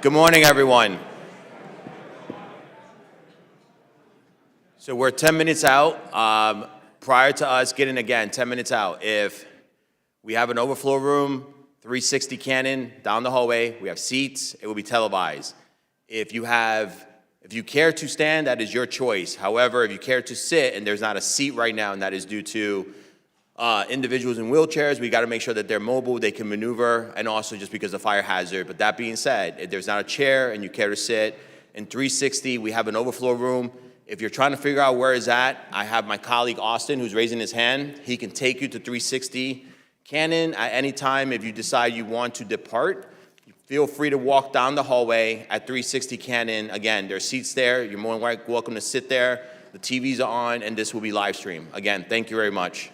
Good morning, everyone. So we're 10 minutes out. Prior to us getting, again, 10 minutes out, if we have an overflow room, 360 cannon down the hallway, we have seats, it will be televised. If you care to stand, that is your choice. However, if you care to sit and there's not a seat right now, and that is due to individuals in wheelchairs, we got to make sure that they're mobile, they can maneuver, and also just because of fire hazard. But that being said, if there's not a chair and you care to sit, in 360, we have an overflow room. If you're trying to figure out where it's at, I have my colleague Austin, who's raising his hand. He can take you to 360 Cannon at any time. If you decide you want to depart, feel free to walk down the hallway at 360 Cannon. Again, there are seats there. You're more than welcome to sit there. The TVs are on, and this will be live streamed. Again, thank you very much.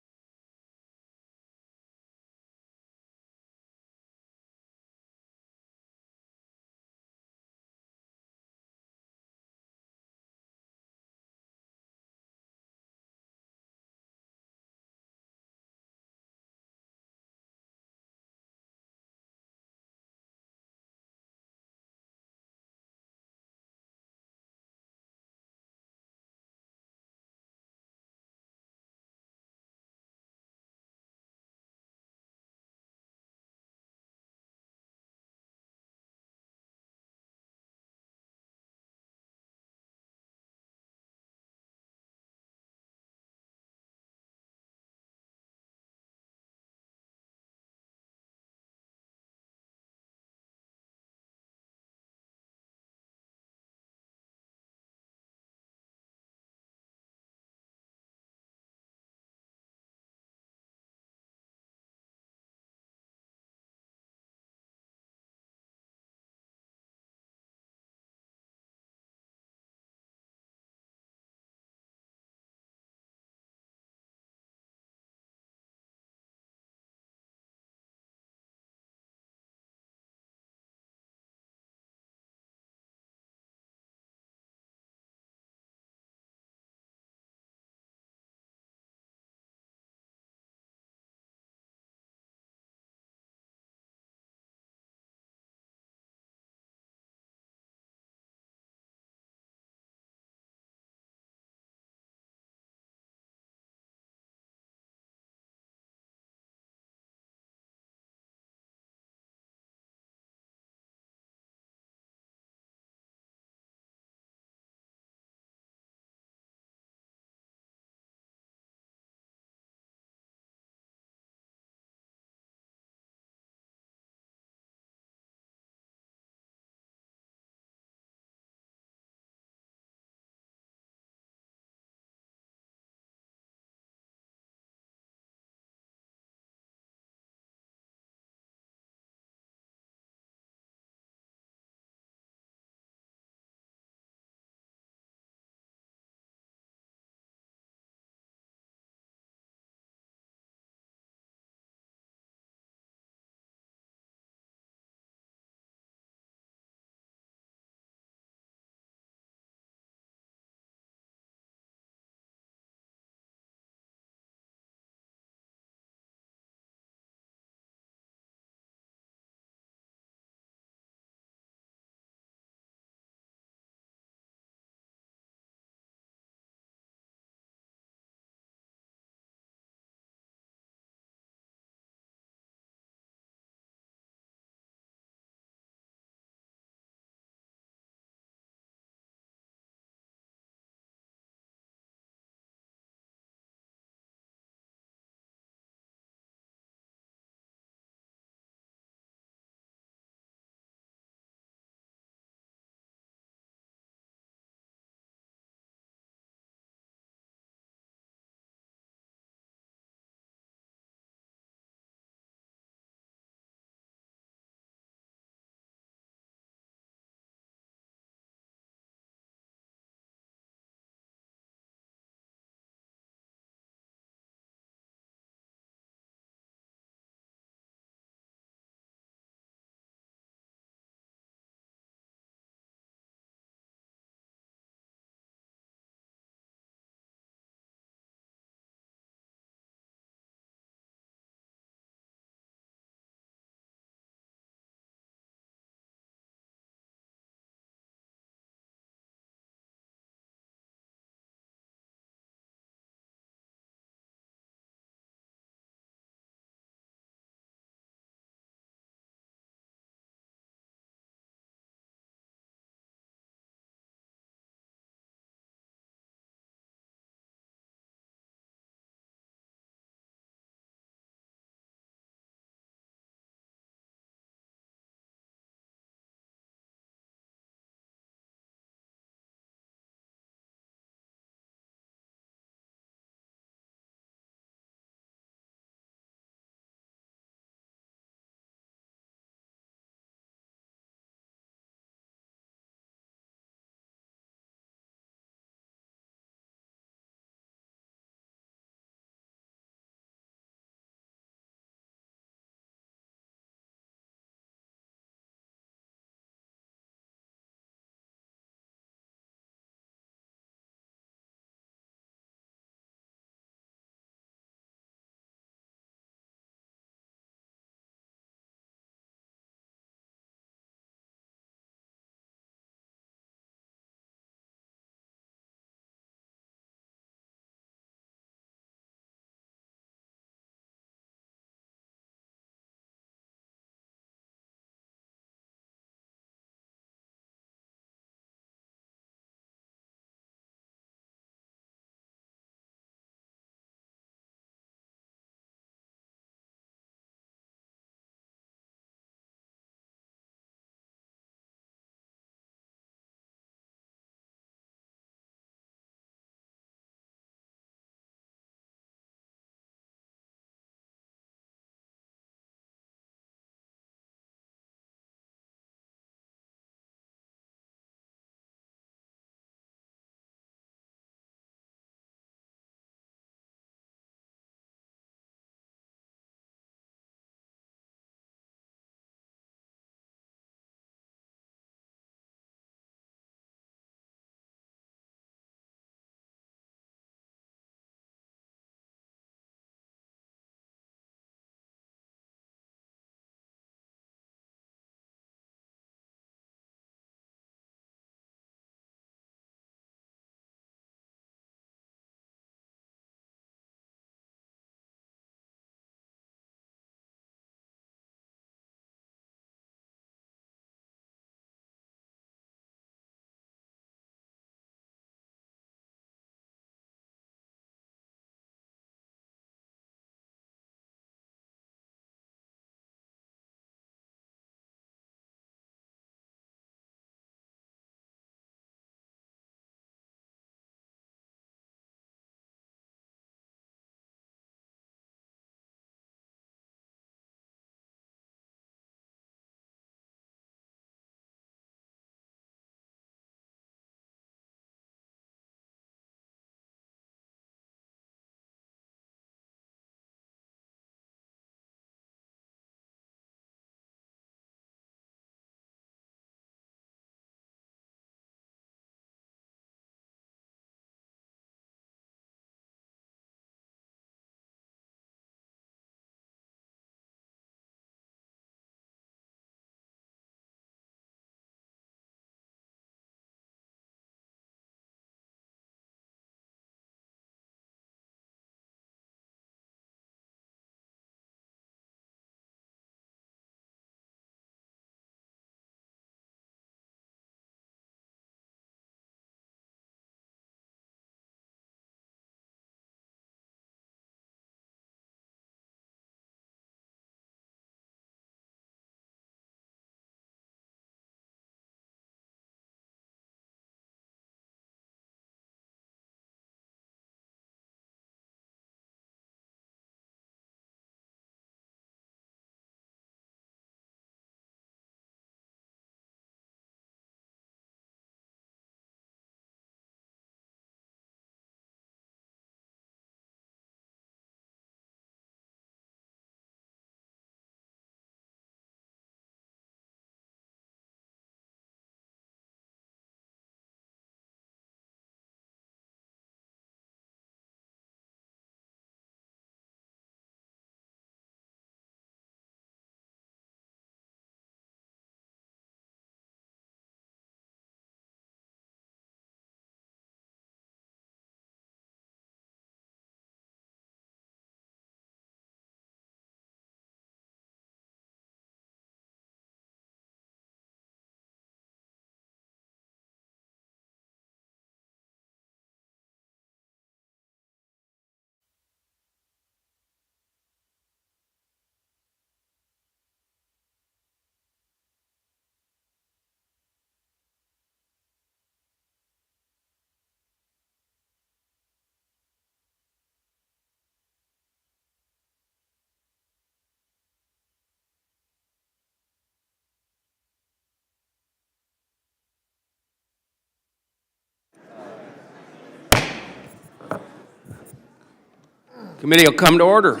Committee will come to order.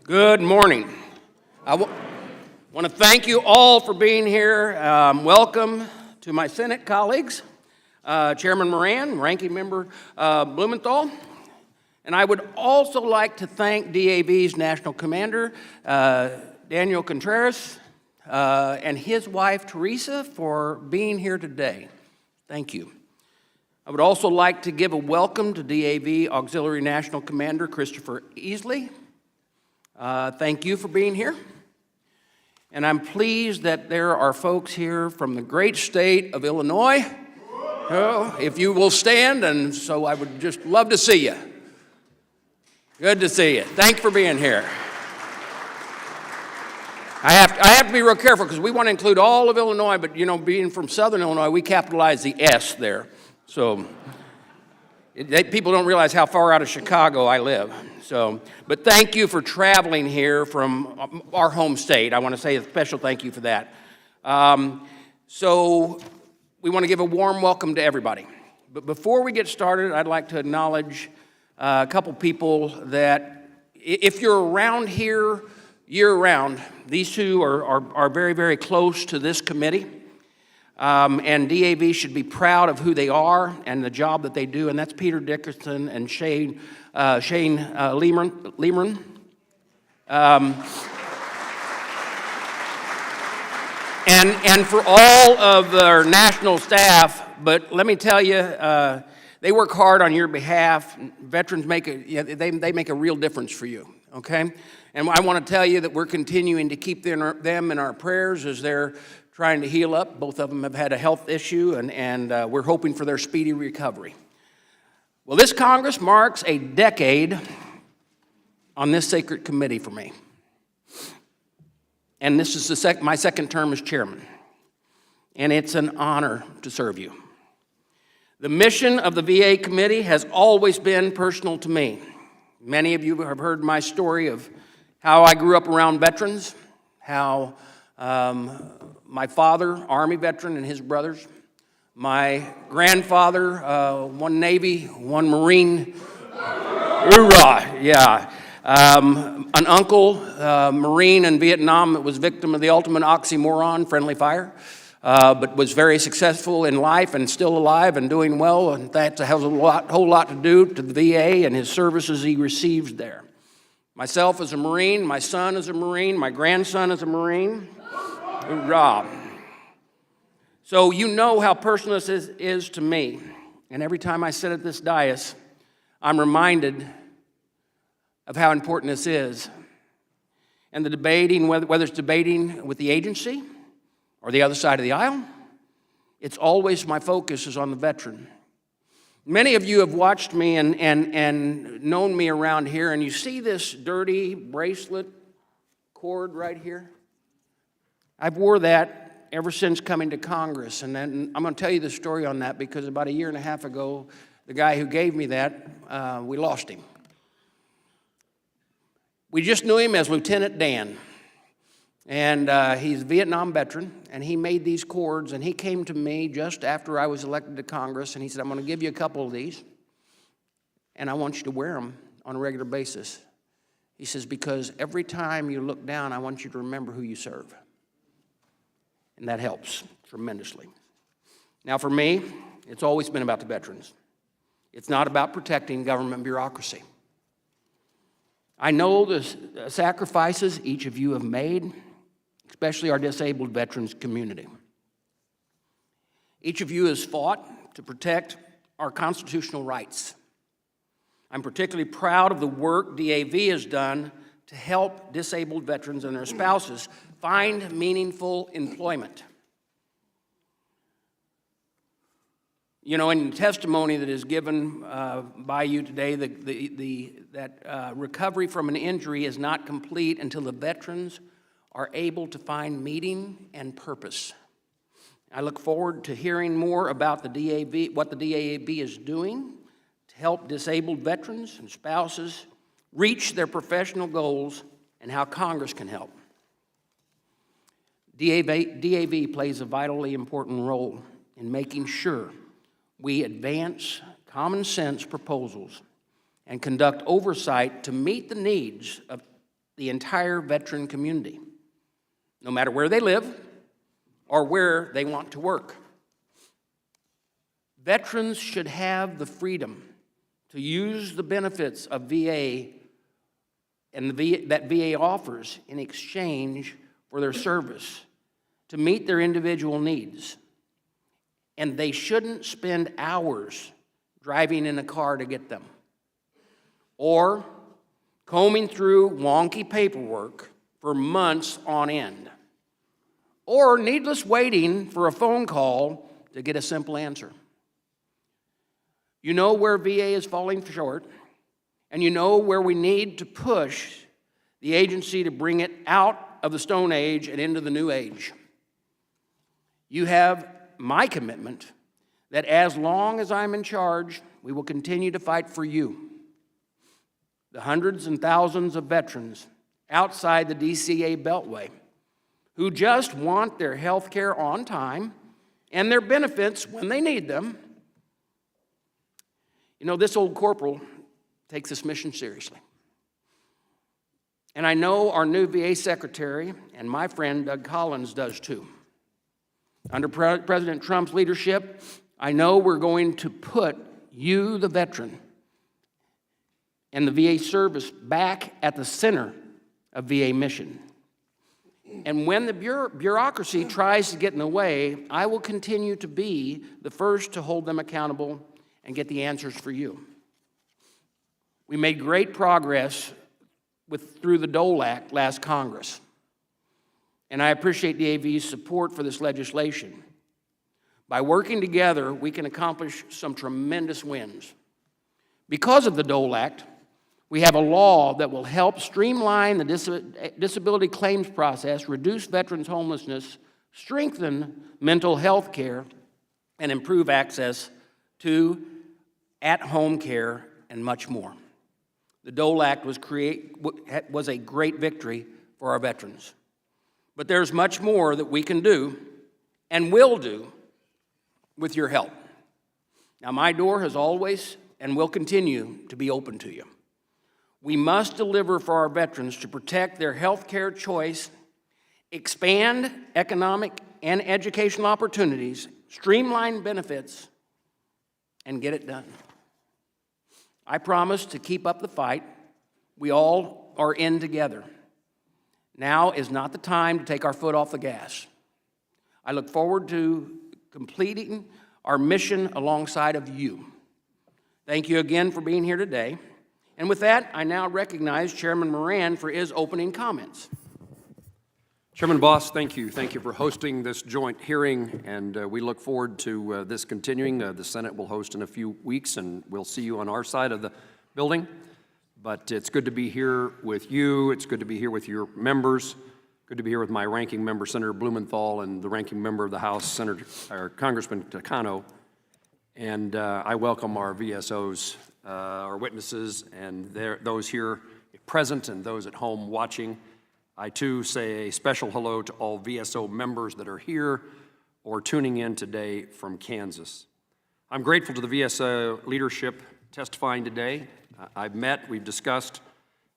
Good morning. I want to thank you all for being here. Welcome to my Senate colleagues, Chairman Moran, Ranking Member Blumenthal. And I would also like to thank DAV's National Commander, Daniel Contreras, and his wife, Teresa, for being here today. Thank you. I would also like to give a welcome to DAV Auxiliary National Commander Christopher Easley. Thank you for being here. And I'm pleased that there are folks here from the great state of Illinois. If you will stand, and so I would just love to see you. Good to see you. Thanks for being here. I have to be real careful because we want to include all of Illinois, but you know, being from Southern Illinois, we capitalize the S there. So people don't realize how far out of Chicago I live. But thank you for traveling here from our home state. I want to say a special thank you for that. So we want to give a warm welcome to everybody. But before we get started, I'd like to acknowledge a couple people that, if you're around here year-round, these two are very, very close to this committee. And DAV should be proud of who they are and the job that they do, and that's Peter Dickerson and Shane Leemern. And for all of their national staff, but let me tell you, they work hard on your behalf. Veterans make they make a real difference for you, okay? And I want to tell you that we're continuing to keep them in our prayers as they're trying to heal up. Both of them have had a health issue, and we're hoping for their speedy recovery. Well, this Congress marks a decade on this sacred committee for me. And this is my second term as chairman. And it's an honor to serve you. The mission of the VA committee has always been personal to me. Many of you have heard my story of how I grew up around veterans, how my father, Army veteran, and his brothers. My grandfather, one Navy, one Marine. Hoorah! Yeah. An uncle, Marine in Vietnam, that was victim of the ultimate oxymoron, friendly fire, but was very successful in life and still alive and doing well. And that has a whole lot to do to the VA and his services he receives there. Myself as a Marine, my son is a Marine, my grandson is a Marine. Hoorah. So you know how personal this is to me. And every time I sit at this dais, I'm reminded of how important this is. And the debating, whether it's debating with the agency or the other side of the aisle, it's always my focus is on the veteran. Many of you have watched me and known me around here, and you see this dirty bracelet cord right here? I've wore that ever since coming to Congress, and then I'm going to tell you the story on that because about a year and a half ago, the guy who gave me that, we lost him. We just knew him as Lieutenant Dan, and he's a Vietnam veteran, and he made these cords, and he came to me just after I was elected to Congress, and he said, I'm going to give you a couple of these, and I want you to wear them on a regular basis. He says, because every time you look down, I want you to remember who you serve. And that helps tremendously. Now for me, it's always been about the veterans. It's not about protecting government bureaucracy. I know the sacrifices each of you have made, especially our disabled veterans community. Each of you has fought to protect our constitutional rights. I'm particularly proud of the work DAV has done to help disabled veterans and their spouses find meaningful employment. You know, in the testimony that is given by you today, that recovery from an injury is not complete until the veterans are able to find meaning and purpose. I look forward to hearing more about the DAV, what the DAV is doing to help disabled veterans and spouses reach their professional goals and how Congress can help. DAV plays a vitally important role in making sure we advance common sense proposals and conduct oversight to meet the needs of the entire veteran community, no matter where they live or where they want to work. Veterans should have the freedom to use the benefits of VA and that VA offers in exchange for their service to meet their individual needs. And they shouldn't spend hours driving in a car to get them, or combing through wonky paperwork for months on end, or needless waiting for a phone call to get a simple answer. You know where VA is falling short, and you know where we need to push the agency to bring it out of the Stone Age and into the New Age. You have my commitment that as long as I'm in charge, we will continue to fight for you, the hundreds and thousands of veterans outside the DCA Beltway who just want their health care on time and their benefits when they need them. You know, this old corporal takes this mission seriously. And I know our new VA secretary and my friend Doug Collins does too. Under President Trump's leadership, I know we're going to put you, the veteran, and the VA service back at the center of VA mission. And when the bureaucracy tries to get in the way, I will continue to be the first to hold them accountable and get the answers for you. We made great progress through the Dole Act last Congress, and I appreciate the AV's support for this legislation. By working together, we can accomplish some tremendous wins. Because of the Dole Act, we have a law that will help streamline the disability claims process, reduce veterans' homelessness, strengthen mental health care, and improve access to at-home care, and much more. The Dole Act was a great victory for our veterans. But there's much more that we can do and will do with your help. Now, my door has always and will continue to be open to you. We must deliver for our veterans to protect their health care choice, expand economic and educational opportunities, streamline benefits, and get it done. I promise to keep up the fight. We all are in together. Now is not the time to take our foot off the gas. I look forward to completing our mission alongside of you. Thank you again for being here today. And with that, I now recognize Chairman Moran for his opening comments. Chairman Bost, thank you. Thank you for hosting this joint hearing, and we look forward to this continuing. The Senate will host in a few weeks, and we'll see you on our side of the building. But it's good to be here with you. It's good to be here with your members. Good to be here with my ranking member, Senator Blumenthal, and the ranking member of the House, Congressman Takano. And I welcome our VSOs, our witnesses, and those here present and those at home watching. I, too, say a special hello to all VSO members that are here or tuning in today from Kansas. I'm grateful to the VSO leadership testifying today. we've discussed,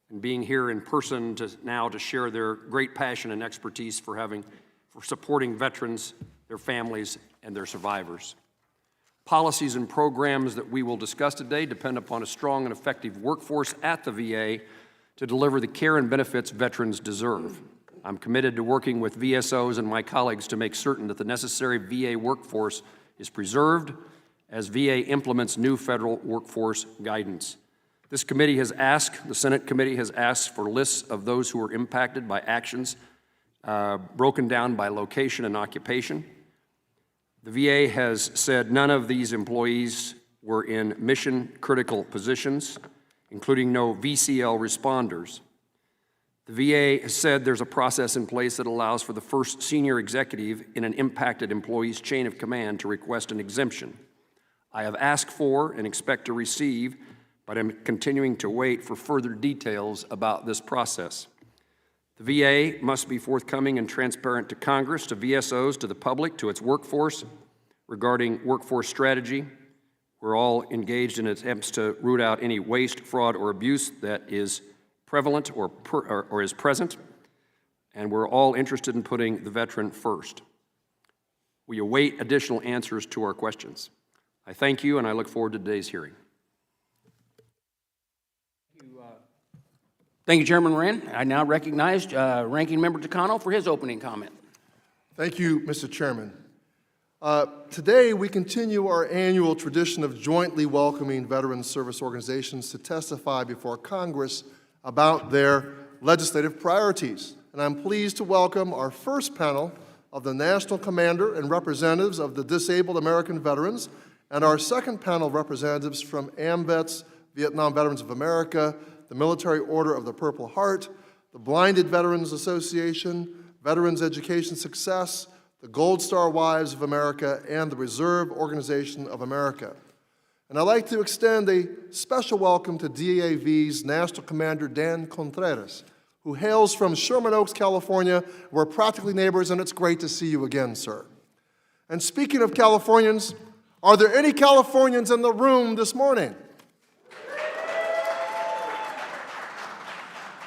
and being here in person now to share their great passion and expertise for supporting veterans, their families, and their survivors. Policies and programs that we will discuss today depend upon a strong and effective workforce at the VA to deliver the care and benefits veterans deserve. I'm committed to working with VSOs and my colleagues to make certain that the necessary VA workforce is preserved as VA implements new federal workforce guidance. This committee has asked, the Senate committee has asked for lists of those who are impacted by actions broken down by location and occupation. The VA has said none of these employees were in mission-critical positions, including no VCL responders. The VA has said there's a process in place that allows for the first senior executive in an impacted employee's chain of command to request an exemption. I have asked for and expect to receive, but I'm continuing to wait for further details about this process. The VA must be forthcoming and transparent to Congress, to VSOs, to the public, to its workforce regarding workforce strategy, We're all engaged in attempts to root out any waste, fraud, or abuse that is prevalent or is present, and we're all interested in putting the veteran first. We await additional answers to our questions. I thank you, and I look forward to today's hearing. Thank you, Chairman Moran. I now recognize Ranking Member Takano for his opening comment. Thank you, Mr. Chairman. Today, we continue our annual tradition of jointly welcoming veteran service organizations to testify before Congress about their legislative priorities. And I'm pleased to welcome our first panel of the National Commander and representatives of the Disabled American Veterans, and our second panel of representatives from AMVETS, Vietnam Veterans of America, the Military Order of the Purple Heart, the Blinded Veterans Association, Veterans Education Success, the Gold Star Wives of America, and the Reserve Organization of America. And I'd like to extend a special welcome to DAV's National Commander Dan Contreras, who hails from Sherman Oaks, California. We're practically neighbors, and it's great to see you again, sir. And speaking of Californians, are there any Californians in the room this morning?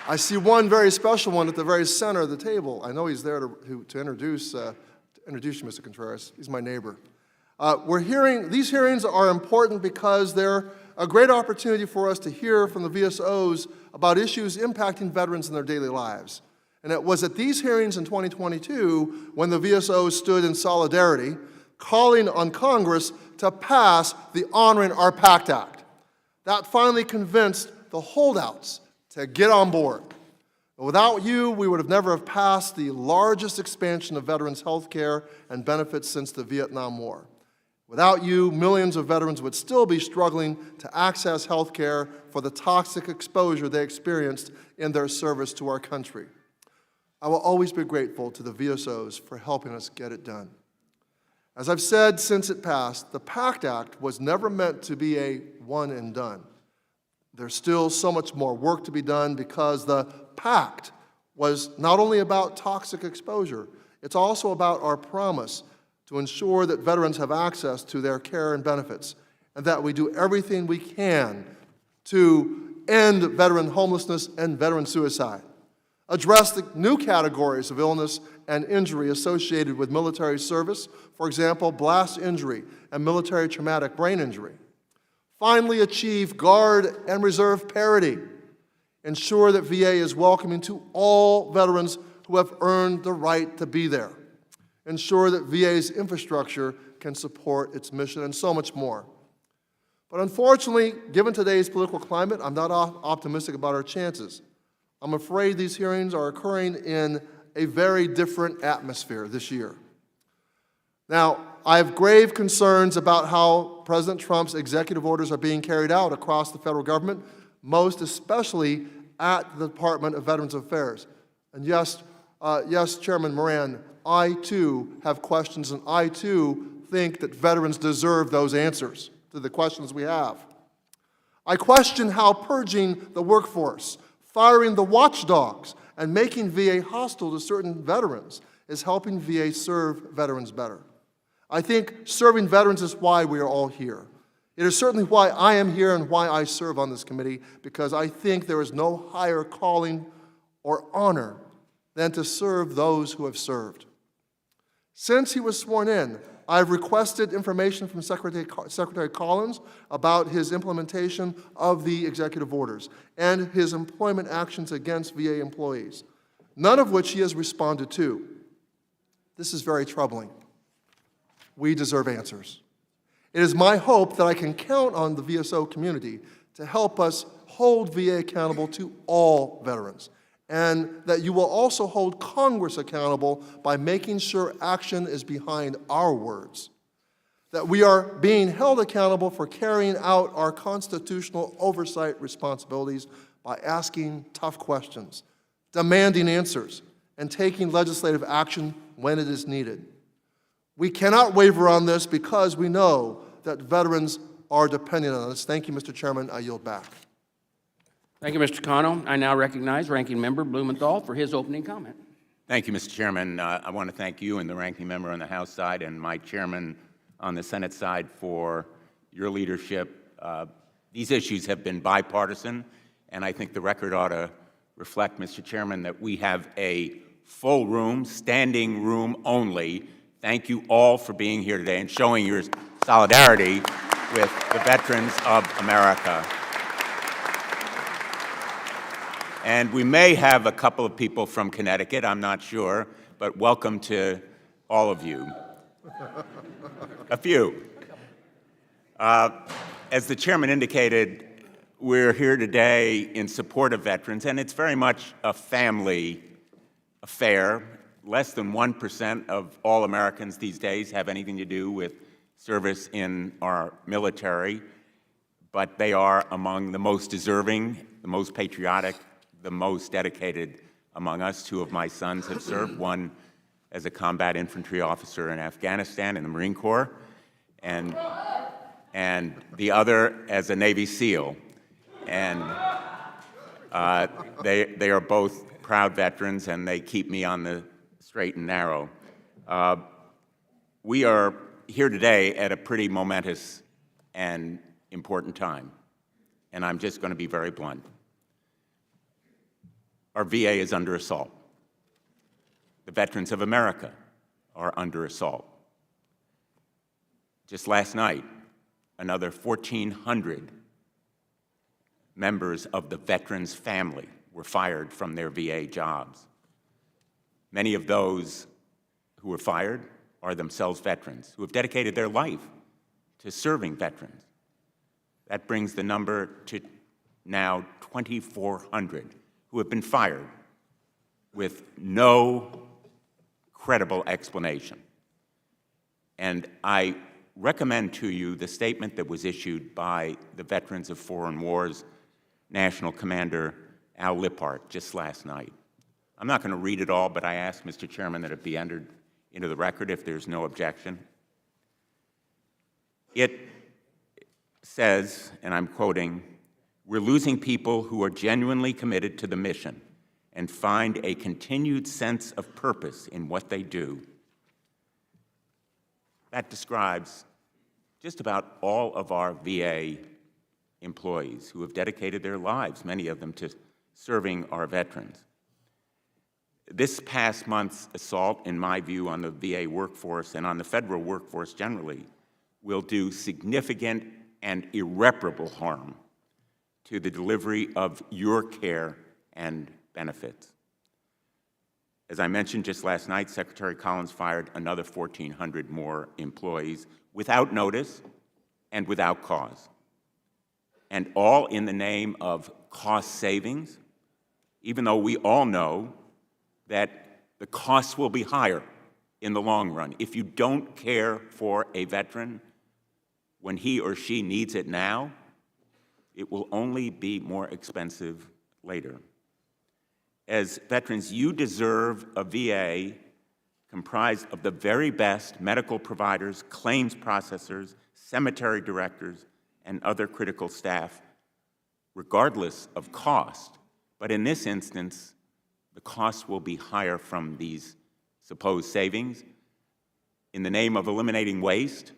I see one very special one at the very center of the table. I know he's there to introduce you, Mr. Contreras. He's my neighbor. These hearings are important because they're a great opportunity for us to hear from the VSOs about issues impacting veterans in their daily lives. And it was at these hearings in 2022 when the VSOs stood in solidarity, calling on Congress to pass the Honoring Our Pact Act. That finally convinced the holdouts to get on board. Without you, we would have never have passed the largest expansion of veterans' health care and benefits since the Vietnam War. Without you, millions of veterans would still be struggling to access health care for the toxic exposure they experienced in their service to our country. I will always be grateful to the VSOs for helping us get it done. As I've said since it passed, the PACT Act was never meant to be a one and done. There's still so much more work to be done because the pact was not only about toxic exposure, it's also about our promise to ensure that veterans have access to their care and benefits, and that we do everything we can to end veteran homelessness and veteran suicide, address the new categories of illness and injury associated with military service, for example, blast injury and military traumatic brain injury. Finally, achieve Guard and Reserve parity. Ensure that VA is welcoming to all veterans who have earned the right to be there. Ensure that VA's infrastructure can support its mission, and so much more. But unfortunately, given today's political climate, I'm not optimistic about our chances. I'm afraid these hearings are occurring in a very different atmosphere this year. Now, I have grave concerns about how President Trump's executive orders are being carried out across the federal government, most especially at the Department of Veterans Affairs. And yes, Chairman Moran, I too have questions, and I too think that veterans deserve those answers to the questions we have. I question how purging the workforce, firing the watchdogs, and making VA hostile to certain veterans is helping VA serve veterans better. I think serving veterans is why we are all here. It is certainly why I am here and why I serve on this committee, because I think there is no higher calling or honor than to serve those who have served. Since he was sworn in, I've requested information from Secretary Collins about his implementation of the executive orders and his employment actions against VA employees, none of which he has responded to. This is very troubling. We deserve answers. It is my hope that I can count on the VSO community to help us hold VA accountable to all veterans, and that you will also hold Congress accountable by making sure action is behind our words, that we are being held accountable for carrying out our constitutional oversight responsibilities by asking tough questions, demanding answers, and taking legislative action when it is needed. We cannot waver on this because we know that veterans are dependent on us. Thank you, Mr. Chairman. I yield back. Thank you, Mr. Takano. I now recognize Ranking Member Blumenthal for his opening comment. Thank you, Mr. Chairman. I want to thank you and the ranking member on the House side and my chairman on the Senate side for your leadership. These issues have been bipartisan, and I think the record ought to reflect, Mr. Chairman, that we have a full room, standing room only. Thank you all for being here today and showing your solidarity with the veterans of America. And we may have a couple of people from Connecticut, I'm not sure, but welcome to all of you. A few. As the chairman indicated, we're here today in support of veterans, and it's very much a family affair. Less than 1% of all Americans these days have anything to do with service in our military, but they are among the most deserving, the most patriotic, the most dedicated among us. Two of my sons have served, one as a combat infantry officer in Afghanistan in the Marine Corps, and the other as a Navy SEAL. And they are both proud veterans, and they keep me on the straight and narrow. We are here today at a pretty momentous and important time, and I'm just going to be very blunt. Our VA is under assault. The veterans of America are under assault. Just last night, another 1,400 members of the veterans' family were fired from their VA jobs. Many of those who were fired are themselves veterans who have dedicated their life to serving veterans. That brings the number to now 2,400 who have been fired with no credible explanation. And I recommend to you the statement that was issued by the Veterans of Foreign Wars National Commander Al Lippert just last night. I'm not going to read it all, but I ask, Mr. Chairman, that it be entered into the record if there's no objection. It says, and I'm quoting, "We're losing people who are genuinely committed to the mission and find a continued sense of purpose in what they do." That describes just about all of our VA employees who have dedicated their lives, many of them, to serving our veterans. This past month's assault, in my view, on the VA workforce and on the federal workforce generally will do significant and irreparable harm to the delivery of your care and benefits. As I mentioned just last night, Secretary Collins fired another 1,400 more employees without notice and without cause, and all in the name of cost savings, even though we all know that the costs will be higher in the long run. If you don't care for a veteran when he or she needs it now, it will only be more expensive later. As veterans, you deserve a VA comprised of the very best medical providers, claims processors, cemetery directors, and other critical staff, regardless of cost. But in this instance, the costs will be higher from these supposed savings. In the name of eliminating waste,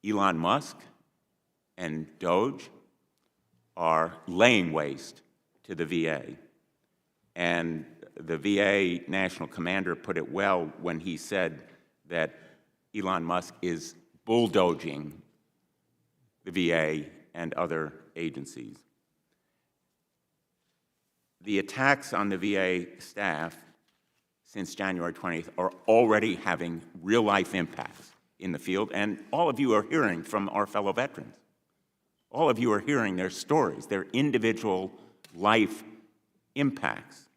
Elon Musk and Doge are laying waste to the VA. And the VA National Commander put it well when he said that Elon Musk is bulldozing the VA and other agencies. The attacks on the VA staff since January 20th are already having real-life impacts in the field, and all of you are hearing from our fellow veterans. All of you are hearing their stories, their individual life impacts.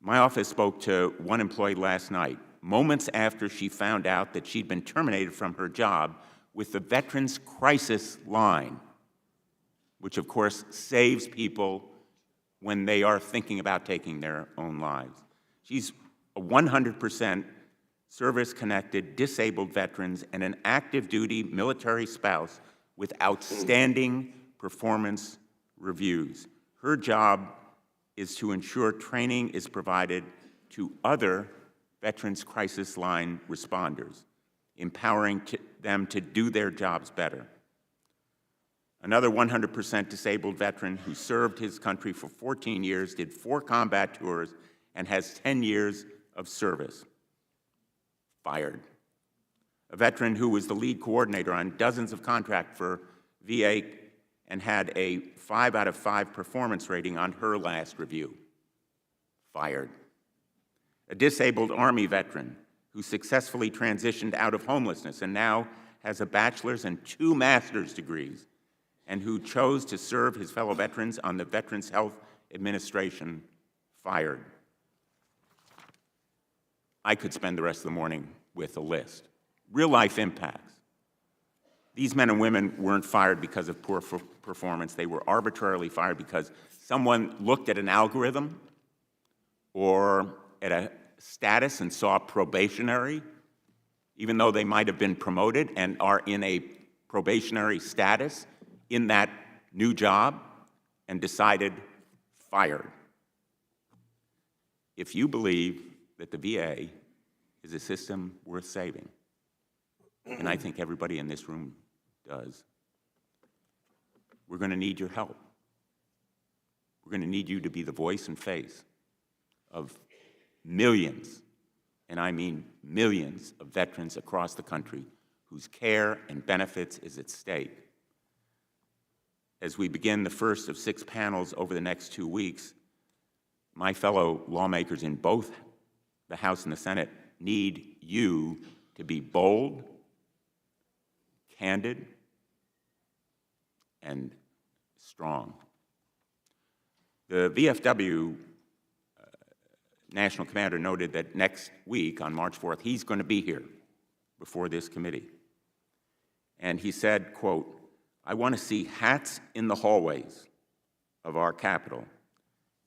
My office spoke to one employee last night, moments after she found out that she'd been terminated from her job with the Veterans Crisis Line, which of course saves people when they are thinking about taking their own lives. She's a 100% service-connected, disabled veterans and an active-duty military spouse with outstanding performance reviews. Her job is to ensure training is provided to other Veterans Crisis Line responders, empowering them to do their jobs better. Another 100% disabled veteran who served his country for 14 years, did 4 combat tours, and has 10 years of service. Fired. A veteran who was the lead coordinator on dozens of contracts for VA and had a 5 out of 5 performance rating on her last review. Fired. A disabled Army veteran who successfully transitioned out of homelessness and now has a bachelor's and 2 master's degrees, and who chose to serve his fellow veterans on the Veterans Health Administration. Fired. I could spend the rest of the morning with a list. Real-life impacts. These men and women weren't fired because of poor performance. They were arbitrarily fired because someone looked at an algorithm or at a status and saw probationary, even though they might have been promoted and are in a probationary status in that new job, and decided fired. If you believe that the VA is a system worth saving, and I think everybody in this room does, we're going to need your help. We're going to need you to be the voice and face of millions, and I mean millions, of veterans across the country whose care and benefits is at stake. As we begin the first of 6 panels over the next 2 weeks, my fellow lawmakers in both the House and the Senate need you to be bold, candid, and strong. The VFW National Commander noted that next week, on March 4th, he's going to be here before this committee. And he said, quote, "I want to see hats in the hallways of our Capitol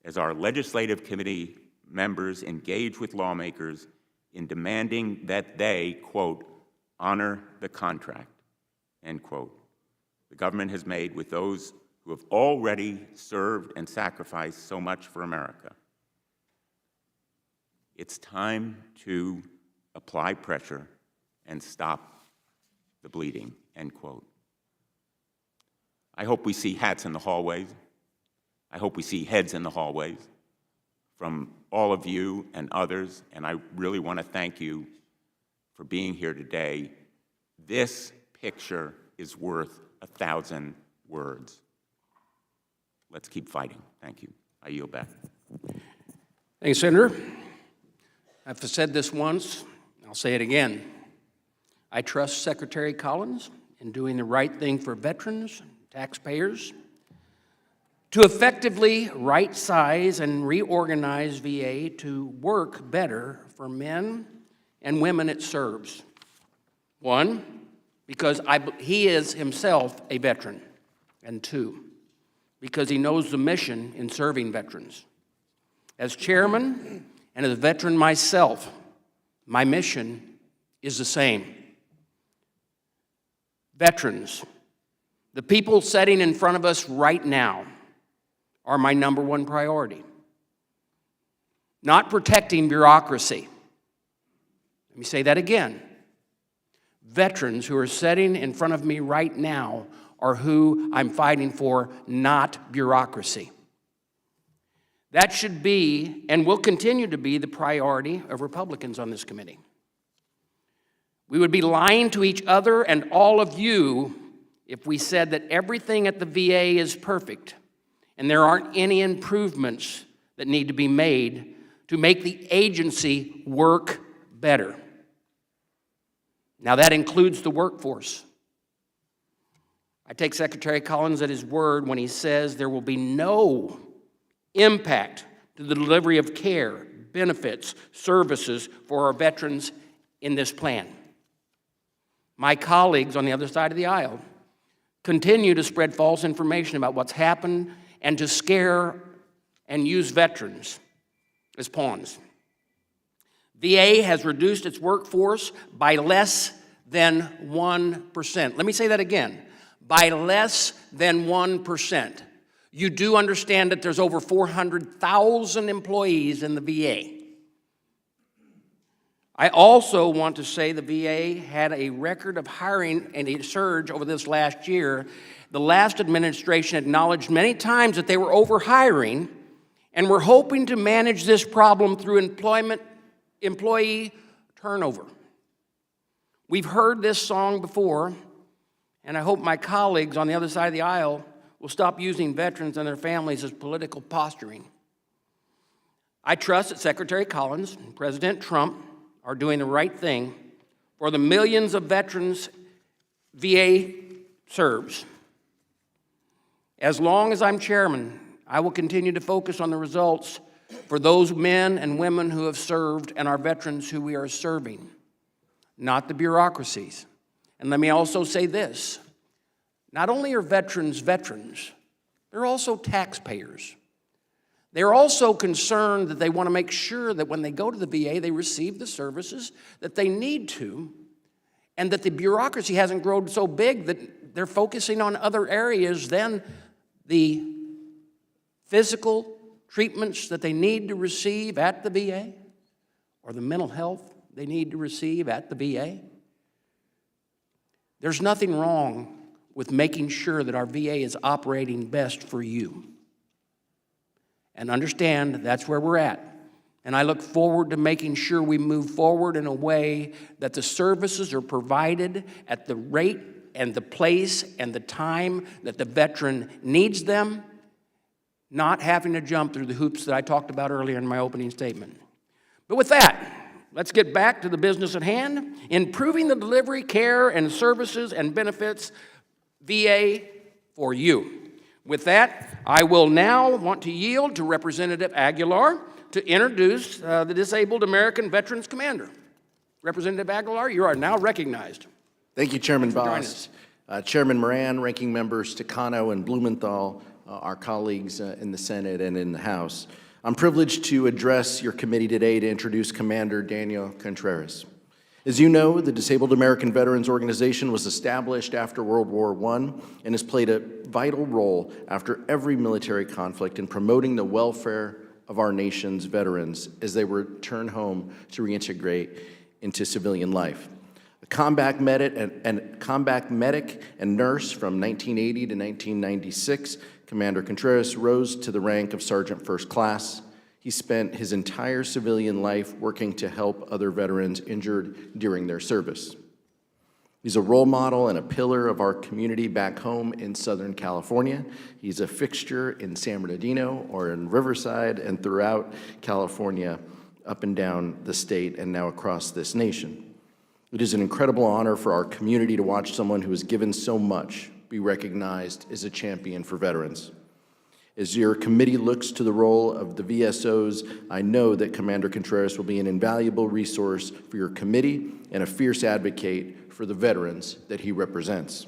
as our legislative committee members engage with lawmakers in demanding that they, quote, honor the contract," end quote, the government has made with those who have already served and sacrificed so much for America. It's time to apply pressure and stop the bleeding, end quote. I hope we see hats in the hallways. I hope we see heads in the hallways from all of you and others, and I really want to thank you for being here today. This picture is worth 1,000 words. Let's keep fighting. Thank you. I yield back. Thanks, Senator. I've said this once, I'll say it again. I trust Secretary Collins in doing the right thing for veterans, taxpayers, to effectively right-size and reorganize VA to work better for men and women it serves. 1, because he is himself a veteran, and 2, because he knows the mission in serving veterans. As chairman and as a veteran myself, my mission is the same. Veterans, the people sitting in front of us right now, are my #1 priority. Not protecting bureaucracy. Let me say that again. Veterans who are sitting in front of me right now are who I'm fighting for, not bureaucracy. That should be, and will continue to be, the priority of Republicans on this committee. We would be lying to each other and all of you if we said that everything at the VA is perfect and there aren't any improvements that need to be made to make the agency work better. Now, that includes the workforce. I take Secretary Collins at his word when he says there will be no impact to the delivery of care, benefits, services for our veterans in this plan. My colleagues on the other side of the aisle continue to spread false information about what's happened and to scare and use veterans as pawns. VA has reduced its workforce by less than 1%. Let me say that again, by less than 1%. You do understand that there's over 400,000 employees in the VA. I also want to say the VA had a record of hiring and a surge over this last year. The last administration acknowledged many times that they were overhiring, and we're hoping to manage this problem through employee turnover. We've heard this song before, and I hope my colleagues on the other side of the aisle will stop using veterans and their families as political posturing. I trust that Secretary Collins and President Trump are doing the right thing for the millions of veterans VA serves. As long as I'm chairman, I will continue to focus on the results for those men and women who have served and our veterans who we are serving, not the bureaucracies. And let me also say this, not only are veterans veterans, they're also taxpayers. They're also concerned that they want to make sure that when they go to the VA, they receive the services that they need to, and that the bureaucracy hasn't grown so big that they're focusing on other areas than the physical treatments that they need to receive at the VA, or the mental health they need to receive at the VA. There's nothing wrong with making sure that our VA is operating best for you. And understand that's where we're at. And I look forward to making sure we move forward in a way that the services are provided at the rate and the place and the time that the veteran needs them, not having to jump through the hoops that I talked about earlier in my opening statement. But with that, let's get back to the business at hand, improving the delivery, care, and services and benefits VA for you. With that, I will now want to yield to Representative Aguilar to introduce the Disabled American Veterans Commander. Representative Aguilar, you are now recognized. Thank you, Chairman Thanks for joining Bost. Chairman Moran, Ranking Members Takano and Blumenthal, our colleagues in the Senate and in the House. I'm privileged to address your committee today to introduce Commander Daniel Contreras. As you know, the Disabled American Veterans Organization was established after World War I and has played a vital role after every military conflict in promoting the welfare of our nation's veterans as they return home to reintegrate into civilian life. A combat medic and nurse from 1980 to 1996, Commander Contreras rose to the rank of Sergeant First Class. He spent his entire civilian life working to help other veterans injured during their service. He's a role model and a pillar of our community back home in Southern California. He's a fixture in San Bernardino or in Riverside and throughout California, up and down the state and now across this nation. It is an incredible honor for our community to watch someone who has given so much be recognized as a champion for veterans. As your committee looks to the role of the VSOs, I know that Commander Contreras will be an invaluable resource for your committee and a fierce advocate for the veterans that he represents.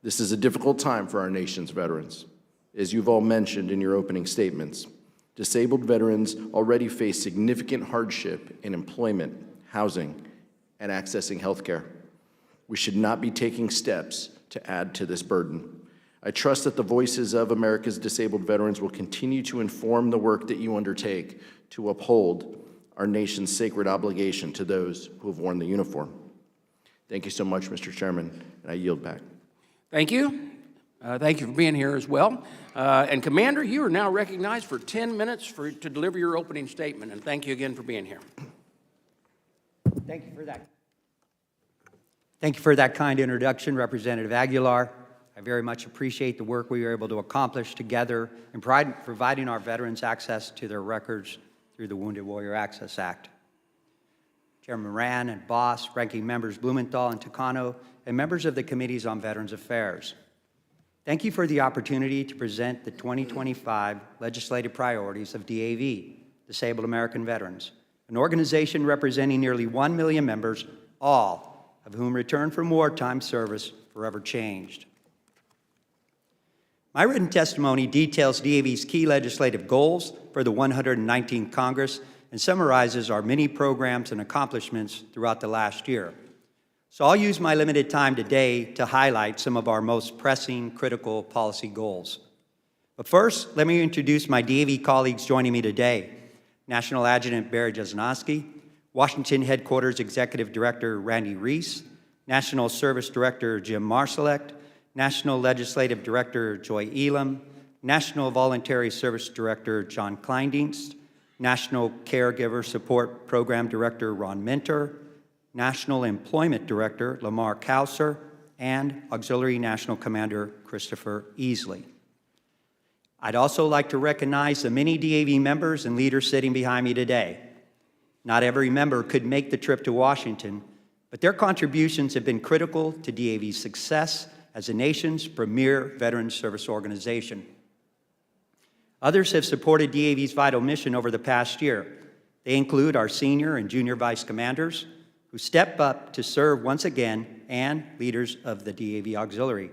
This is a difficult time for our nation's veterans. As you've all mentioned in your opening statements, disabled veterans already face significant hardship in employment, housing, and accessing health care. We should not be taking steps to add to this burden. I trust that the voices of America's disabled veterans will continue to inform the work that you undertake to uphold our nation's sacred obligation to those who have worn the uniform. Thank you so much, Mr. Chairman, and I yield back. Thank you. Thank you for being here as well. And Commander, you are now recognized for 10 minutes to deliver your opening statement, and thank you again for being here. Thank you for that. Thank you for that kind introduction, Representative Aguilar. I very much appreciate the work we were able to accomplish together in providing our veterans access to their records through the Wounded Warrior Access Act. Chairman Moran and Bost, Ranking Members Blumenthal and Takano, and members of the Committees on Veterans Affairs. Thank you for the opportunity to present the 2025 legislative priorities of DAV, Disabled American Veterans, an organization representing nearly 1 million members, all of whom returned from wartime service forever changed. My written testimony details DAV's key legislative goals for the 119th Congress and summarizes our many programs and accomplishments throughout the last year. So I'll use my limited time today to highlight some of our most pressing, critical policy goals. But first, let me introduce my DAV colleagues joining me today. National Adjutant Barry Jasnowski, Washington Headquarters Executive Director Randy Reese, National Service Director Jim Marsalek, National Legislative Director Joy Elam, National Voluntary Service Director John Kleindienst, National Caregiver Support Program Director Ron Minter, National Employment Director Lamar Kauser, and Auxiliary National Commander Christopher Easley. I'd also like to recognize the many DAV members and leaders sitting behind me today. Not every member could make the trip to Washington, but their contributions have been critical to DAV's success as the nation's premier veterans service organization. Others have supported DAV's vital mission over the past year. They include our senior and junior vice commanders, who step up to serve once again, and leaders of the DAV Auxiliary.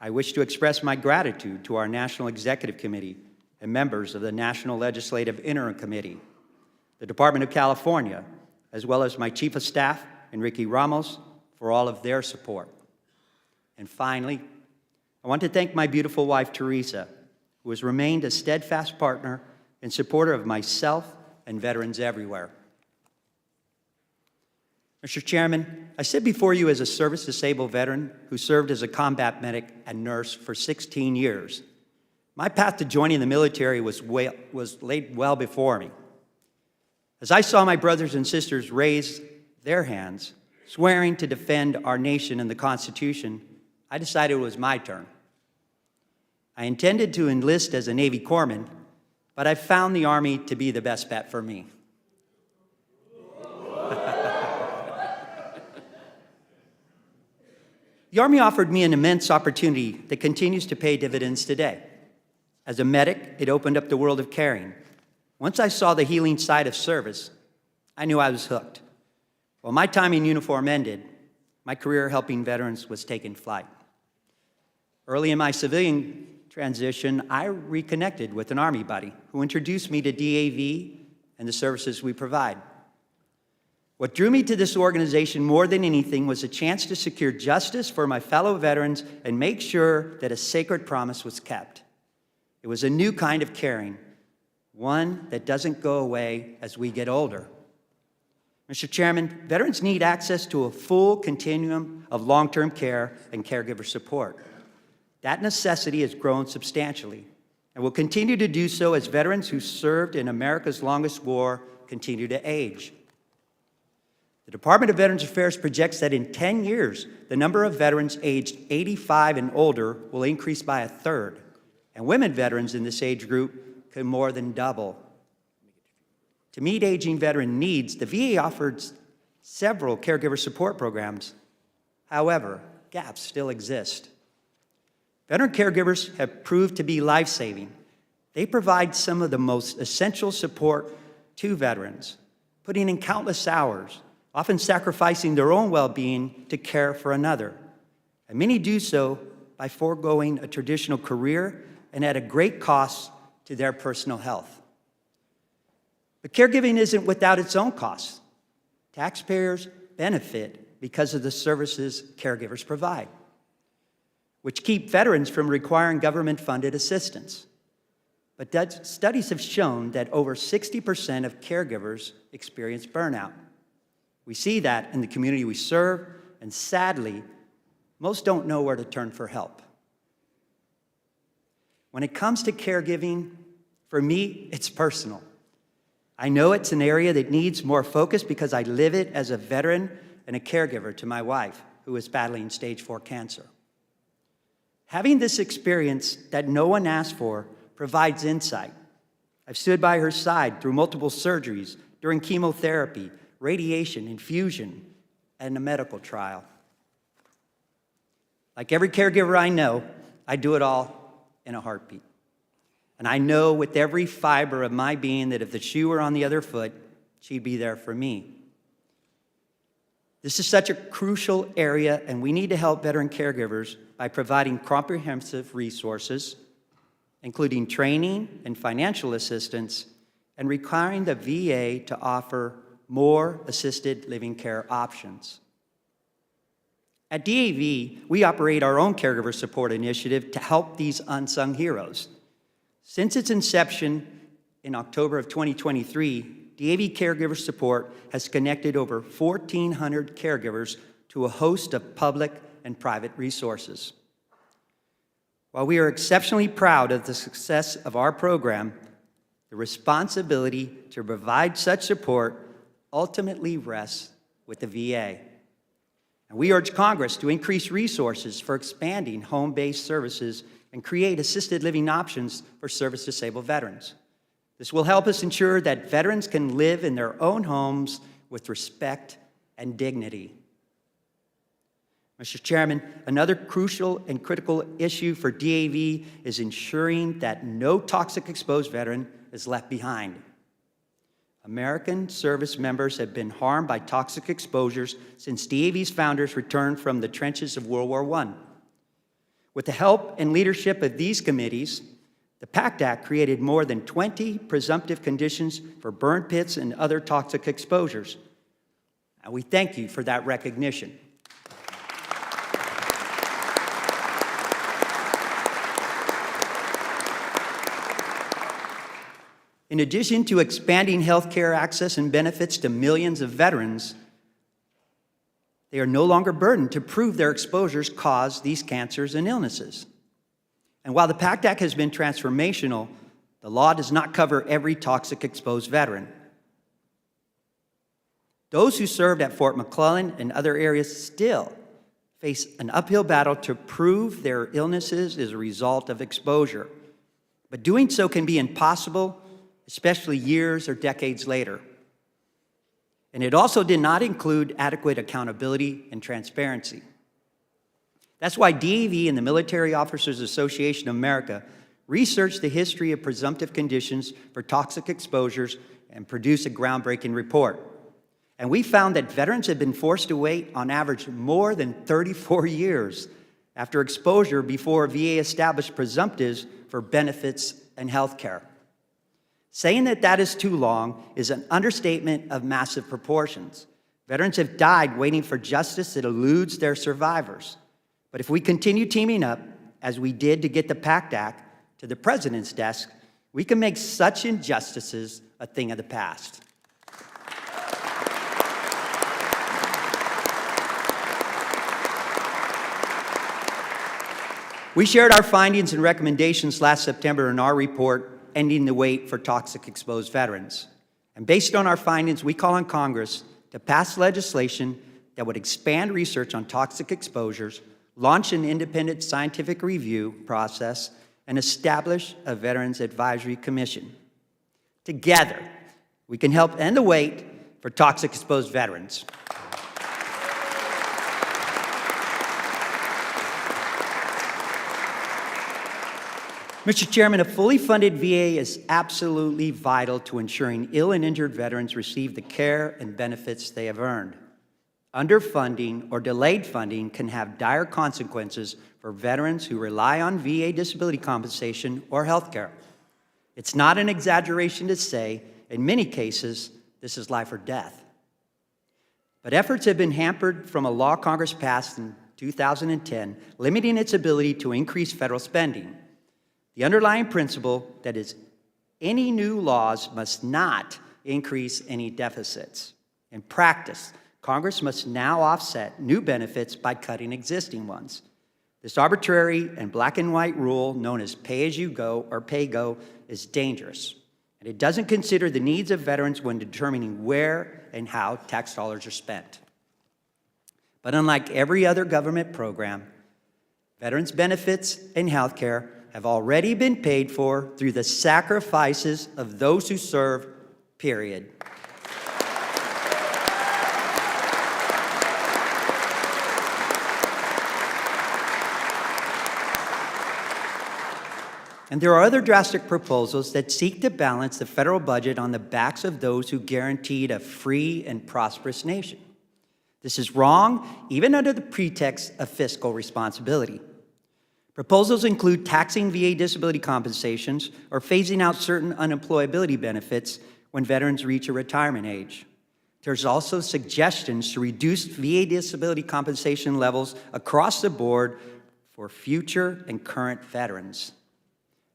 I wish to express my gratitude to our National Executive Committee and members of the National Legislative Interim Committee, the Department of California, as well as my Chief of Staff, Enrique Ramos, for all of their support. And finally, I want to thank my beautiful wife, Teresa, who has remained a steadfast partner and supporter of myself and veterans everywhere. Mr. Chairman, I sit before you as a service-disabled veteran who served as a combat medic and nurse for 16 years. My path to joining the military was laid well before me. As I saw my brothers and sisters raise their hands, swearing to defend our nation and the Constitution, I decided it was my turn. I intended to enlist as a Navy corpsman, but I found the Army to be the best bet for me. The Army offered me an immense opportunity that continues to pay dividends today. As a medic, it opened up the world of caring. Once I saw the healing side of service, I knew I was hooked. While my time in uniform ended, my career helping veterans was taking flight. Early in my civilian transition, I reconnected with an Army buddy who introduced me to DAV and the services we provide. What drew me to this organization more than anything was a chance to secure justice for my fellow veterans and make sure that a sacred promise was kept. It was a new kind of caring, one that doesn't go away as we get older. Mr. Chairman, veterans need access to a full continuum of long-term care and caregiver support. That necessity has grown substantially and will continue to do so as veterans who served in America's longest war continue to age. The Department of Veterans Affairs projects that in 10 years, the number of veterans aged 85 and older will increase by a third, and women veterans in this age group could more than double. To meet aging veteran needs, the VA offers several caregiver support programs. However, gaps still exist. Veteran caregivers have proved to be life-saving. They provide some of the most essential support to veterans, putting in countless hours, often sacrificing their own well-being to care for another. And many do so by foregoing a traditional career and at a great cost to their personal health. But caregiving isn't without its own costs. Taxpayers benefit because of the services caregivers provide, which keep veterans from requiring government-funded assistance. But studies have shown that over 60% of caregivers experience burnout. We see that in the community we serve, and sadly, most don't know where to turn for help. When it comes to caregiving, for me, it's personal. I know it's an area that needs more focus because I live it as a veteran and a caregiver to my wife, who is battling stage 4 cancer. Having this experience that no one asked for provides insight. I've stood by her side through multiple surgeries, during chemotherapy, radiation, infusion, and a medical trial. Like every caregiver I know, I do it all in a heartbeat. And I know with every fiber of my being that if the shoe were on the other foot, she'd be there for me. This is such a crucial area, and we need to help veteran caregivers by providing comprehensive resources, including training and financial assistance, and requiring the VA to offer more assisted living care options. At DAV, we operate our own caregiver support initiative to help these unsung heroes. Since its inception in October of 2023, DAV Caregiver Support has connected over 1,400 caregivers to a host of public and private resources. While we are exceptionally proud of the success of our program, the responsibility to provide such support ultimately rests with the VA. And we urge Congress to increase resources for expanding home-based services and create assisted living options for service-disabled veterans. This will help us ensure that veterans can live in their own homes with respect and dignity. Mr. Chairman, another crucial and critical issue for DAV is ensuring that no toxic exposed veteran is left behind. American service members have been harmed by toxic exposures since DAV's founders returned from the trenches of World War I. With the help and leadership of these committees, the PACT Act created more than 20 presumptive conditions for burn pits and other toxic exposures. And we thank you for that recognition. In addition to expanding health care access and benefits to millions of veterans, they are no longer burdened to prove their exposures caused these cancers and illnesses. And while the PACT Act has been transformational, the law does not cover every toxic exposed veteran. Those who served at Fort McClellan and other areas still face an uphill battle to prove their illnesses as a result of exposure. But doing so can be impossible, especially years or decades later. And it also did not include adequate accountability and transparency. That's why DAV and the Military Officers Association of America researched the history of presumptive conditions for toxic exposures and produced a groundbreaking report. And we found that veterans had been forced to wait on average more than 34 years after exposure before VA established presumptives for benefits and health care. Saying that that is too long is an understatement of massive proportions. Veterans have died waiting for justice that eludes their survivors. But if we continue teaming up, as we did to get the PACT Act to the President's desk, we can make such injustices a thing of the past. We shared our findings and recommendations last September in our report, Ending the Wait for Toxic Exposed Veterans. And based on our findings, we call on Congress to pass legislation that would expand research on toxic exposures, launch an independent scientific review process, and establish a Veterans Advisory Commission. Together, we can help end the wait for toxic exposed veterans. Mr. Chairman, a fully funded VA is absolutely vital to ensuring ill and injured veterans receive the care and benefits they have earned. Underfunding or delayed funding can have dire consequences for veterans who rely on VA disability compensation or health care. It's not an exaggeration to say, in many cases, this is life or death. But efforts have been hampered from a law Congress passed in 2010, limiting its ability to increase federal spending. The underlying principle that is any new laws must not increase any deficits. In practice, Congress must now offset new benefits by cutting existing ones. This arbitrary and black and white rule, known as pay-as-you-go or pay-go, is dangerous. And it doesn't consider the needs of veterans when determining where and how tax dollars are spent. But unlike every other government program, veterans' benefits and health care have already been paid for through the sacrifices of those who serve, period. And there are other drastic proposals that seek to balance the federal budget on the backs of those who guaranteed a free and prosperous nation. This is wrong, even under the pretext of fiscal responsibility. Proposals include taxing VA disability compensations or phasing out certain unemployability benefits when veterans reach a retirement age. There's also suggestions to reduce VA disability compensation levels across the board for future and current veterans.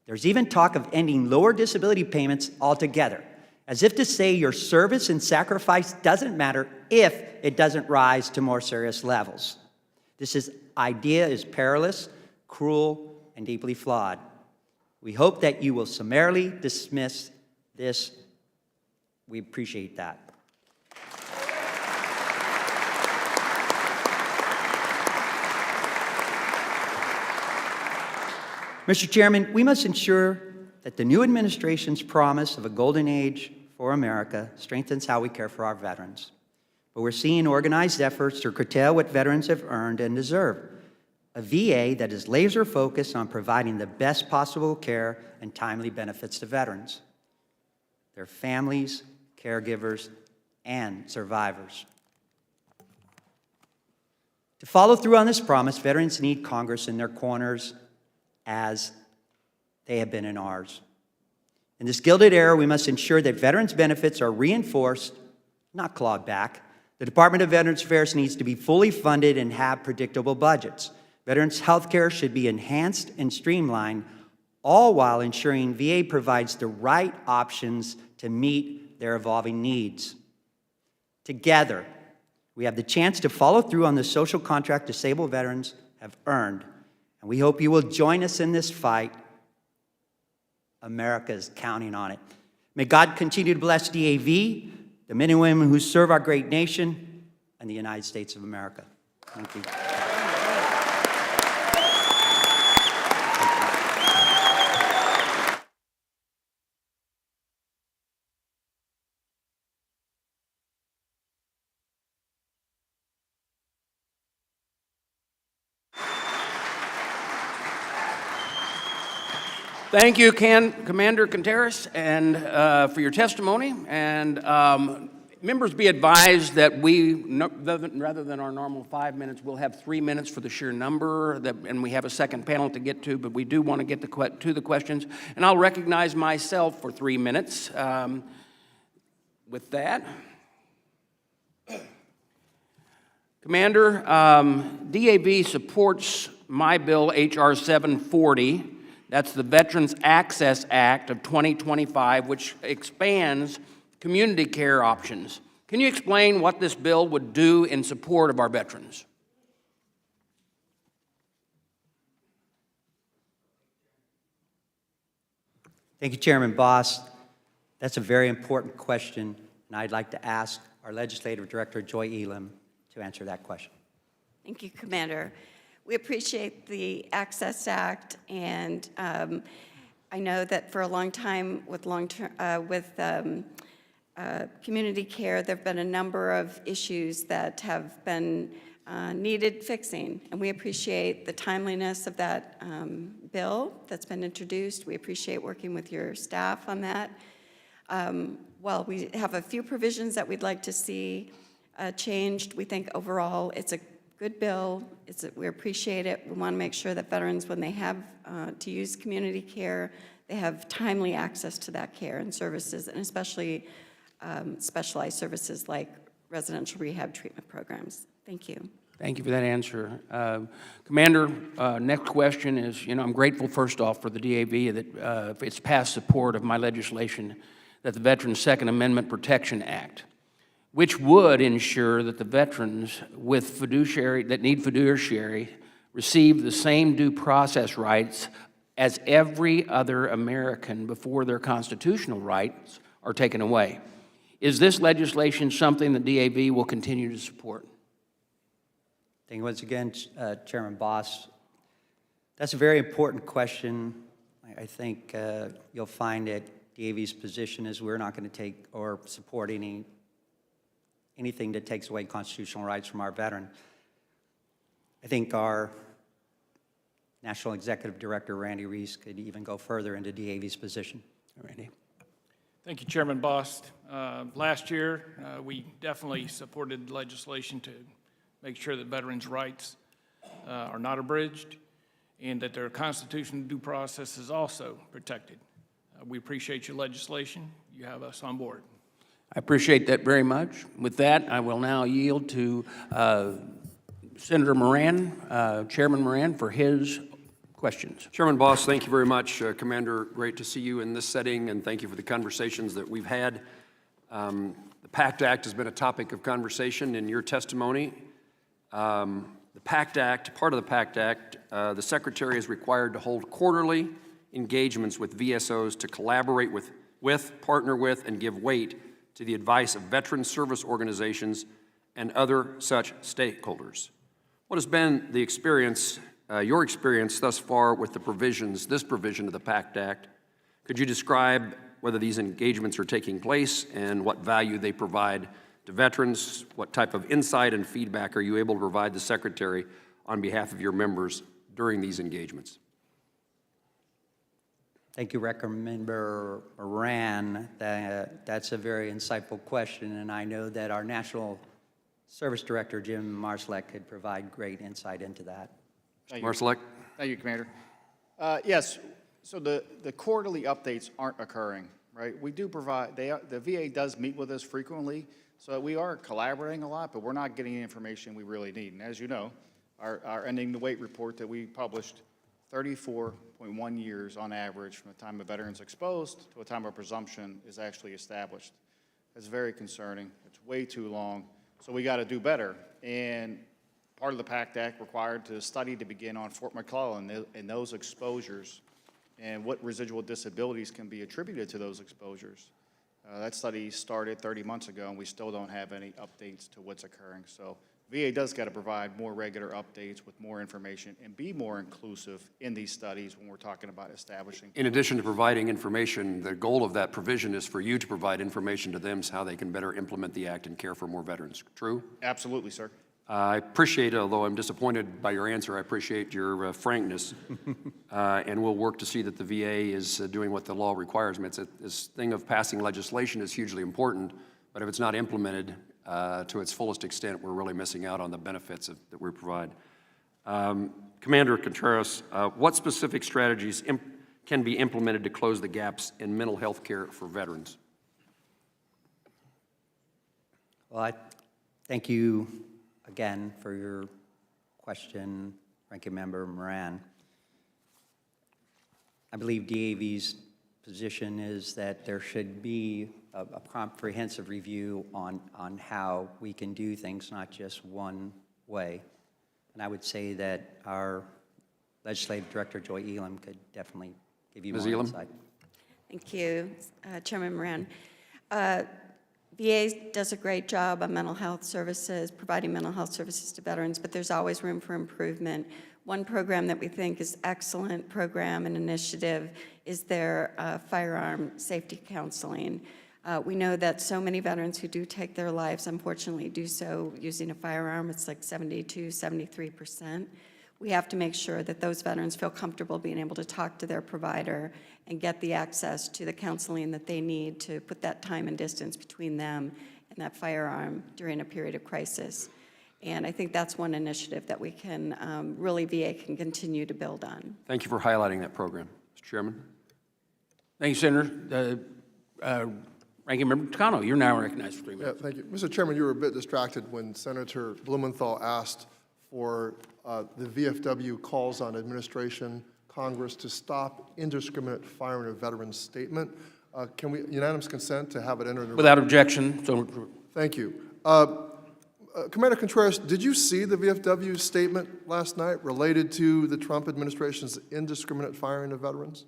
There's even talk of ending lower disability payments altogether, as if to say your service and sacrifice doesn't matter if it doesn't rise to more serious levels. This idea is perilous, cruel, and deeply flawed. We hope that you will summarily dismiss this. We appreciate that. Mr. Chairman, we must ensure that the new administration's promise of a golden age for America strengthens how we care for our veterans. But we're seeing organized efforts to curtail what veterans have earned and deserve. A VA that is laser focused on providing the best possible care and timely benefits to veterans, their families, caregivers, and survivors. To follow through on this promise, veterans need Congress in their corners as they have been in ours. In this gilded era, we must ensure that veterans' benefits are reinforced, not clawed back. The Department of Veterans Affairs needs to be fully funded and have predictable budgets. Veterans' health care should be enhanced and streamlined, all while ensuring VA provides the right options to meet their evolving needs. Together, we have the chance to follow through on the social contract disabled veterans have earned, and we hope you will join us in this fight. America is counting on it. May God continue to bless DAV, the men and women who serve our great nation, and the United States of America. Thank you. Thank you, Commander Contreras, and for your testimony. And members be advised that rather than our normal 5 minutes, we'll have 3 minutes for the sheer number, and we have a second panel to get to, but we do want to get to the questions. And I'll recognize myself for 3 minutes. With that, Commander, DAV supports my bill, H.R. 740. That's the Veterans Access Act of 2025, which expands community care options. Can you explain what this bill would do in support of our veterans? Thank you, Chairman Bost. That's a very important question, and I'd like to ask our Legislative Director, Joy Elam, to answer that question. Thank you, Commander. We appreciate the Access Act, and I know that for a long time with community care, there have been a number of issues that have been needed fixing, and we appreciate the timeliness of that bill that's been introduced. We appreciate working with your staff on that. While we have a few provisions that we'd like to see changed, we think overall it's a good bill. We appreciate it. We want to make sure that veterans, when they have to use community care, they have timely access to that care and services, and especially specialized services like residential rehab treatment programs. Thank you. Thank you for that answer. Commander, next question is, I'm grateful first off for the DAV that its past support of my legislation that the Veterans Second Amendment Protection Act, which would ensure that the veterans that need fiduciary receive the same due process rights as every other American before their constitutional rights are taken away. Is this legislation something that DAV will continue to support? Thank you once again, Chairman Bost. That's a very important question. I think you'll find that DAV's position is we're not going to take or support anything that takes away constitutional rights from our veterans. I think our National Executive Director, Randy Reese, could even go further into DAV's position. Randy. Thank you, Chairman Bost. Last year, we definitely supported legislation to make sure that veterans' rights are not abridged and that their constitutional due process is also protected. We appreciate your legislation. You have us on board. I appreciate that very much. With that, I will now yield to Senator Moran, Chairman Moran, for his questions. Chairman Bost, thank you very much. Commander, great to see you in this setting, and thank you for the conversations that we've had. The PACT Act has been a topic of conversation in your testimony. The PACT Act, part of the PACT Act, the Secretary is required to hold quarterly engagements with VSOs to collaborate with, partner with, and give weight to the advice of veteran service organizations and other such stakeholders. What has been the experience, your experience thus far with the provisions, this provision of the PACT Act? Could you describe whether these engagements are taking place and what value they provide to veterans? What type of insight and feedback are you able to provide the Secretary on behalf of your members during these engagements? Thank you, Member Moran. That's a very insightful question, and I know that our National Service Director, Jim Marsalek, could provide great insight into that. Marsalek? Thank you, Commander. Yes, so the quarterly updates aren't occurring, right? We do provide, the VA does meet with us frequently, so we are collaborating a lot, but we're not getting the information we really need. And as you know, our ending the wait report that we published, 34.1 years on average from the time a veteran's exposed to a time of presumption is actually established. It's very concerning. It's way too long. So we got to do better. And part of the PACT Act required the study to begin on Fort McClellan and those exposures and what residual disabilities can be attributed to those exposures. That study started 30 months ago, and we still don't have any updates to what's occurring. So VA does got to provide more regular updates with more information and be more inclusive in these studies when we're talking about establishing. In addition to providing information, the goal of that provision is for you to provide information to them so how they can better implement the act and care for more veterans. True? Absolutely, sir. I appreciate it, although I'm disappointed by your answer, I appreciate your frankness. And we'll work to see that the VA is doing what the law requires. I mean, this thing of passing legislation is hugely important, but if it's not implemented to its fullest extent, we're really missing out on the benefits that we provide. Commander Contreras, what specific strategies can be implemented to close the gaps in mental health care for veterans? Well, I thank you again for your question, Ranking Member Moran. I believe DAV's position is that there should be a comprehensive review on how we can do things, not just one way. And I would say that our Legislative Director, Joy Elam, could definitely give you Ms. more Elam? insight. Thank you, Chairman Moran. VA does a great job on mental health services, providing mental health services to veterans, but there's always room for improvement. One program that we think is excellent program and initiative is their firearm safety counseling. We know that so many veterans who do take their lives, unfortunately, do so using a firearm. It's like 72, 73%. We have to make sure that those veterans feel comfortable being able to talk to their provider and get the access to the counseling that they need to put that time and distance between them and that firearm during a period of crisis. And I think that's one initiative that we can, really VA can continue to build on. Thank you for highlighting that program. Mr. Chairman? Thank you, Senator. Ranking Member Takano, you're now recognized for 3 minutes. Yeah, thank you. Mr. Chairman, you were a bit distracted when Senator Blumenthal asked for the VFW calls on administration, Congress to stop indiscriminate firing of veterans statement. Can we, unanimous consent to have it entered? Without objection, so Thank you. Commander Contreras, did you see the VFW statement last night related to the Trump administration's indiscriminate firing of veterans?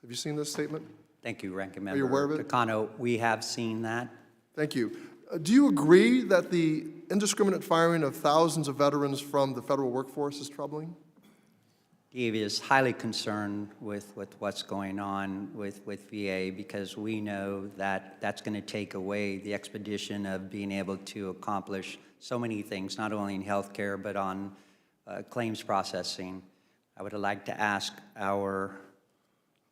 Have you seen this statement? Thank you, Ranking Member. Are you aware of it? Takano, we have seen that. Thank you. Do you agree that the indiscriminate firing of thousands of veterans from the federal workforce is troubling? DAV is highly concerned with what's going on with VA because we know that that's going to take away the expedition of being able to accomplish so many things, not only in healthcare, but on claims processing. I would like to ask our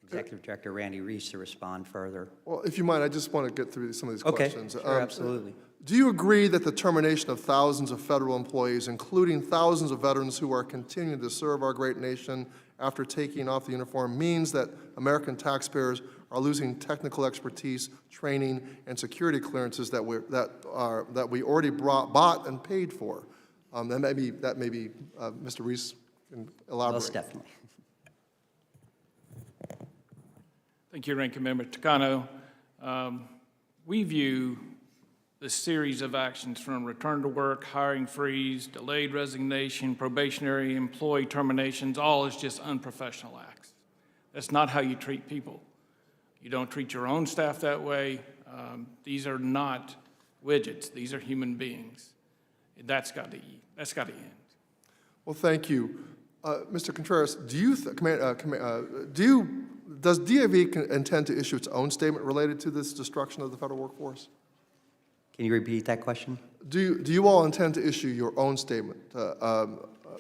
Executive Director, Randy Reese, to respond further. Well, if you mind, I just want to get through some of these questions. Sure, absolutely. Do you agree that the termination of thousands of federal employees, including thousands of veterans who are continuing to serve our great nation after taking off the uniform, means that American taxpayers are losing technical expertise, training, and security clearances that we already bought and paid for? That may be Mr. Reese can elaborate. Most definitely. Thank you, Ranking Member Takano. We view the series of actions from return to work, hiring freeze, delayed resignation, probationary employee terminations, all as just unprofessional acts. That's not how you treat people. You don't treat your own staff that way. These are not widgets. These are human beings. That's got to end. Well, thank you. Mr. Contreras, does DAV intend to issue its own statement related to this destruction of the federal workforce? Can you repeat that question? Do you all intend to issue your own statement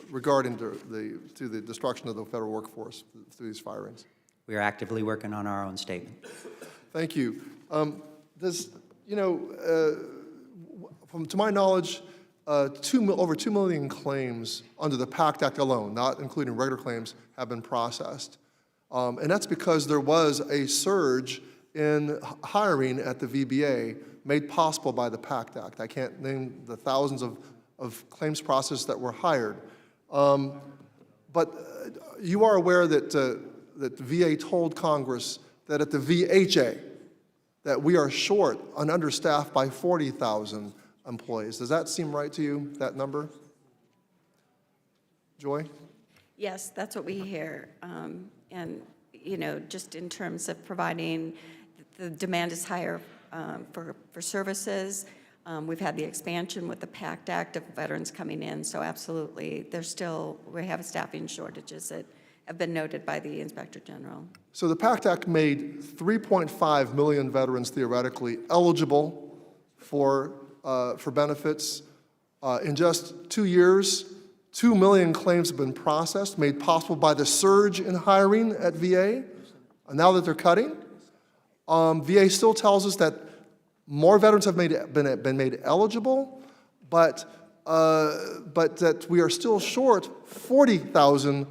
regarding the destruction of the federal workforce through these firings? We are actively working on our own statement. Thank you. To my knowledge, over 2 million claims under the PACT Act alone, not including regular claims, have been processed. And that's because there was a surge in hiring at the VBA made possible by the PACT Act. I can't name the thousands of claims processors that were hired. But you are aware that the VA told Congress that at the VHA, that we are short and understaffed by 40,000 employees. Does that seem right to you, that number? Joy? Yes, that's what we hear. And, you know, just in terms of providing, the demand is higher for services. We've had the expansion with the PACT Act of veterans coming in, so absolutely, we have staffing shortages that have been noted by the Inspector General. So the PACT Act made 3.5 million veterans theoretically eligible for benefits. In just 2 years, 2 million claims have been processed, made possible by the surge in hiring at VA. And now that they're cutting, VA still tells us that more veterans have been made eligible, but that we are still short 40,000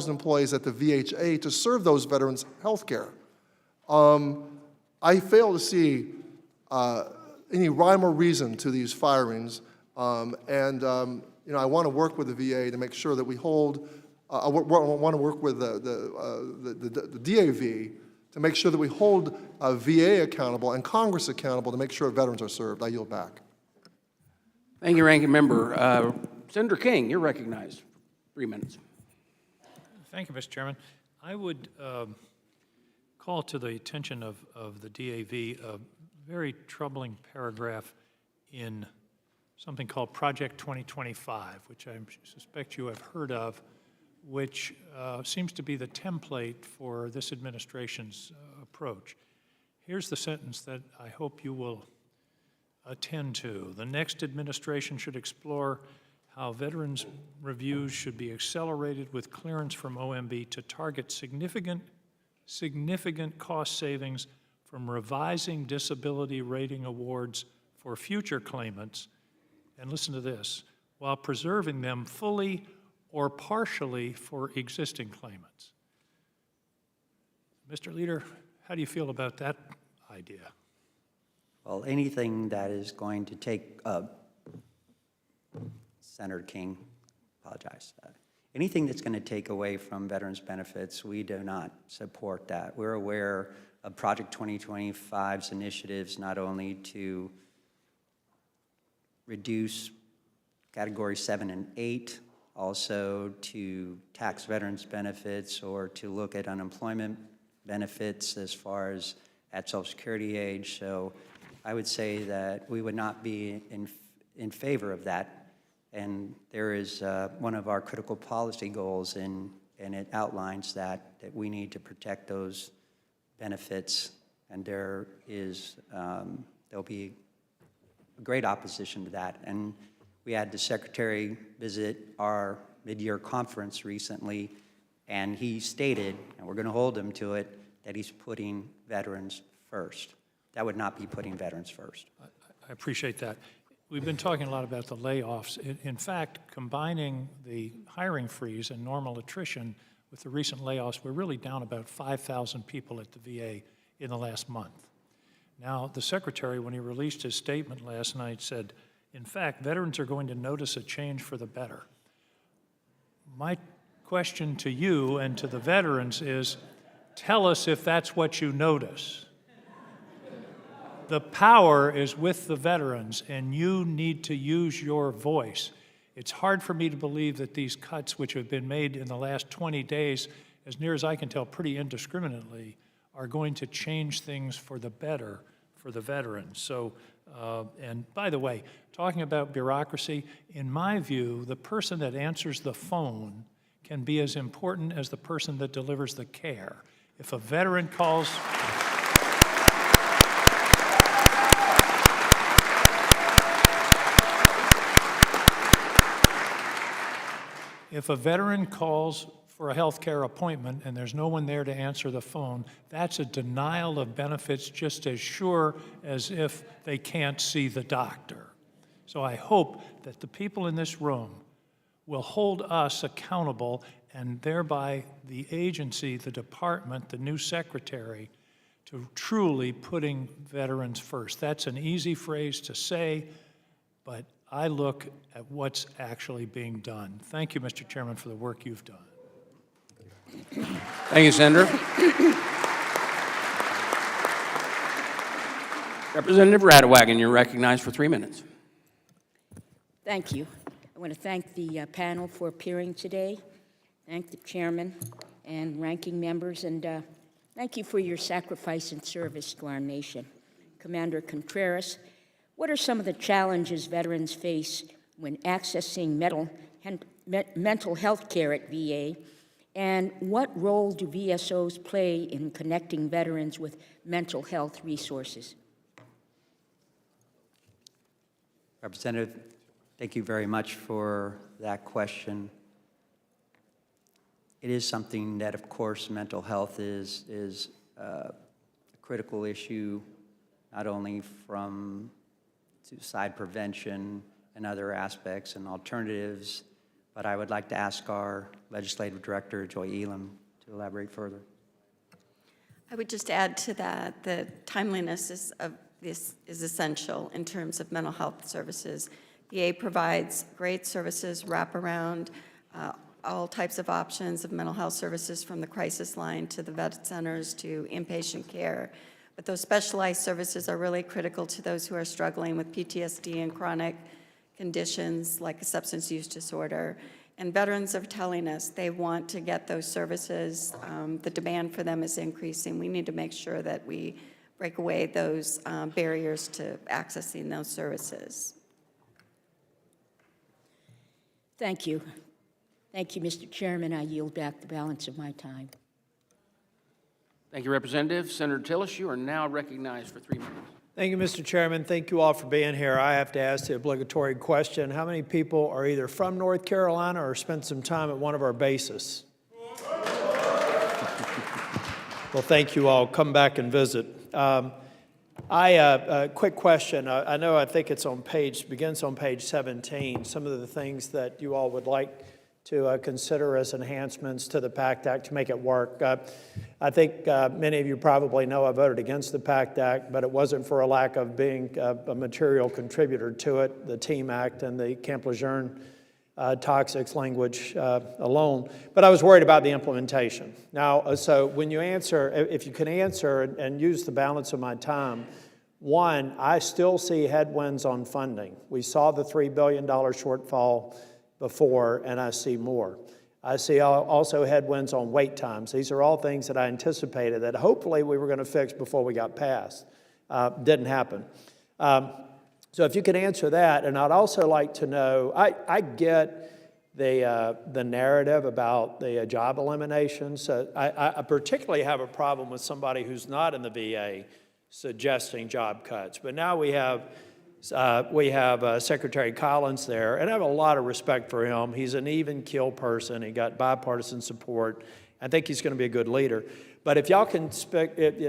employees at the VHA to serve those veterans health care. I fail to see any rhyme or reason to these firings, you know, I want to work with the VA to make sure that we hold. I want to work with the DAV to make sure that we hold VA accountable and Congress accountable to make sure veterans are served. I yield back. Thank you, Ranking Member. Senator King, you're recognized. 3 minutes. Thank you, Mr. Chairman. I would call to the attention of the DAV a very troubling paragraph in something called Project 2025, which I suspect you have heard of, which seems to be the template for this administration's approach. Here's the sentence that I hope you will attend to. The next administration should explore how veterans reviews should be accelerated with clearance from OMB to target significant cost savings from revising disability rating awards for future claimants, and listen to this, while preserving them fully or partially for existing claimants. Mr. Leader, how do you feel about that idea? Well, anything that is going to take, Senator King, apologize. Anything that's going to take away from veterans' benefits, we do not support that. We're aware of Project 2025's initiatives not only to reduce Category 7 and 8, also to tax veterans' benefits or to look at unemployment benefits as far as at Social Security age. So I would say that we would not be in favor of that. And there is one of our critical policy goals, and it outlines that we need to protect those benefits, and there'll be a great opposition to that. And we had the Secretary visit our mid-year conference recently, and he stated, and we're going to hold him to it, that he's putting veterans first. That would not be putting veterans first. I appreciate that. We've been talking a lot about the layoffs. In fact, combining the hiring freeze and normal attrition with the recent layoffs, we're really down about 5,000 people at the VA in the last month. Now, the Secretary, when he released his statement last night, said, in fact, veterans are going to notice a change for the better. My question to you and to the veterans is, tell us if that's what you notice. The power is with the veterans, and you need to use your voice. It's hard for me to believe that these cuts, which have been made in the last 20 days, as near as I can tell, pretty indiscriminately, are going to change things for the better for the veterans. So, and by the way, talking about bureaucracy, in my view, the person that answers the phone can be as important as the person that delivers the care. If a veteran calls... If a veteran calls for a health care appointment and there's no one there to answer the phone, that's a denial of benefits just as sure as if they can't see the doctor. So I hope that the people in this room will hold us accountable, and thereby the agency, the department, the new secretary, to truly putting veterans first. That's an easy phrase to say, but I look at what's actually being done. Thank you, Mr. Chairman, for the work you've done. Thank you, Senator. Representative Radewagen, you're recognized for 3 minutes. Thank you. I want to thank the panel for appearing today, thank the chairman and ranking members, and thank you for your sacrifice and service to our nation. Commander Contreras, what are some of the challenges veterans face when accessing mental health care at VA, and what role do VSOs play in connecting veterans with mental health resources? Representative, thank you very much for that question. It is something that, of course, mental health is a critical issue, not only from suicide prevention and other aspects and alternatives, but I would like to ask our Legislative Director, Joy Elam, to elaborate further. I would just add to that, the timeliness of this is essential in terms of mental health services. VA provides great services, wraparound, all types of options of mental health services, from the crisis line to the vet centers to inpatient care. But those specialized services are really critical to those who are struggling with PTSD and chronic conditions like a substance use disorder. And veterans are telling us they want to get those services. The demand for them is increasing. We need to make sure that we break away those barriers to accessing those services. Thank you. Thank you, Mr. Chairman. I yield back the balance of my time. Thank you, Representative. Senator Tillis, you are now recognized for 3 minutes. Thank you, Mr. Chairman. Thank you all for being here. I have to ask the obligatory question. How many people are either from North Carolina or spent some time at one of our bases? Well, thank you all. Come back and visit. Quick question. I think it's on begins on page 17, some of the things that you all would like to consider as enhancements to the PACT Act to make it work. I think many of you probably know I voted against the PACT Act, but it wasn't for a lack of being a material contributor to it, the TEAM Act and the Camp Lejeune toxics language alone. But I was worried about the implementation. Now, so when you answer, if you can answer and use the balance of my time, one, I still see headwinds on funding. We saw the $3 billion shortfall before, and I see more. I see also headwinds on wait times. These are all things that I anticipated that hopefully we were going to fix before we got passed. Didn't happen. So if you could answer that, and I'd also like to know, I get the narrative about the job eliminations. I particularly have a problem with somebody who's not in the VA suggesting job cuts. But now we have Secretary Collins there, and I have a lot of respect for him. He's an even-keel person. He got bipartisan support. I think he's going to be a good leader. But if y'all can,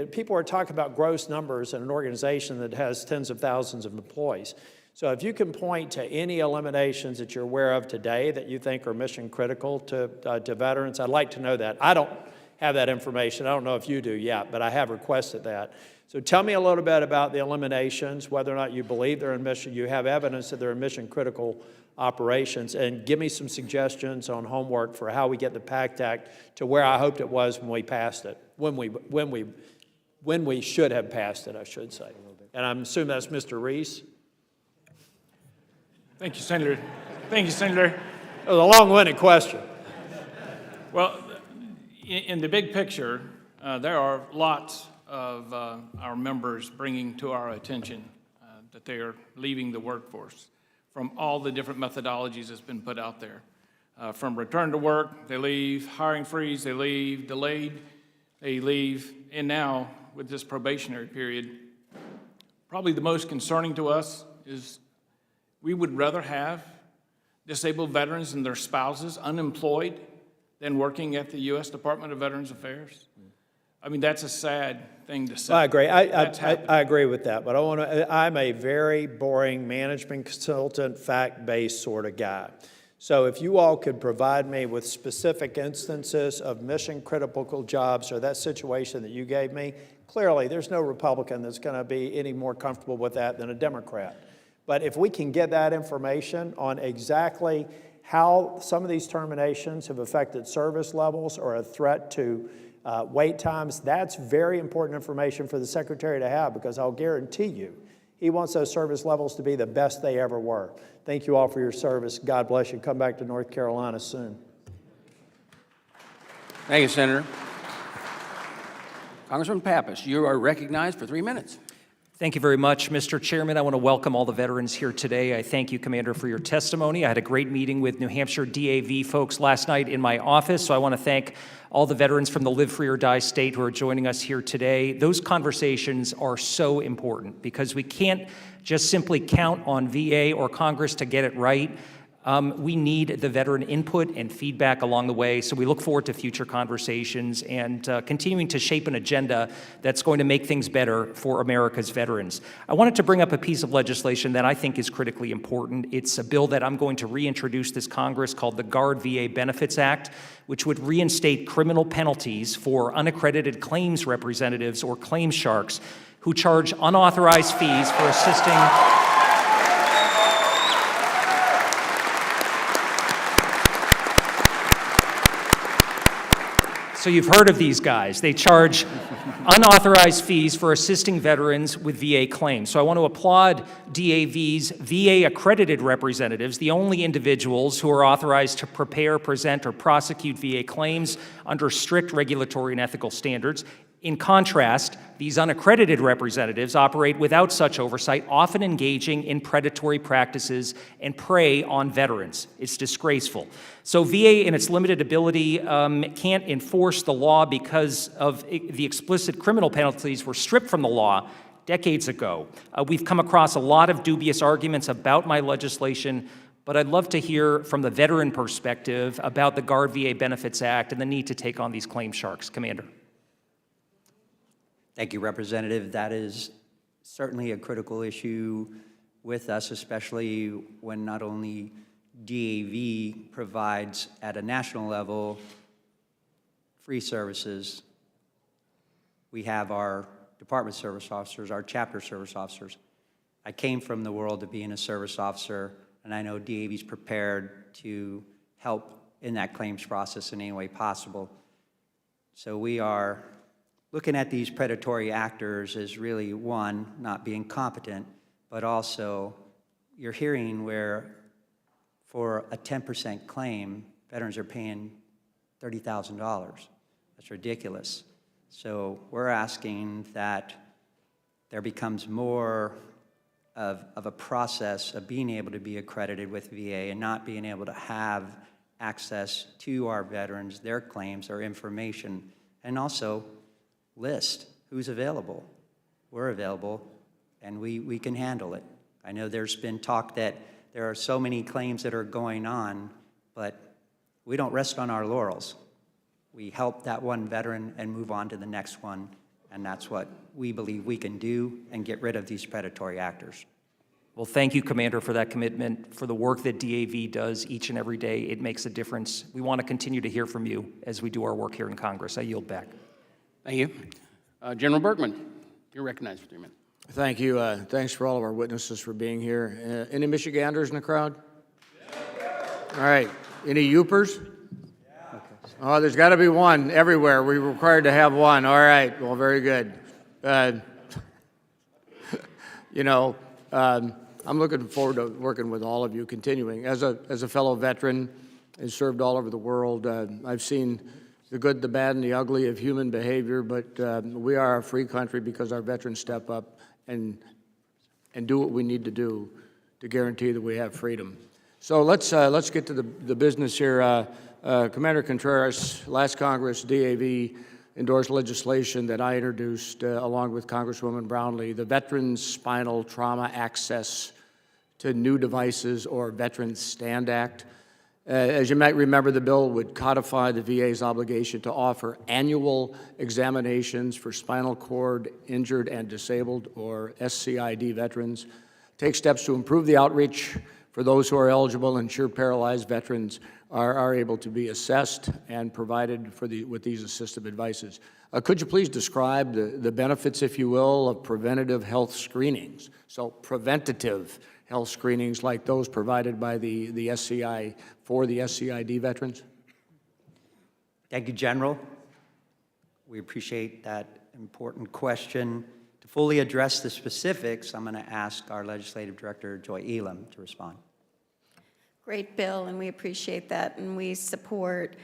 people are talking about gross numbers in an organization that has tens of thousands of employees. So if you can point to any eliminations that you're aware of today that you think are mission critical to veterans, I'd like to know that. I don't have that information. I don't know if you do yet, but I have requested that. So tell me a little bit about the eliminations, whether or not you believe they're in mission, you have evidence that they're in mission critical operations, and give me some suggestions on homework for how we get the PACT Act to where I hoped it was when we passed it. when we should have passed it, I should say. And I'm assuming that's Mr. Reese. Thank you, Senator. Thank you, Senator. It was a long-winded question. Well, in the big picture, there are lots of our members bringing to our attention that they are leaving the workforce from all the different methodologies that's been put out there. From return to work, they leave, hiring freeze, they leave, delayed, they leave, and now with this probationary period, probably the most concerning to us is we would rather have disabled veterans and their spouses unemployed than working at the U.S. Department of Veterans Affairs. I mean, that's a sad thing to say. I agree. That's happening. I agree with that, but I'm a very boring management consultant, fact-based sort of guy. So if you all could provide me with specific instances of mission-critical jobs or that situation that you gave me, clearly there's no Republican that's going to be any more comfortable with that than a Democrat. But if we can get that information on exactly how some of these terminations have affected service levels or a threat to wait times, that's very important information for the Secretary to have, because I'll guarantee you he wants those service levels to be the best they ever were. Thank you all for your service. God bless you. Come back to North Carolina soon. Thank you, Senator. Congressman Pappas, you are recognized for 3 minutes. Thank you very much, Mr. Chairman. I want to welcome all the veterans here today. I thank you, Commander, for your testimony. I had a great meeting with New Hampshire DAV folks last night in my office, so I want to thank all the veterans from the Live Free or Die state who are joining us here today. Those conversations are so important because we can't just simply count on VA or Congress to get it right. We need the veteran input and feedback along the way, so we look forward to future conversations and continuing to shape an agenda that's going to make things better for America's veterans. I wanted to bring up a piece of legislation that I think is critically important. It's a bill that I'm going to reintroduce this Congress called the Guard VA Benefits Act, which would reinstate criminal penalties for unaccredited claims representatives or claim sharks who charge unauthorized fees for assisting So you've heard of these guys. They charge unauthorized fees for assisting veterans with VA claims. So I want to applaud DAV's VA-accredited representatives, the only individuals who are authorized to prepare, present, or prosecute VA claims under strict regulatory and ethical standards. In contrast, these unaccredited representatives operate without such oversight, often engaging in predatory practices and prey on veterans. It's disgraceful. So VA, in its limited ability, can't enforce the law because of the explicit criminal penalties were stripped from the law decades ago. We've come across a lot of dubious arguments about my legislation, but I'd love to hear from the veteran perspective about the Guard VA Benefits Act and the need to take on these claim sharks. Commander. Thank you, Representative. That is certainly a critical issue with us, especially when not only DAV provides at a national level free services, we have our department service officers, our chapter service officers. I came from the world of being a service officer, and I know DAV is prepared to help in that claims process in any way possible. So we are looking at these predatory actors as really, one, not being competent, but also you're hearing where for a 10% claim, veterans are paying $30,000. That's ridiculous. So we're asking that there becomes more of a process of being able to be accredited with VA and not being able to have access to our veterans, their claims, their information, and also list who's available. We're available, and we can handle it. I know there's been talk that there are so many claims that are going on, but we don't rest on our laurels. We help that one veteran and move on to the next one, and that's what we believe we can do and get rid of these predatory actors. Well, thank you, Commander, for that commitment, for the work that DAV does each and every day. It makes a difference. We want to continue to hear from you as we do our work here in Congress. I yield back. Thank you. General Bergman, you're recognized for 3 minutes. Thank you. Thanks for all of our witnesses for being here. Any Michiganders in the crowd? All right. Any Yoopers? Oh, there's got to be one everywhere. We're required to have one. All right. Well, very good. You know, I'm looking forward to working with all of you, continuing. As a fellow veteran and served all over the world, I've seen the good, the bad, and the ugly of human behavior, but we are a free country because our veterans step up and do what we need to do to guarantee that we have freedom. So let's get to the business here. Commander Contreras, last Congress, DAV endorsed legislation that I introduced along with Congresswoman Brownlee, the Veterans Spinal Trauma Access to New Devices, or Veterans Stand Act. As you might remember, the bill would codify the VA's obligation to offer annual examinations for spinal cord injured and disabled, or SCID veterans, take steps to improve the outreach for those who are eligible, ensure paralyzed veterans are able to be assessed and provided with these assistive devices. Could you please describe the benefits, if you will, of preventative health screenings? So preventative health screenings like those provided by the SCI for the SCID veterans? Thank you, General. We appreciate that important question. To fully address the specifics, I'm going to ask our Legislative Director, Joy Elam, to respond. Great bill, and we appreciate that, and we support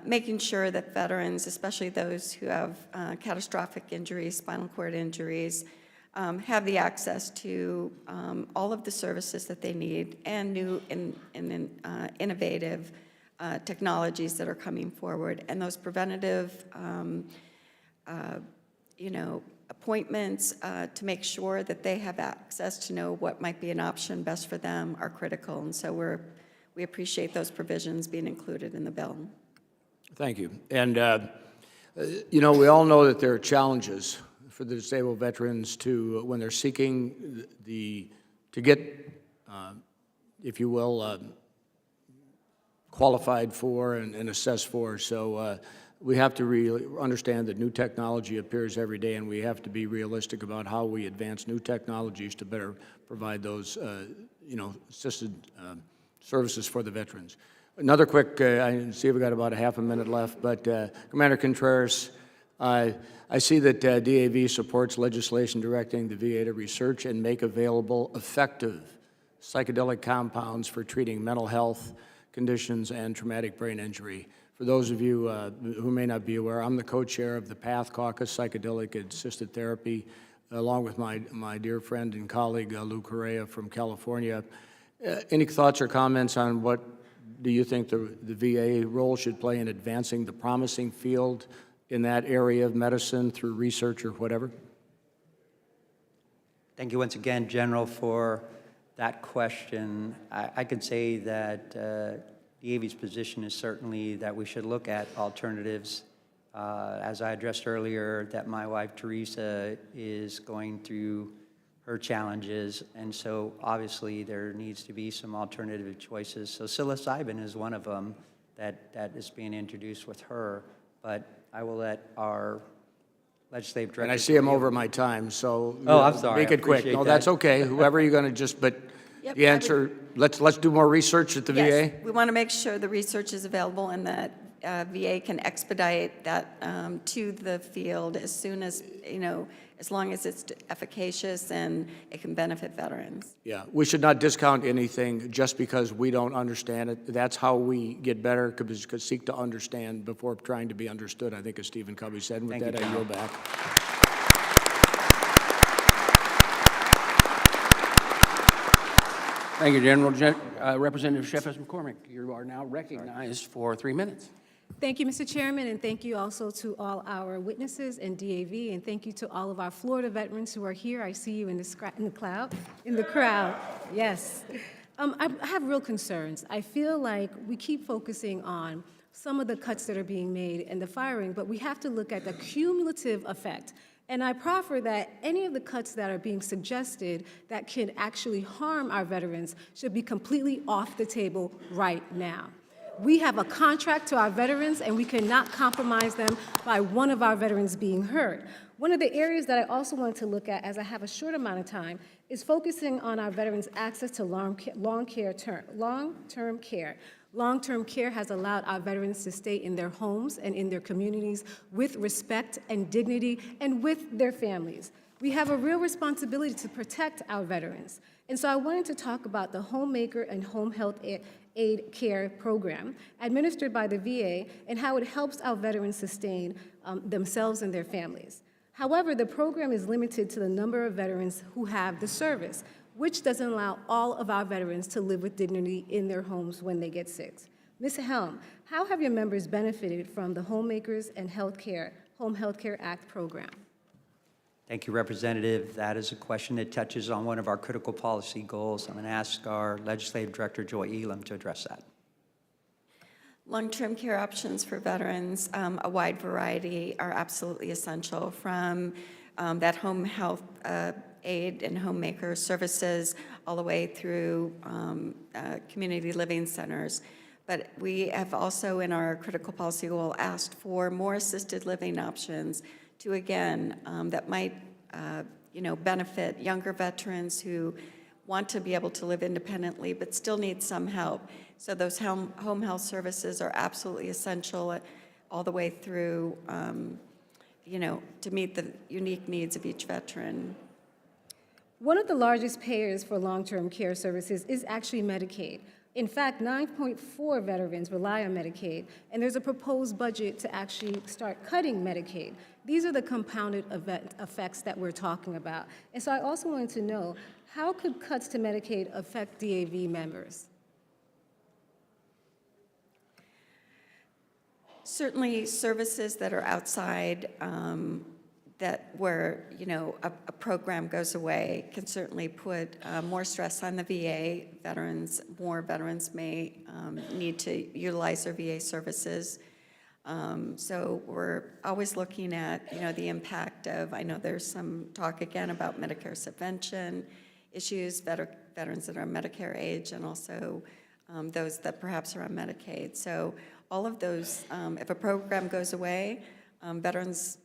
making sure that veterans, especially those who have catastrophic injuries, spinal cord injuries, have the access to all of the services that they need and new and innovative technologies that are coming forward. And those preventative, appointments to make sure that they have access to know what might be an option best for them are critical. And so we appreciate those provisions being included in the bill. Thank you. And, we all know that there are challenges for the disabled veterans when they're seeking to get, if you will, qualified for and assessed for. So we have to really understand that new technology appears every day, and we have to be realistic about how we advance new technologies to better provide those, assisted services for the veterans. Another quick, I see we've got about a half a minute left, but Commander Contreras, I see that DAV supports legislation directing the VA to research and make available effective psychedelic compounds for treating mental health conditions and traumatic brain injury. For those of you who may not be aware, I'm the co-chair of the PATH Caucus, Psychedelic Assisted Therapy, along with my dear friend and colleague, Lou Correa from California. Any thoughts or comments on what do you think the VA role should play in advancing the promising field in that area of medicine through research or whatever? Thank you once again, General, for that question. I could say that DAV's position is certainly that we should look at alternatives. As I addressed earlier, that my wife, Teresa, is going through her challenges, and so obviously there needs to be some alternative choices. So psilocybin is one of them that is being introduced with her, but I will let our legislative director. And I see I'm over my time, so I'm sorry. Make it quick. No, that's okay. Whoever you're going to but Yep, the answer, let's do more research at the yes, VA. we want to make sure the research is available and that VA can expedite that to the field as soon as, as long as it's efficacious and it can benefit veterans. Yeah, we should not discount anything just because we don't understand it. That's how we get better, because seek to understand before trying to be understood, I think, as Stephen Covey said. And with that, I yield back. Thank you, General. Representative Sheffers McCormick, you are now recognized for 3 minutes. Thank you, Mr. Chairman, and thank you also to all our witnesses and DAV, and thank you to all of our Florida veterans who are here. I see you in the crowd. Yes. I have real concerns. I feel like we keep focusing on some of the cuts that are being made and the firing, but we have to look at the cumulative effect. And I proffer that any of the cuts that are being suggested that can actually harm our veterans should be completely off the table right now. We have a contract to our veterans, and we cannot compromise them by one of our veterans being hurt. One of the areas that I also wanted to look at, as I have a short amount of time, is focusing on our veterans' access to long-term care. Long-term care has allowed our veterans to stay in their homes and in their communities with respect and dignity and with their families. We have a real responsibility to protect our veterans. And so I wanted to talk about the Homemaker and Home Health Aid Care Program administered by the VA and how it helps our veterans sustain themselves and their families. However, the program is limited to the number of veterans who have the service, which doesn't allow all of our veterans to live with dignity in their homes when they get sick. Ms. Helm, how have your members benefited from the Homemakers and Home Health Care Act program? Thank you, Representative. That is a question that touches on one of our critical policy goals. I'm going to ask our Legislative Director, Joy Elam, to address that. Long-term care options for veterans, a wide variety, are absolutely essential, from that home health aid and homemaker services all the way through community living centers. But we have also, in our critical policy goal, asked for more assisted living options to, again, that might benefit younger veterans who want to be able to live independently but still need some help. So those home health services are absolutely essential all the way through, to meet the unique needs of each veteran. One of the largest payers for long-term care services is actually Medicaid. In fact, 9.4 veterans rely on Medicaid, and there's a proposed budget to actually start cutting Medicaid. These are the compounded effects that we're talking about. And so I also wanted to know, how could cuts to Medicaid affect DAV members? Certainly services that are outside where a program goes away can certainly put more stress on the VA. More veterans may need to utilize their VA services. So we're always looking at the impact of, I know there's some talk again about Medicare subvention issues, veterans that are Medicare age, and also those that perhaps are on Medicaid. So all of those, if a program goes away, veterans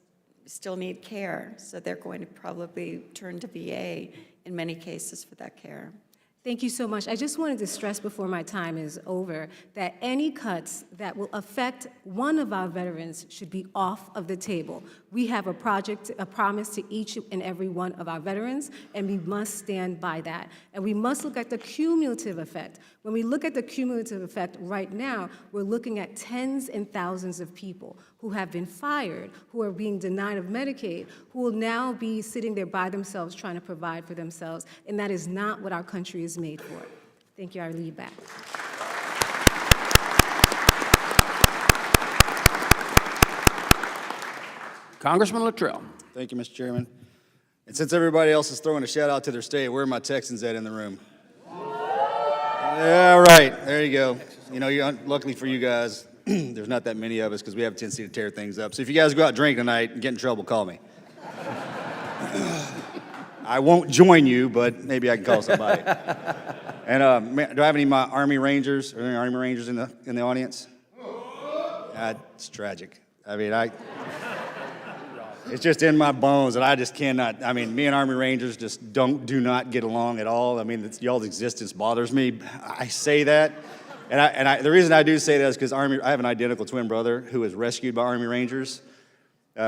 still need care, so they're going to probably turn to VA in many cases for that care. Thank you so much. I just wanted to stress before my time is over that any cuts that will affect one of our veterans should be off of the table. We have a promise to each and every one of our veterans, and we must stand by that. And we must look at the cumulative effect. When we look at the cumulative effect right now, we're looking at tens and thousands of people who have been fired, who are being denied of Medicaid, who will now be sitting there by themselves trying to provide for themselves, and that is not what our country is made for. Thank you. I leave back. Congressman Luttrell. Thank you, Mr. Chairman. And since everybody else is throwing a shout out to their state, where are my Texans at in the room? Yeah, right. There you go. Luckily for you guys, there's not that many of us because we have a tendency to tear things up. So if you guys go out drinking tonight and get in trouble, call me. I won't join you, but maybe I can call somebody. And do I have any Army Rangers? Are there any Army Rangers in the audience? It's tragic. I mean, it's just in my bones that I just cannot. I mean, me and Army Rangers just do not get along at all. I mean, y'all's existence bothers me. I say that, and the reason I do say that is because I have an identical twin brother who was rescued by Army Rangers.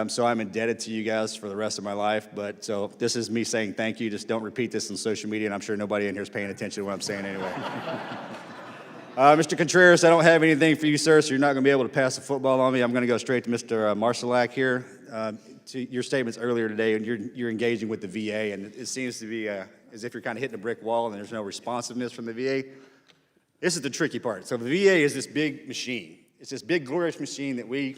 So I'm indebted to you guys for the rest of my life. But so this is me saying thank you. Just don't repeat this on social media, and I'm sure nobody in here is paying attention to what I'm saying anyway. Mr. Contreras, I don't have anything for you, sir, so you're not going to be able to pass the football on me. I'm going to go straight to Mr. Marsalak here. To your statements earlier today, and you're engaging with the VA, and it seems to be as if you're kind of hitting a brick wall and there's no responsiveness from the VA. This is the tricky part. So the VA is this big machine. It's this big, glorious machine that we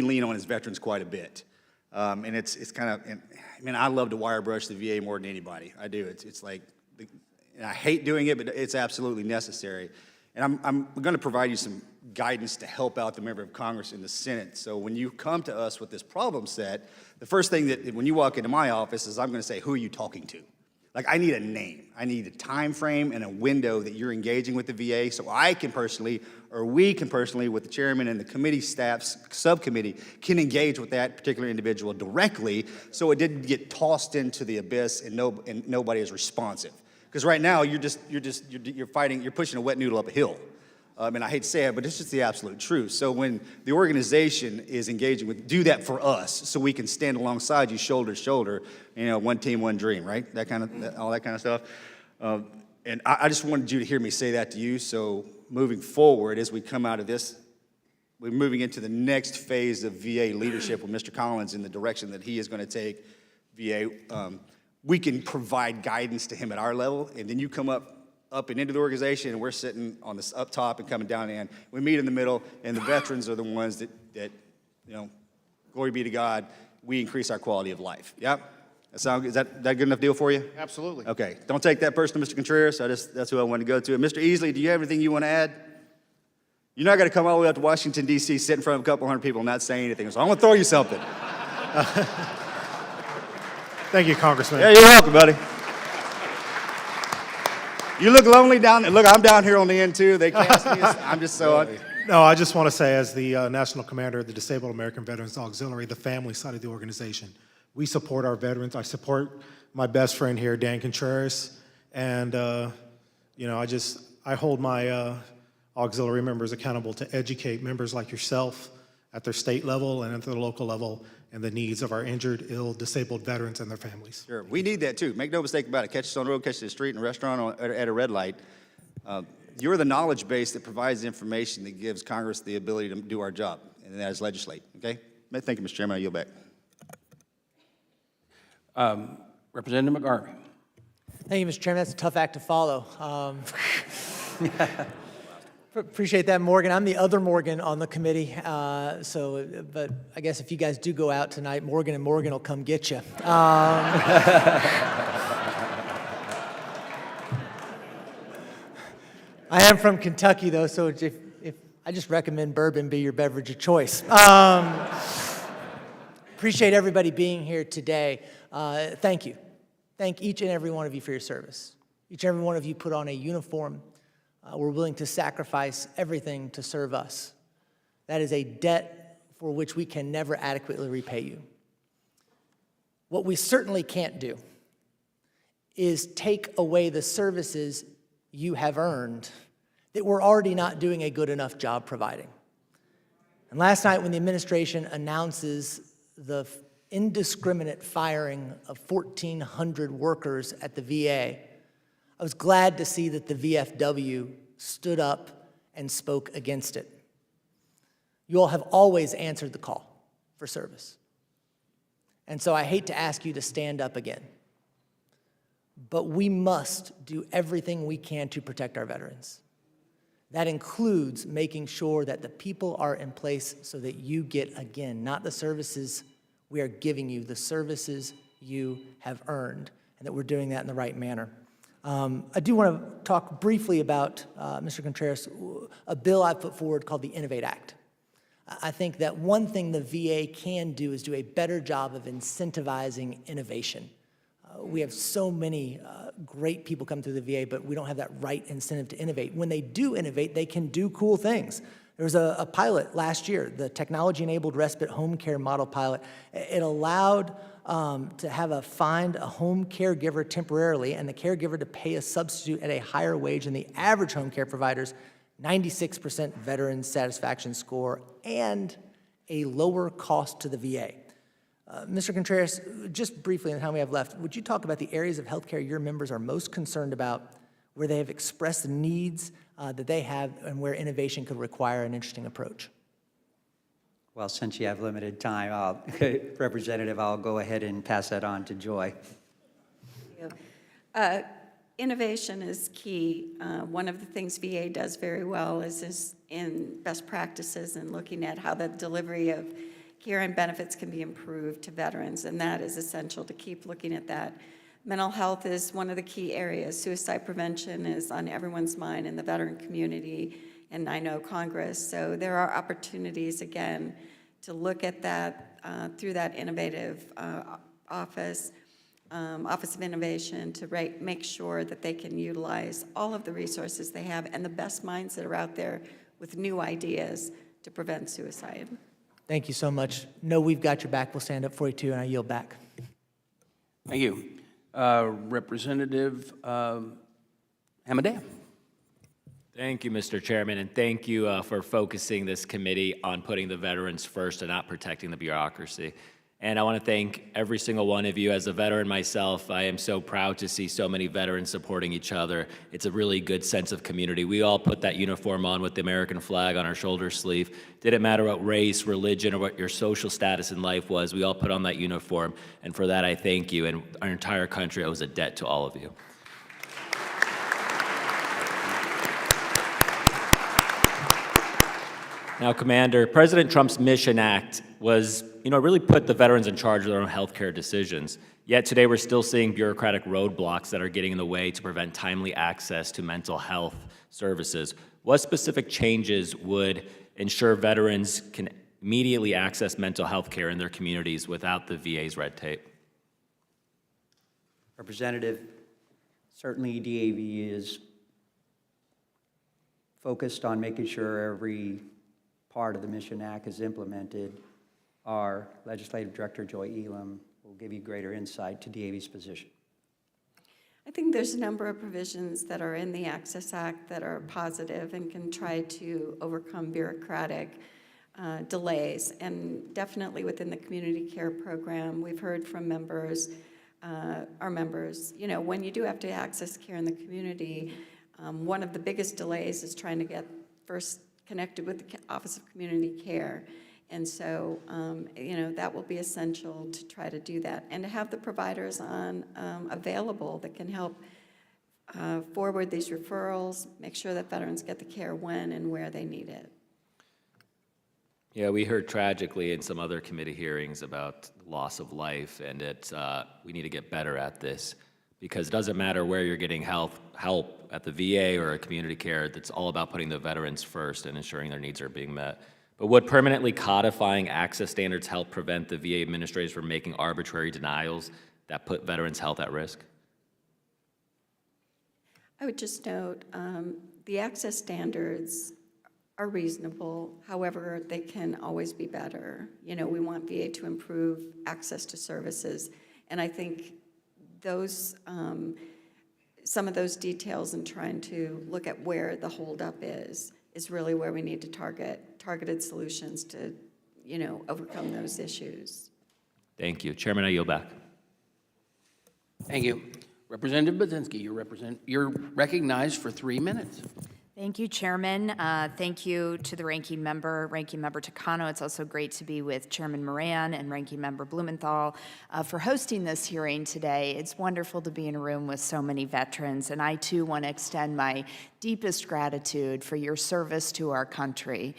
lean on as veterans quite a bit. And it's kind of, I love to wire brush the VA more than anybody. I do. It's like, and I hate doing it, but it's absolutely necessary. And I'm going to provide you some guidance to help out the member of Congress in the Senate. So when you come to us with this problem set, the first thing that when you walk into my office is I'm going to say, who are you talking to? Like, I need a name. I need a time frame and a window that you're engaging with the VA so I can personally, or we can personally, with the chairman and the committee staff's subcommittee, can engage with that particular individual directly so it didn't get tossed into the abyss and nobody is responsive. Because right now, you're fighting, you're pushing a wet noodle up a hill. And I hate to say it, but it's just the absolute truth. So when the organization is engaging with, do that for us, so we can stand alongside you shoulder to shoulder, one team, one dream, right? All that kind of stuff. And I just wanted you to hear me say that to you. So moving forward, as we come out of this, we're moving into the next phase of VA leadership with Mr. Collins in the direction that he is going to take VA. We can provide guidance to him at our level, and then you come up and into the organization, and we're sitting on this up top and coming down in. We meet in the middle, and the veterans are the ones that glory be to God, we increase our quality of life. Yep? Is that a good enough deal for you? Absolutely. Okay. Don't take that personal, Mr. Contreras. That's who I wanted to go to. And Mr. Easley, do you have anything you want to add? You're not going to come all the way up to Washington, D.C., sit in front of a couple hundred people and not say anything. So I'm going to throw you something. Thank you, Congressman. Yeah, you're welcome, buddy. You look lonely down there. Look, I'm down here on the end, too. They can't see us. I'm just so... No, I just want to say, as the National Commander of the Disabled American Veterans Auxiliary, the family side of the organization, we support our veterans. I support my best friend here, Dan Contreras, and I hold my auxiliary members accountable to educate members like yourself at their state level and at the local level and the needs of our injured, ill, disabled veterans and their families. Sure, we need that too. Make no mistake about it. Catch us on the road, catch us in the street, in a restaurant, or at a red light. You're the knowledge base that provides the information that gives Congress the ability to do our job, and that is legislate, okay? Thank you, Mr. Chairman. I yield back. Representative McGarvey. Thank you, Mr. Chairman. That's a tough act to follow. Appreciate that, Morgan. I'm the other Morgan on the committee, but I guess if you guys do go out tonight, Morgan and Morgan will come get you. I am from Kentucky, though, so if I just recommend bourbon be your beverage of choice. Appreciate everybody being here today. Thank you. Thank each and every one of you for your service. Each and every one of you put on a uniform. We're willing to sacrifice everything to serve us. That is a debt for which we can never adequately repay you. What we certainly can't do is take away the services you have earned that we're already not doing a good enough job providing. And last night when the administration announces the indiscriminate firing of 1,400 workers at the VA, I was glad to see that the VFW stood up and spoke against it. You all have always answered the call for service. And so I hate to ask you to stand up again, but we must do everything we can to protect our veterans. That includes making sure that the people are in place so that you get, again, not the services we are giving you, the services you have earned, and that we're doing that in the right manner. I do want to talk briefly about, Mr. Contreras, a bill I put forward called the Innovate Act. I think that one thing the VA can do is do a better job of incentivizing innovation. We have so many great people come through the VA, but we don't have that right incentive to innovate. When they do innovate, they can do cool things. There was a pilot last year, the technology-enabled respite home care model pilot. It allowed to have find a home caregiver temporarily and the caregiver to pay a substitute at a higher wage than the average home care providers, 96% veteran satisfaction score, and a lower cost to the VA. Mr. Contreras, just briefly in the time we have left, would you talk about the areas of healthcare your members are most concerned about, where they have expressed the needs that they have, and where innovation could require an interesting approach? Well, since you have limited time, Representative, I'll go ahead and pass that on to Joy. Thank you. Innovation is key. One of the things VA does very well is in best practices and looking at how the delivery of care and benefits can be improved to veterans, and that is essential to keep looking at that. Mental health is one of the key areas. Suicide prevention is on everyone's mind in the veteran community, and I know Congress. So there are opportunities, again, to look at that through that innovative Office of Innovation to make sure that they can utilize all of the resources they have and the best minds that are out there with new ideas to prevent suicide. Thank you so much. No, we've got your back. We'll stand up for you too, and I yield back. Thank you. Representative Hamadeh. Thank you, Mr. Chairman, and thank you for focusing this committee on putting the veterans first and not protecting the bureaucracy. And I want to thank every single one of you. As a veteran myself, I am so proud to see so many veterans supporting each other. It's a really good sense of community. We all put that uniform on with the American flag on our shoulder sleeve. Didn't matter what race, religion, or what your social status in life was, we all put on that uniform. And for that, I thank you. And our entire country owes a debt to all of you. Now, Commander, President Trump's Mission Act was, really put the veterans in charge of their own health care decisions. Yet today we're still seeing bureaucratic roadblocks that are getting in the way to prevent timely access to mental health services. What specific changes would ensure veterans can immediately access mental health care in their communities without the VA's red tape? Representative, certainly DAV is focused on making sure every part of the Mission Act is implemented. Our Legislative Director, Joy Elam, will give you greater insight to DAV's position. I think there's a number of provisions that are in the Access Act that are positive and can try to overcome bureaucratic delays. And definitely within the community care program, we've heard from members, our members, when you do have to access care in the community, one of the biggest delays is trying to get first connected with the Office of Community Care. And so, that will be essential to try to do that. And to have the providers available that can help forward these referrals, make sure that veterans get the care when and where they need it. Yeah, we heard tragically in some other committee hearings about loss of life, and we need to get better at this, because it doesn't matter where you're getting help at the VA or a community care. It's all about putting the veterans first and ensuring their needs are being met. But would permanently codifying access standards help prevent the VA administrators from making arbitrary denials that put veterans' health at risk? I would just note the access standards are reasonable. However, they can always be better. We want VA to improve access to services. And I think those, some of those details in trying to look at where the holdup is really where we need to targeted solutions to, overcome those issues. Thank you. Chairman, I yield back. Thank you. Representative Budzinski, you're recognized for 3 minutes. Thank you, Chairman. Thank you to the Ranking Member Takano. It's also great to be with Chairman Moran and Ranking Member Blumenthal for hosting this hearing today. It's wonderful to be in a room with so many veterans, and I too want to extend my deepest gratitude for your service to our country.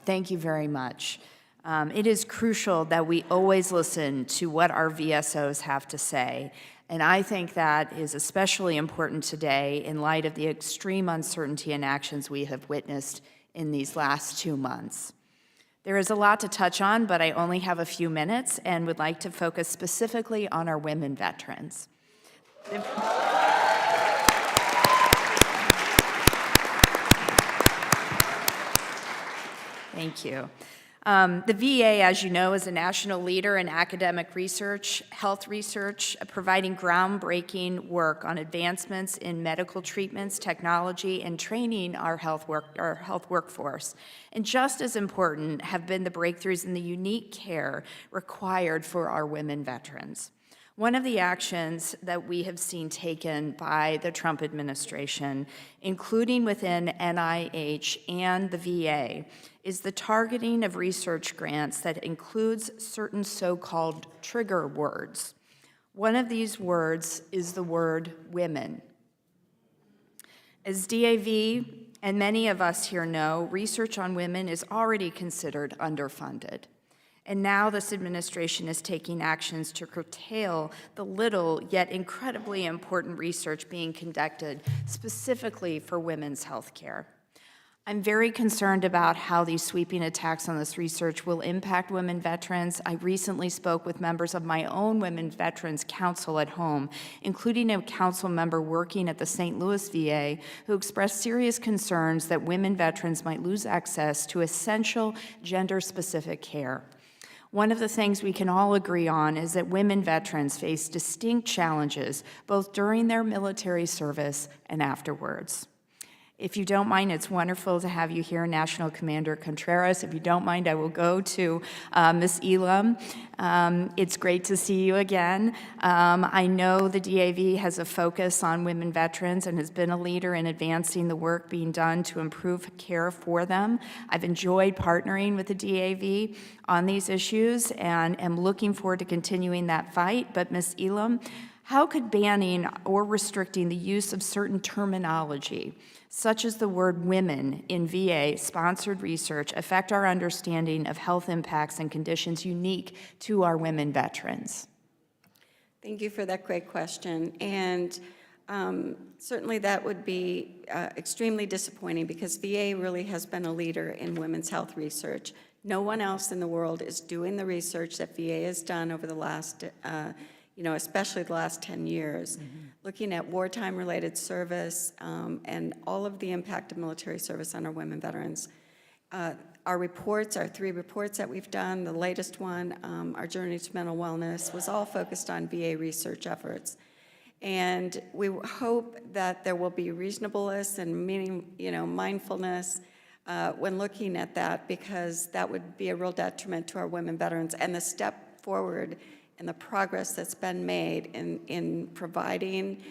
Thank you very much. It is crucial that we always listen to what our VSOs have to say. And I think that is especially important today in light of the extreme uncertainty and actions we have witnessed in these last 2 months. There is a lot to touch on, but I only have a few minutes and would like to focus specifically on our women veterans. Thank you. The VA, as you know, is a national leader in academic research, health research, providing groundbreaking work on advancements in medical treatments, technology, and training our health workforce. And just as important have been the breakthroughs in the unique care required for our women veterans. One of the actions that we have seen taken by the Trump administration, including within NIH and the VA, is the targeting of research grants that includes certain so-called trigger words. One of these words is the word women. As DAV and many of us here know, research on women is already considered underfunded. And now this administration is taking actions to curtail the little yet incredibly important research being conducted specifically for women's health care. I'm very concerned about how these sweeping attacks on this research will impact women veterans. I recently spoke with members of my own Women Veterans Council at home, including a council member working at the St. Louis VA, who expressed serious concerns that women veterans might lose access to essential gender-specific care. One of the things we can all agree on is that women veterans face distinct challenges both during their military service and afterwards. If you don't mind, it's wonderful to have you here, National Commander Contreras. If you don't mind, I will go to Ms. Elam. It's great to see you again. I know the DAV has a focus on women veterans and has been a leader in advancing the work being done to improve care for them. I've enjoyed partnering with the DAV on these issues and am looking forward to continuing that fight. But Ms. Elam, how could banning or restricting the use of certain terminology, such as the word women, in VA-sponsored research affect our understanding of health impacts and conditions unique to our women veterans? Thank you for that great question. And certainly that would be extremely disappointing because VA really has been a leader in women's health research. No one else in the world is doing the research that VA has done over the last especially the last 10 years, looking at wartime-related service and all of the impact of military service on our women veterans. Our reports, our 3 reports that we've done, the latest one, our Journey to Mental Wellness, was all focused on VA research efforts. And we hope that there will be reasonableness and mindfulness when looking at that, because that would be a real detriment to our women veterans and the step forward and the progress that's been made in providing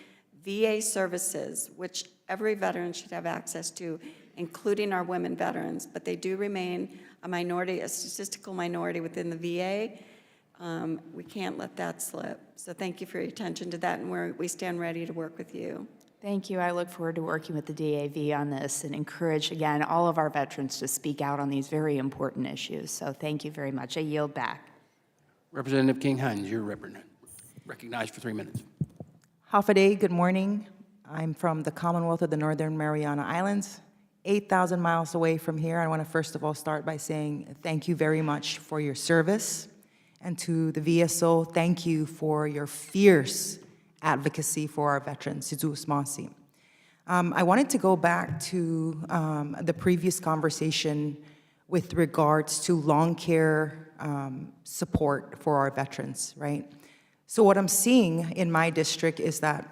VA services, which every veteran should have access to, including our women veterans, but they do remain a minority, a statistical minority within the VA. We can't let that slip. So thank you for your attention to that, and we stand ready to work with you. Thank you. I look forward to working with the DAV on this and encourage, again, all of our veterans to speak out on these very important issues. So thank you very much. I yield back. Representative King-Hines, you're recognized for 3 minutes. Hafaday, good morning. I'm from the Commonwealth of the Northern Mariana Islands, 8,000 miles away from here. I want to first of all start by saying thank you very much for your service. And to the VSO, thank you for your fierce advocacy for our veterans. I wanted to go back to the previous conversation with regards to long care support for our veterans, right? So what I'm seeing in my district is that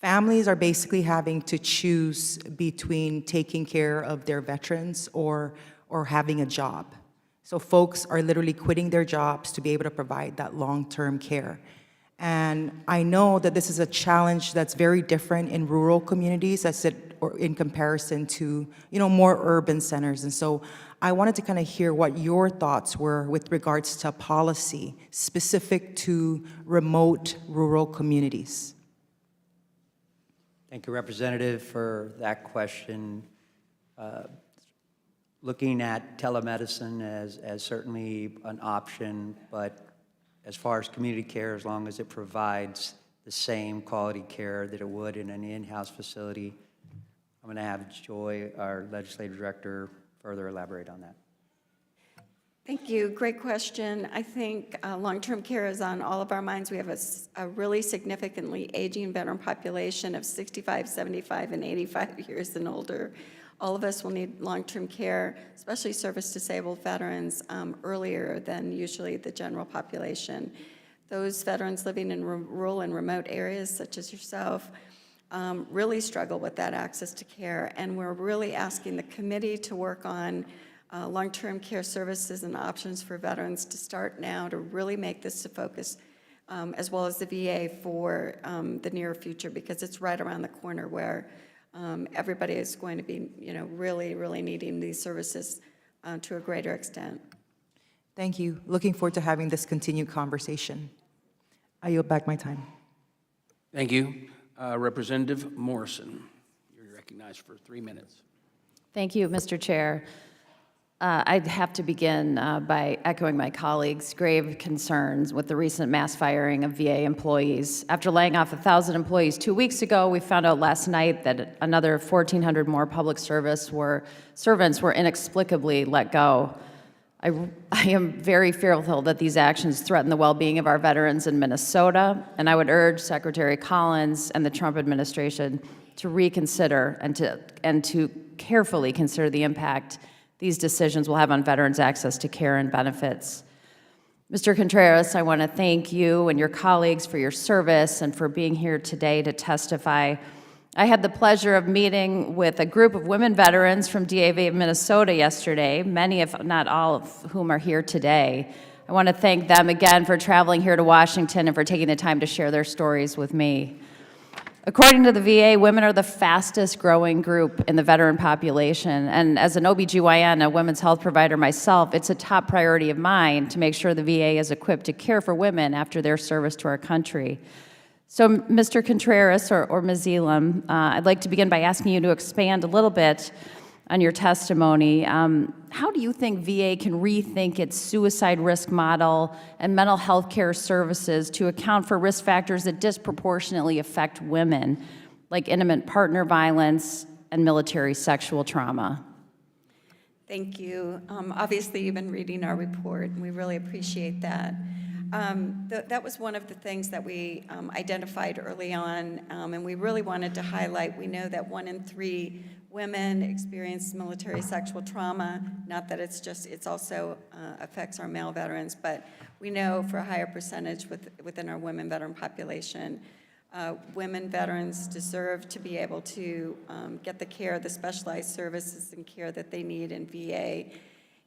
families are basically having to choose between taking care of their veterans or having a job. So folks are literally quitting their jobs to be able to provide that long-term care. And I know that this is a challenge that's very different in rural communities or in comparison to, more urban centers. And so I wanted to kind of hear what your thoughts were with regards to policy specific to remote rural communities. Thank you, Representative, for that question. Looking at telemedicine as certainly an option, but as far as community care, as long as it provides the same quality care that it would in an in-house facility, I'm going to have Joy, our legislative director, further elaborate on that. Thank you. Great question. I think long-term care is on all of our minds. We have a really significantly aging veteran population of 65, 75, and 85 years and older. All of us will need long-term care, especially service-disabled veterans, earlier than usually the general population. Those veterans living in rural and remote areas, such as yourself, really struggle with that access to care, and we're really asking the committee to work on long-term care services and options for veterans to start now to really make this a focus, as well as the VA for the near future, because it's right around the corner where everybody is going to be, really, really needing these services to a greater extent. Thank you. Looking forward to having this continued conversation. I yield back my time. Thank you. Representative Morrison, you're recognized for 3 minutes. Thank you, Mr. Chair. I'd have to begin by echoing my colleagues' grave concerns with the recent mass firing of VA employees. After laying off 1,000 employees 2 weeks ago, we found out last night that another 1,400 more public servants were inexplicably let go. I am very fearful that these actions threaten the well-being of our veterans in Minnesota, and I would urge Secretary Collins and the Trump administration to reconsider and to carefully consider the impact these decisions will have on veterans' access to care and benefits. Mr. Contreras, I want to thank you and your colleagues for your service and for being here today to testify. I had the pleasure of meeting with a group of women veterans from DAV of Minnesota yesterday, many, if not all, of whom are here today. I want to thank them again for traveling here to Washington and for taking the time to share their stories with me. According to the VA, women are the fastest growing group in the veteran population, and as an OBGYN, a women's health provider myself, it's a top priority of mine to make sure the VA is equipped to care for women after their service to our country. So, Mr. Contreras, or Ms. Elam, I'd like to begin by asking you to expand a little bit on your testimony. How do you think VA can rethink its suicide risk model and mental health care services to account for risk factors that disproportionately affect women, like intimate partner violence and military sexual trauma? Thank you. Obviously, you've been reading our report, and we really appreciate that. That was one of the things that we identified early on, and we really wanted to highlight. We know that 1 in 3 women experience military sexual trauma. Not that it's also affects our male veterans, but we know for a higher percentage within our women veteran population, women veterans deserve to be able to get the care, the specialized services and care that they need in VA.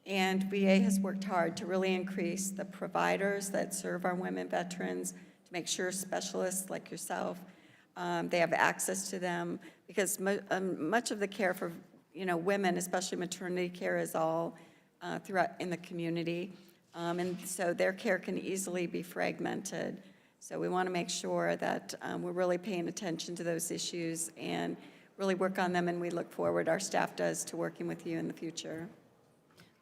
And VA has worked hard to really increase the providers that serve our women veterans, to make sure specialists like yourself, they have access to them, because much of the care for women, especially maternity care, is all throughout in the community, and so their care can easily be fragmented. So we want to make sure that we're really paying attention to those issues and really work on them, and we look forward, our staff does, to working with you in the future.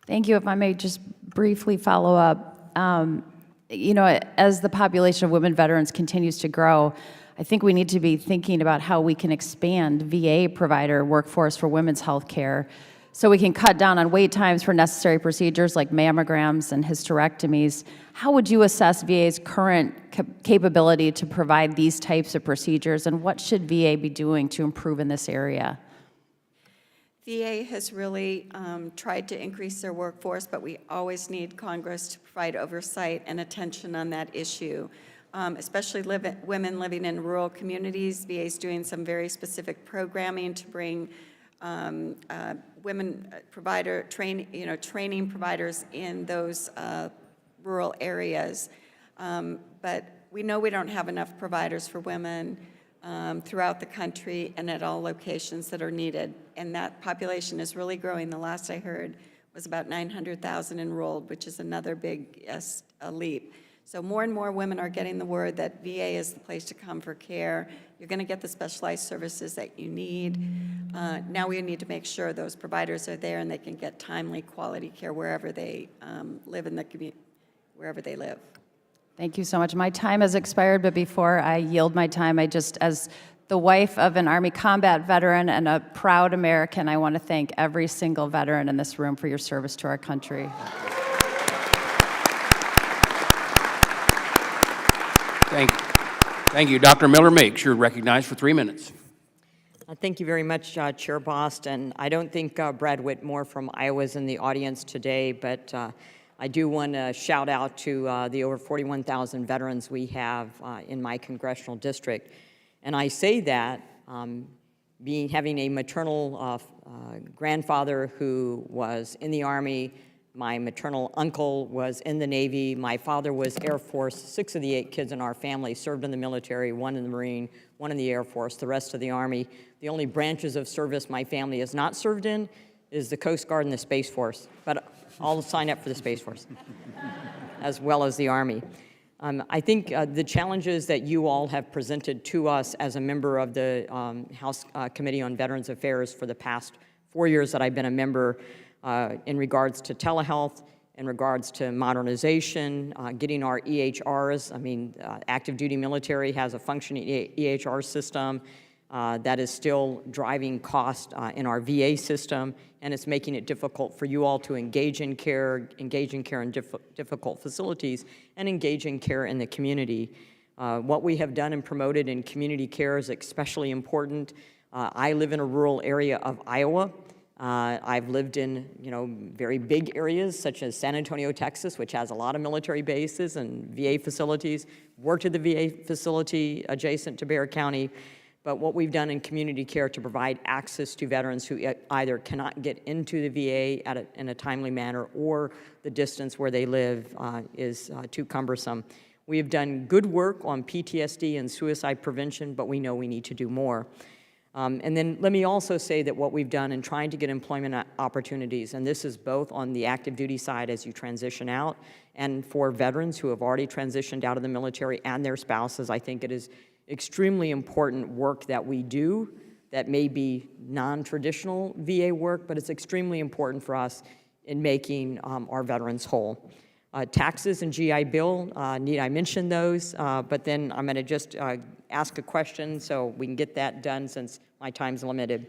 Thank you. If I may just briefly follow up, as the population of women veterans continues to grow, I think we need to be thinking about how we can expand VA provider workforce for women's health care so we can cut down on wait times for necessary procedures like mammograms and hysterectomies. How would you assess VA's current capability to provide these types of procedures, and what should VA be doing to improve in this area? VA has really tried to increase their workforce, but we always need Congress to provide oversight and attention on that issue, especially women living in rural communities. VA is doing some very specific programming to bring women training providers in those rural areas. But we know we don't have enough providers for women throughout the country and at all locations that are needed. And that population is really growing. The last I heard was about 900,000 enrolled, which is another big leap. So more and more women are getting the word that VA is the place to come for care. You're going to get the specialized services that you need. Now we need to make sure those providers are there and they can get timely, quality care wherever they live in the community, wherever they live. Thank you so much. My time has expired, but before I yield my time, as the wife of an Army combat veteran and a proud American, I want to thank every single veteran in this room for your service to our country. Thank you. Dr. Miller-Meigs, you're recognized for 3 minutes. Thank you very much, Chair Bost. And I don't think Brad Whitmore from Iowa is in the audience today, but I do want to shout out to the over 41,000 veterans we have in my congressional district. And I say that having a maternal grandfather who was in the Army, my maternal uncle was in the Navy, my father was Air Force. 6 of the 8 kids in our family served in the military, 1 in the Marine, 1 in the Air Force, the rest of the Army. The only branches of service my family has not served in is the Coast Guard and the Space Force, but I'll sign up for the Space Force, as well as the Army. I think the challenges that you all have presented to us as a member of the House Committee on Veterans Affairs for the past 4 years that I've been a member, in regards to telehealth, in regards to modernization, getting our EHRs. I mean, active duty military has a functioning EHR system that is still driving cost in our VA system, and it's making it difficult for you all to engage in care in difficult facilities, and engage in care in the community. What we have done and promoted in community care is especially important. I live in a rural area of Iowa. I've lived in, very big areas such as San Antonio, Texas, which has a lot of military bases and VA facilities, worked at the VA facility adjacent to Bexar County. But what we've done in community care to provide access to veterans who either cannot get into the VA in a timely manner, or the distance where they live is too cumbersome. We have done good work on PTSD and suicide prevention, but we know we need to do more. And then let me also say that what we've done in trying to get employment opportunities, and this is both on the active duty side as you transition out, and for veterans who have already transitioned out of the military and their spouses, I think it is extremely important work that we do that may be non-traditional VA work, but it's extremely important for us in making our veterans whole. Taxes and GI Bill, need I mention those? But then I'm going to just ask a question so we can get that done since my time's limited.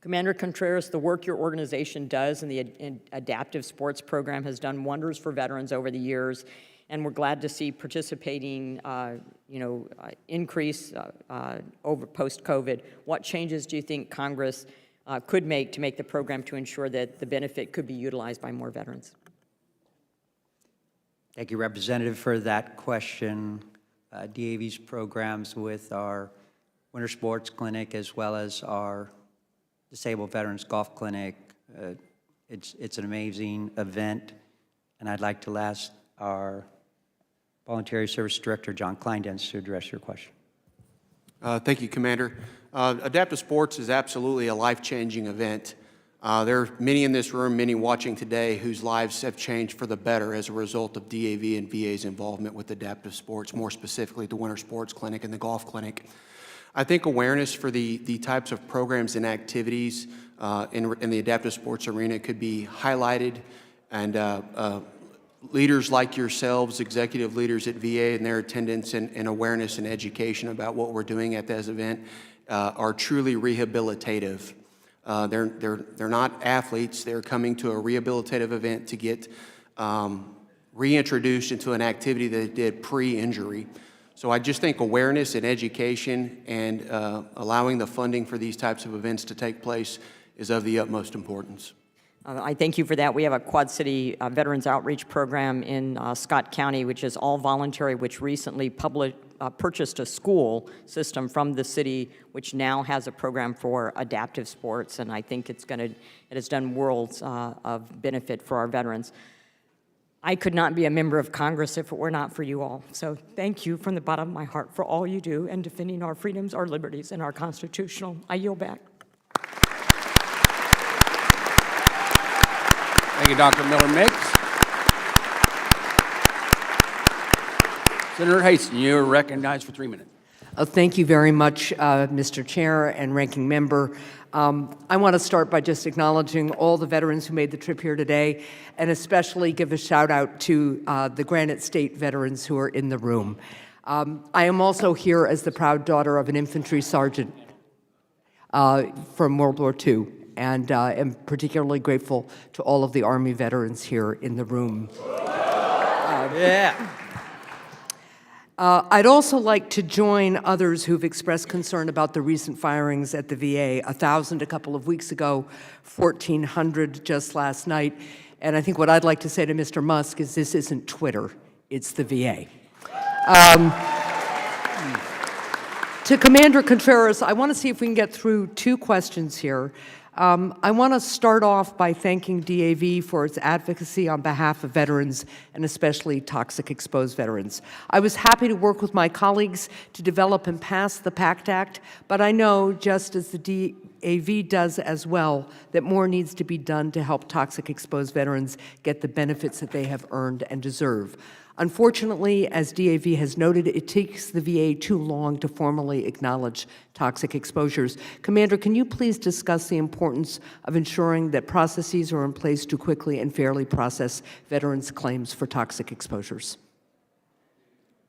Commander Contreras, the work your organization does in the adaptive sports program has done wonders for veterans over the years, and we're glad to see participating, increase over post-COVID. What changes do you think Congress could make to make the program to ensure that the benefit could be utilized by more veterans? Thank you, Representative, for that question. DAV's programs with our Winter Sports Clinic as well as our Disabled Veterans Golf Clinic, it's an amazing event, and I'd like to ask our Voluntary Service Director, John Kleindens, to address your question. Thank you, Commander. Adaptive sports is absolutely a life-changing event. There are many in this room, many watching today, whose lives have changed for the better as a result of DAV and VA's involvement with adaptive sports, more specifically the Winter Sports Clinic and the Golf Clinic. I think awareness for the types of programs and activities in the adaptive sports arena could be highlighted, and leaders like yourselves, executive leaders at VA, and their attendance and awareness and education about what we're doing at this event are truly rehabilitative. They're not athletes. They're coming to a rehabilitative event to get reintroduced into an activity that they did pre-injury. So I just think awareness and education and allowing the funding for these types of events to take place is of the utmost importance. I thank you for that. We have a Quad City Veterans Outreach Program in Scott County, which is all voluntary, which recently purchased a school system from the city, which now has a program for adaptive sports, and I think it has done worlds of benefit for our veterans. I could not be a member of Congress if it were not for you all. So thank you from the bottom of my heart for all you do in defending our freedoms, our liberties, and our constitutional. I yield back. Thank you, Dr. Miller-Mix. Senator Haston, you are recognized for 3 minutes. Thank you very much, Mr. Chair and Ranking Member. I want to start by just acknowledging all the veterans who made the trip here today, and especially give a shout out to the Granite State veterans who are in the room. I am also here as the proud daughter of an infantry sergeant from World War II, and am particularly grateful to all of the Army veterans here in the room. I'd also like to join others who've expressed concern about the recent firings at the VA. 1,000 a couple of weeks ago, 1,400 just last night. And I think what I'd like to say to Mr. Musk is this isn't Twitter, it's the VA. To Commander Contreras, I want to see if we can get through 2 questions here. I want to start off by thanking DAV for its advocacy on behalf of veterans, and especially toxic exposed veterans. I was happy to work with my colleagues to develop and pass the PACT Act, but I know, just as the DAV does as well, that more needs to be done to help toxic exposed veterans get the benefits that they have earned and deserve. Unfortunately, as DAV has noted, it takes the VA too long to formally acknowledge toxic exposures. Commander, can you please discuss the importance of ensuring that processes are in place to quickly and fairly process veterans' claims for toxic exposures?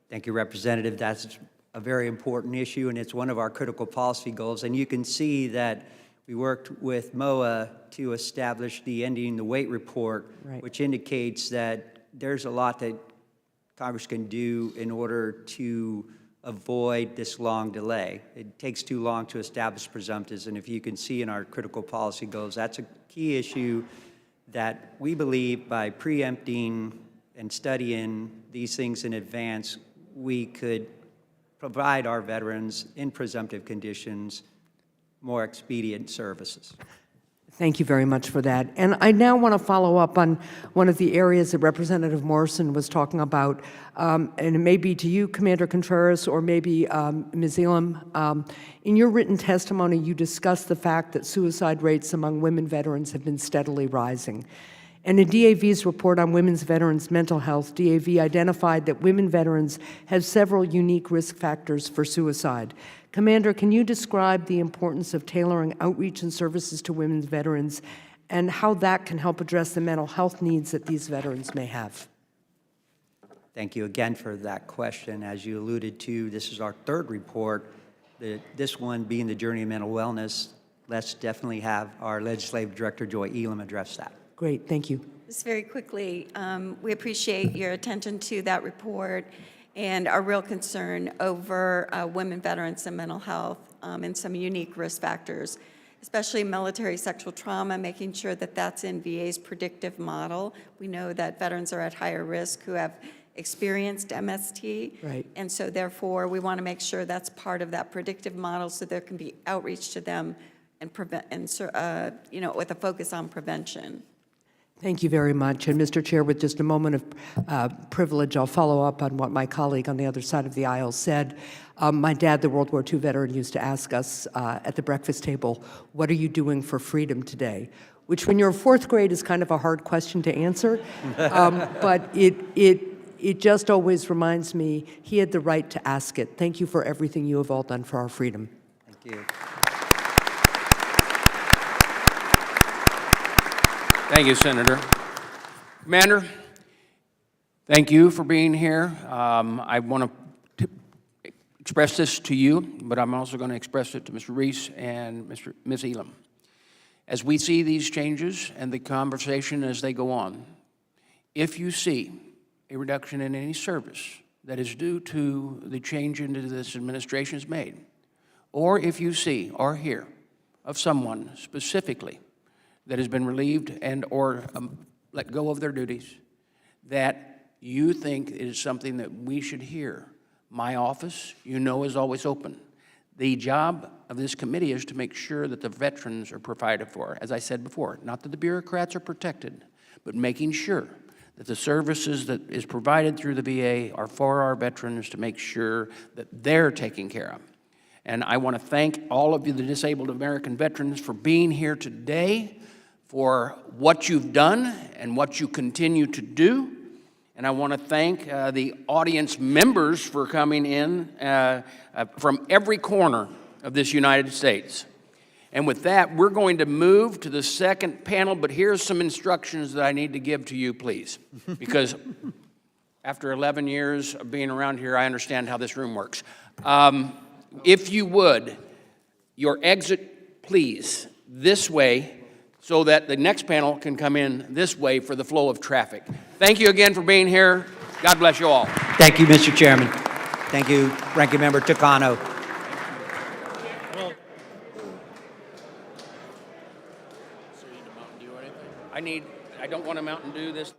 Thank you, Representative. That's a very important issue, and it's one of our critical policy goals. And you can see that we worked with MOA to establish the Ending the Wait report, which indicates that there's a lot that Congress can do in order to avoid this long delay. It takes too long to establish presumptives, and if you can see in our critical policy goals, that's a key issue that we believe by preempting and studying these things in advance, we could provide our veterans in presumptive conditions more expedient services. Thank you very much for that. And I now want to follow up on one of the areas that Representative Morrison was talking about, and it may be to you, Commander Contreras, or maybe Ms. Elam. In your written testimony, you discussed the fact that suicide rates among women veterans have been steadily rising. And in DAV's report on women's veterans' mental health, DAV identified that women veterans have several unique risk factors for suicide. Commander, can you describe the importance of tailoring outreach and services to women's veterans and how that can help address the mental health needs that these veterans may have? Thank you again for that question. As you alluded to, this is our third report. This one being the Journey of Mental Wellness. Let's definitely have our Legislative Director, Joy Elam, address that. Great, thank you. Just very quickly, we appreciate your attention to that report and our real concern over women veterans and mental health and some unique risk factors, especially military sexual trauma, making sure that that's in VA's predictive model. We know that veterans are at higher risk who have experienced MST. Right. And so therefore, we want to make sure that's part of that predictive model so there can be outreach to them and prevent, and with a focus on prevention. Thank you very much. And Mr. Chair, with just a moment of privilege, I'll follow up on what my colleague on the other side of the aisle said. My dad, the World War II veteran, used to ask us at the breakfast table, what are you doing for freedom today? Which when you're in fourth grade is kind of a hard question to answer, but it just always reminds me he had the right to ask it. Thank you for everything you have all done for our freedom. Thank you. Thank you, Senator. Commander, thank you for being here. I want to express this to you, but I'm also going to express it to Mr. Reese and Ms. Elam. As we see these changes and the conversation as they go on, if you see a reduction in any service that is due to the change into this administration has made, or if you see or hear of someone specifically that has been relieved and or let go of their duties, that you think is something that we should hear, my office, is always open. The job of this committee is to make sure that the veterans are provided for, as I said before, not that the bureaucrats are protected, but making sure that the services that is provided through the VA are for our veterans to make sure that they're taken care of. And I want to thank all of you, the disabled American veterans, for being here today, for what you've done and what you continue to do. And I want to thank the audience members for coming in from every corner of this United States. And with that, we're going to move to the second panel, but here's some instructions that I need to give to you, please. Because after 11 years of being around here, I understand how this room works. If you would, your exit, please, this way, so that the next panel can come in this way for the flow of traffic. Thank you again for being here. God bless you all. Thank you, Mr. Chairman. Thank you, Ranking Member Takano. I don't want a Mountain Dew this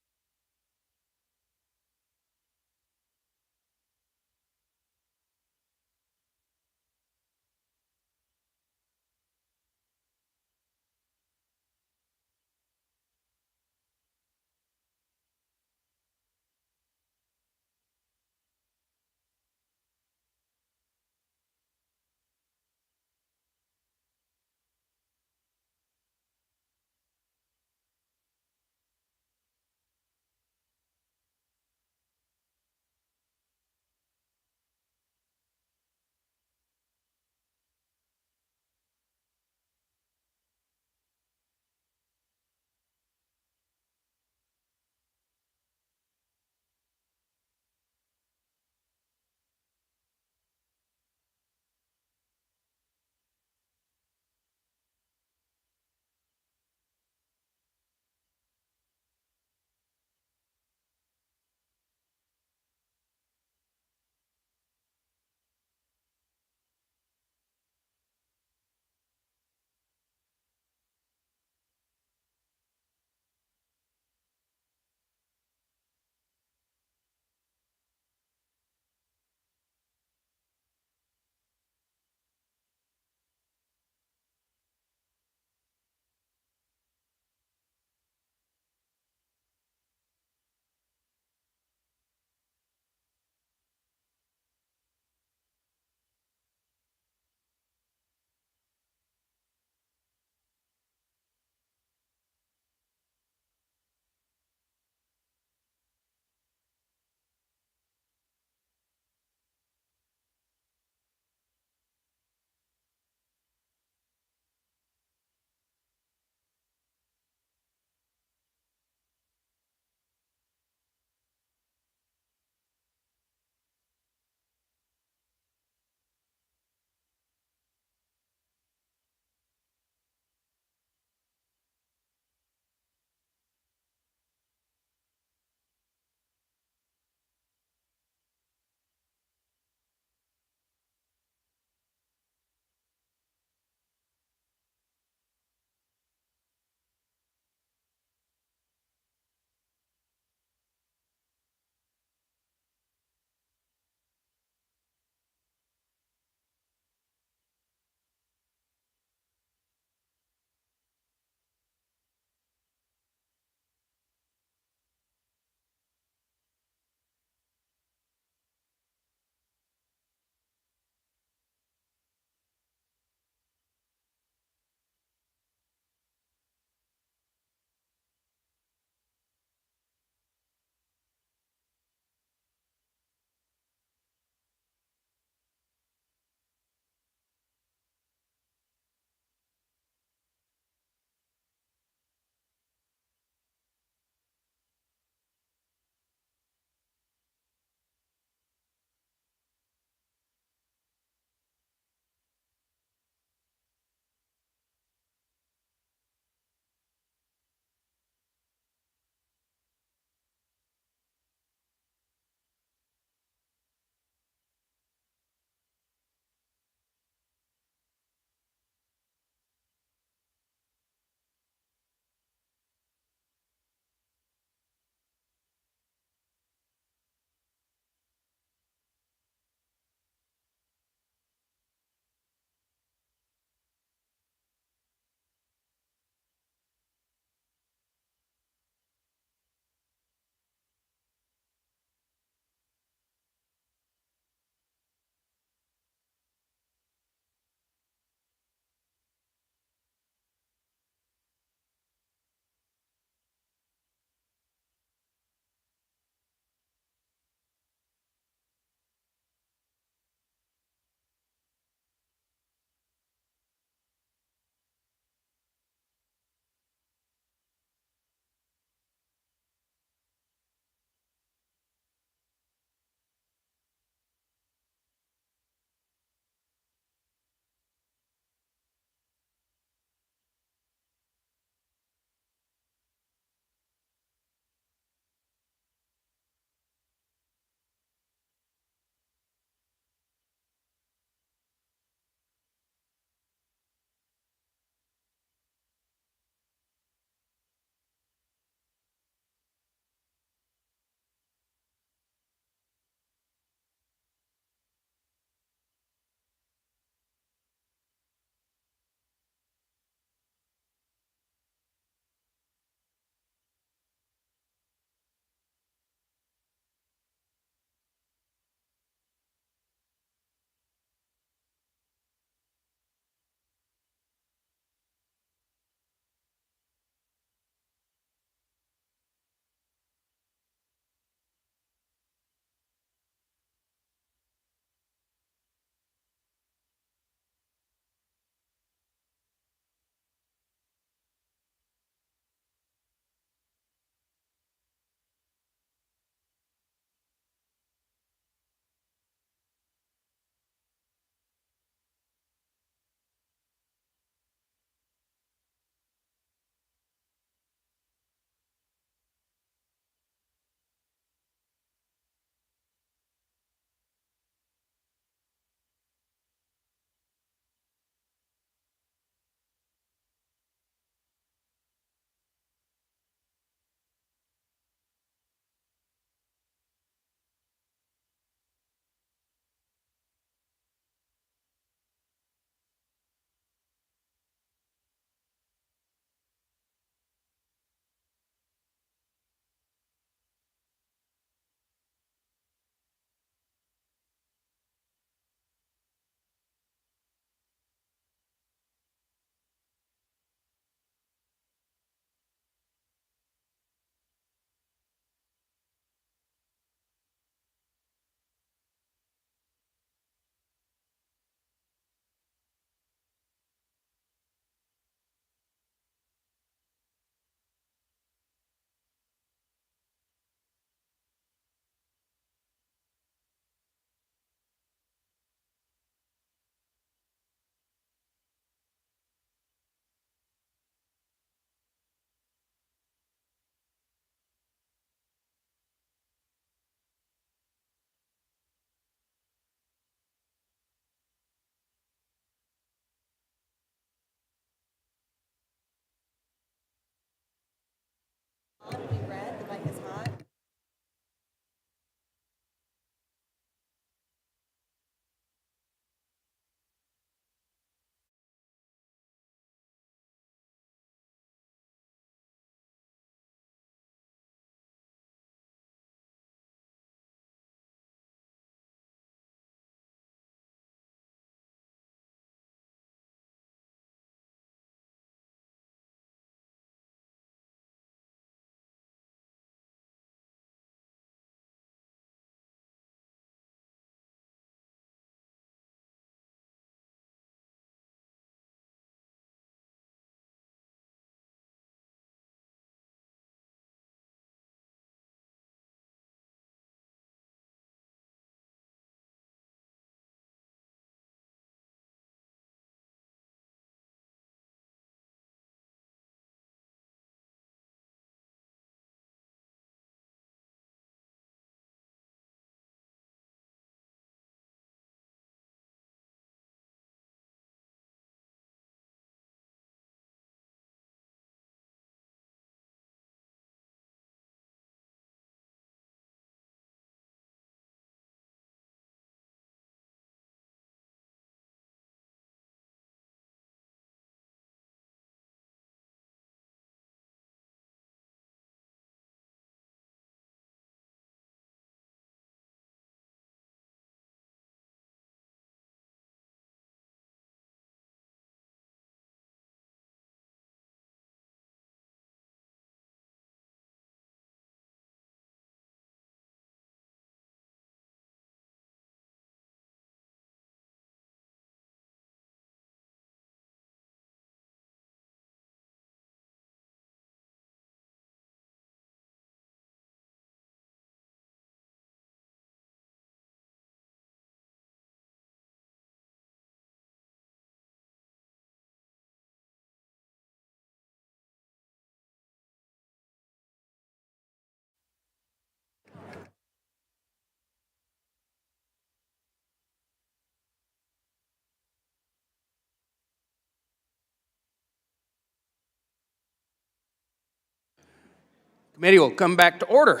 Committee will come back to order.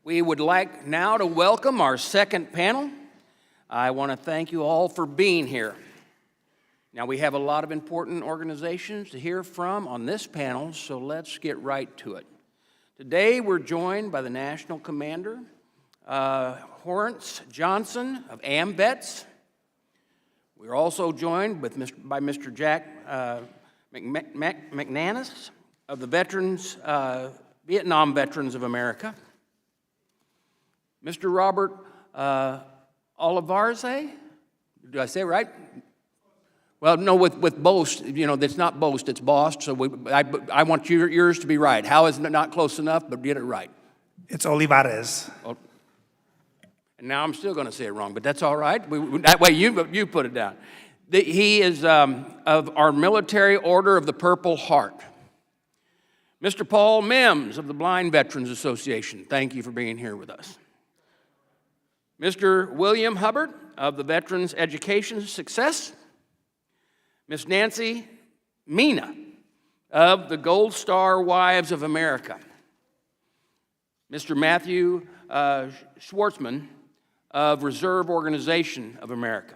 We would like now to welcome our second panel. I want to thank you all for being here. Now, we have a lot of important organizations to hear from on this panel, so let's get right to it. Today, we're joined by the National Commander, Horace Johnson of AMVETS. We're also joined by Mr. Jack McNanus of the Vietnam Veterans of America. Mr. Robert Olivarze, did I say it right? Well, no, with Bost, you know, it's not Bost, it's Bost, so I want yours to be right. How is it not close enough, but get it right? It's Olivares. Oh, and now I'm still going to say it wrong, but that's all right. That way you put it down. He is of our Military Order of the Purple Heart. Mr. Paul Mims of the Blind Veterans Association, thank you for being here with us. Mr. William Hubbard of the Veterans Education Success. Ms. Nancy Mina of the Gold Star Wives of America. Mr. Matthew Schwartzman of Reserve Organization of America.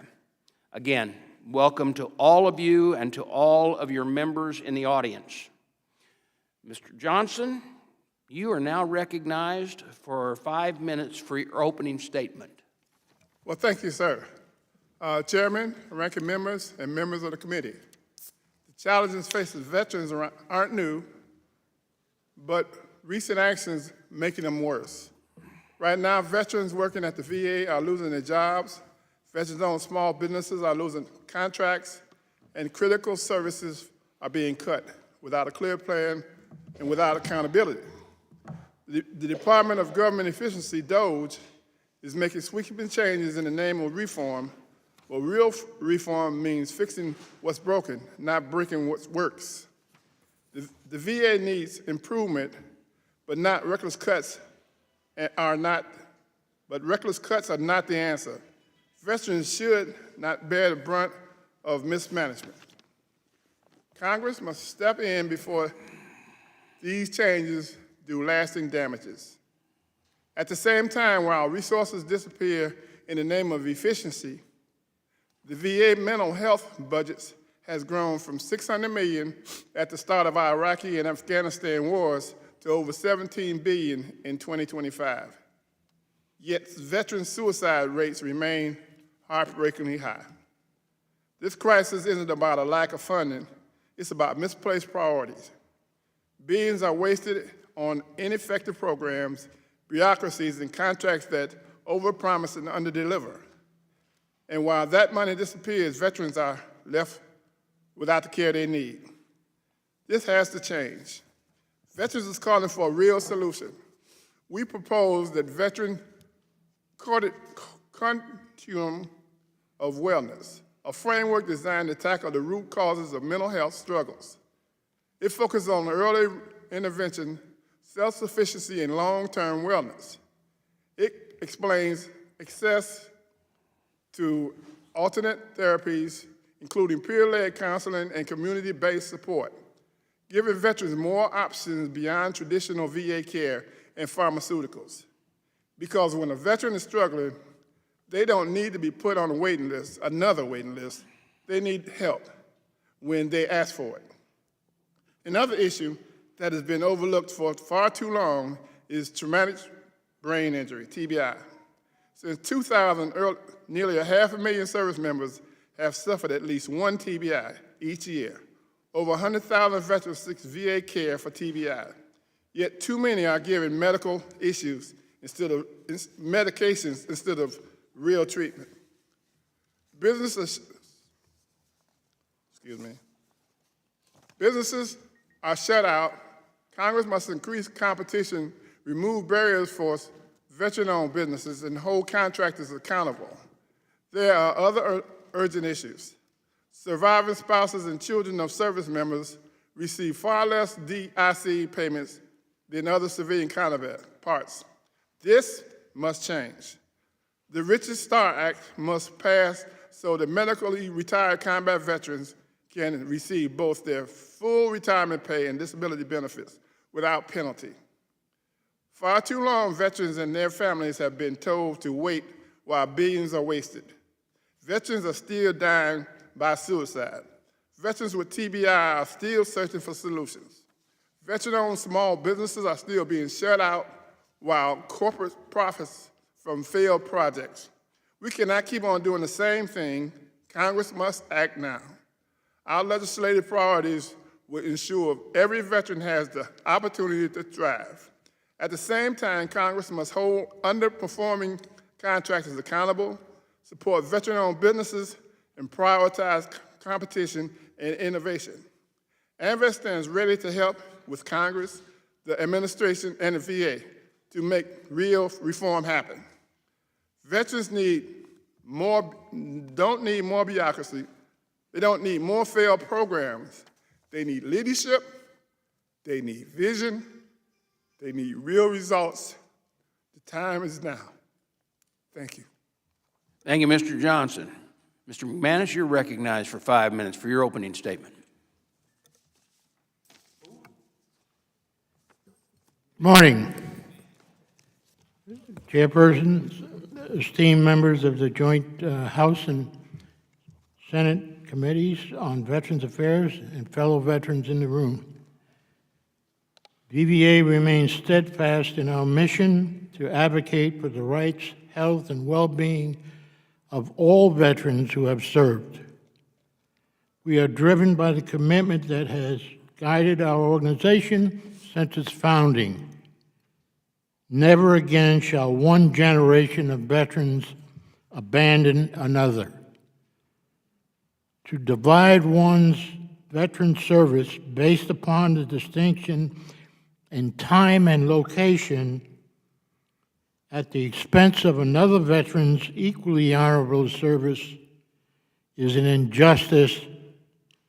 Again, welcome to all of you and to all of your members in the audience. Mr. Johnson, you are now recognized for 5 minutes for your opening statement. Well, thank you, sir. Chairman, ranking members, and members of the committee. The challenges facing veterans aren't new, but recent actions making them worse. Right now, veterans working at the VA are losing their jobs, veterans-owned small businesses are losing contracts, and critical services are being cut without a clear plan and without accountability. The Department of Government Efficiency, DOGE, is making sweeping changes in the name of reform. Well, real reform means fixing what's broken, not breaking what works. The VA needs improvement, but reckless cuts are not the answer. Veterans should not bear the brunt of mismanagement. Congress must step in before these changes do lasting damages. At the same time, while resources disappear in the name of efficiency, the VA mental health budgets has grown from $600 million at the start of our Iraqi and Afghanistan wars to over $17 billion in 2025. Yet veteran suicide rates remain heartbreakingly high. This crisis isn't about a lack of funding, it's about misplaced priorities. Billions are wasted on ineffective programs, bureaucracies, and contracts that overpromise and underdeliver. And while that money disappears, veterans are left without the care they need. This has to change. Veterans is calling for a real solution. We propose that veteran continuum of wellness, a framework designed to tackle the root causes of mental health struggles. It focuses on early intervention, self-sufficiency, and long-term wellness. It explains access to alternate therapies, including peer-led counseling and community-based support, giving veterans more options beyond traditional VA care and pharmaceuticals. Because when a veteran is struggling, they don't need to be put on a waiting list, another waiting list. They need help when they ask for it. Another issue that has been overlooked for far too long is traumatic brain injury, TBI. Since 2000, nearly 500,000 service members have suffered at least one TBI each year. Over 100,000 veterans seek VA care for TBI. Yet too many are given medical issues medications instead of real treatment. Businesses are shut out. Congress must increase competition, remove barriers for veteran-owned businesses, and hold contractors accountable. There are other urgent issues. Surviving spouses and children of service members receive far less DIC payments than other civilian counterparts. This must change. The Richest Star Act must pass so that medically retired combat veterans can receive both their full retirement pay and disability benefits without penalty. Far too long, veterans and their families have been told to wait while billions are wasted. Veterans are still dying by suicide. Veterans with TBI are still searching for solutions. Veteran-owned small businesses are still being shut out while corporate profits from failed projects. We cannot keep on doing the same thing. Congress must act now. Our legislative priorities will ensure every veteran has the opportunity to thrive. At the same time, Congress must hold underperforming contractors accountable, support veteran-owned businesses, and prioritize competition and innovation. AMVETS stands ready to help with Congress, the administration, and the VA to make real reform happen. Veterans don't need more bureaucracy. They don't need more failed programs. They need leadership. They need vision. They need real results. The time is now. Thank you. Thank you, Mr. Johnson. Mr. McManus, you're recognized for 5 minutes for your opening statement. Morning. Chairpersons, esteemed members of the joint House and Senate committees on Veterans Affairs, and fellow veterans in the room. VVA remains steadfast in our mission to advocate for the rights, health, and well-being of all veterans who have served. We are driven by the commitment that has guided our organization since its founding. Never again shall one generation of veterans abandon another. To divide one's veteran service based upon the distinction in time and location at the expense of another veteran's equally honorable service is an injustice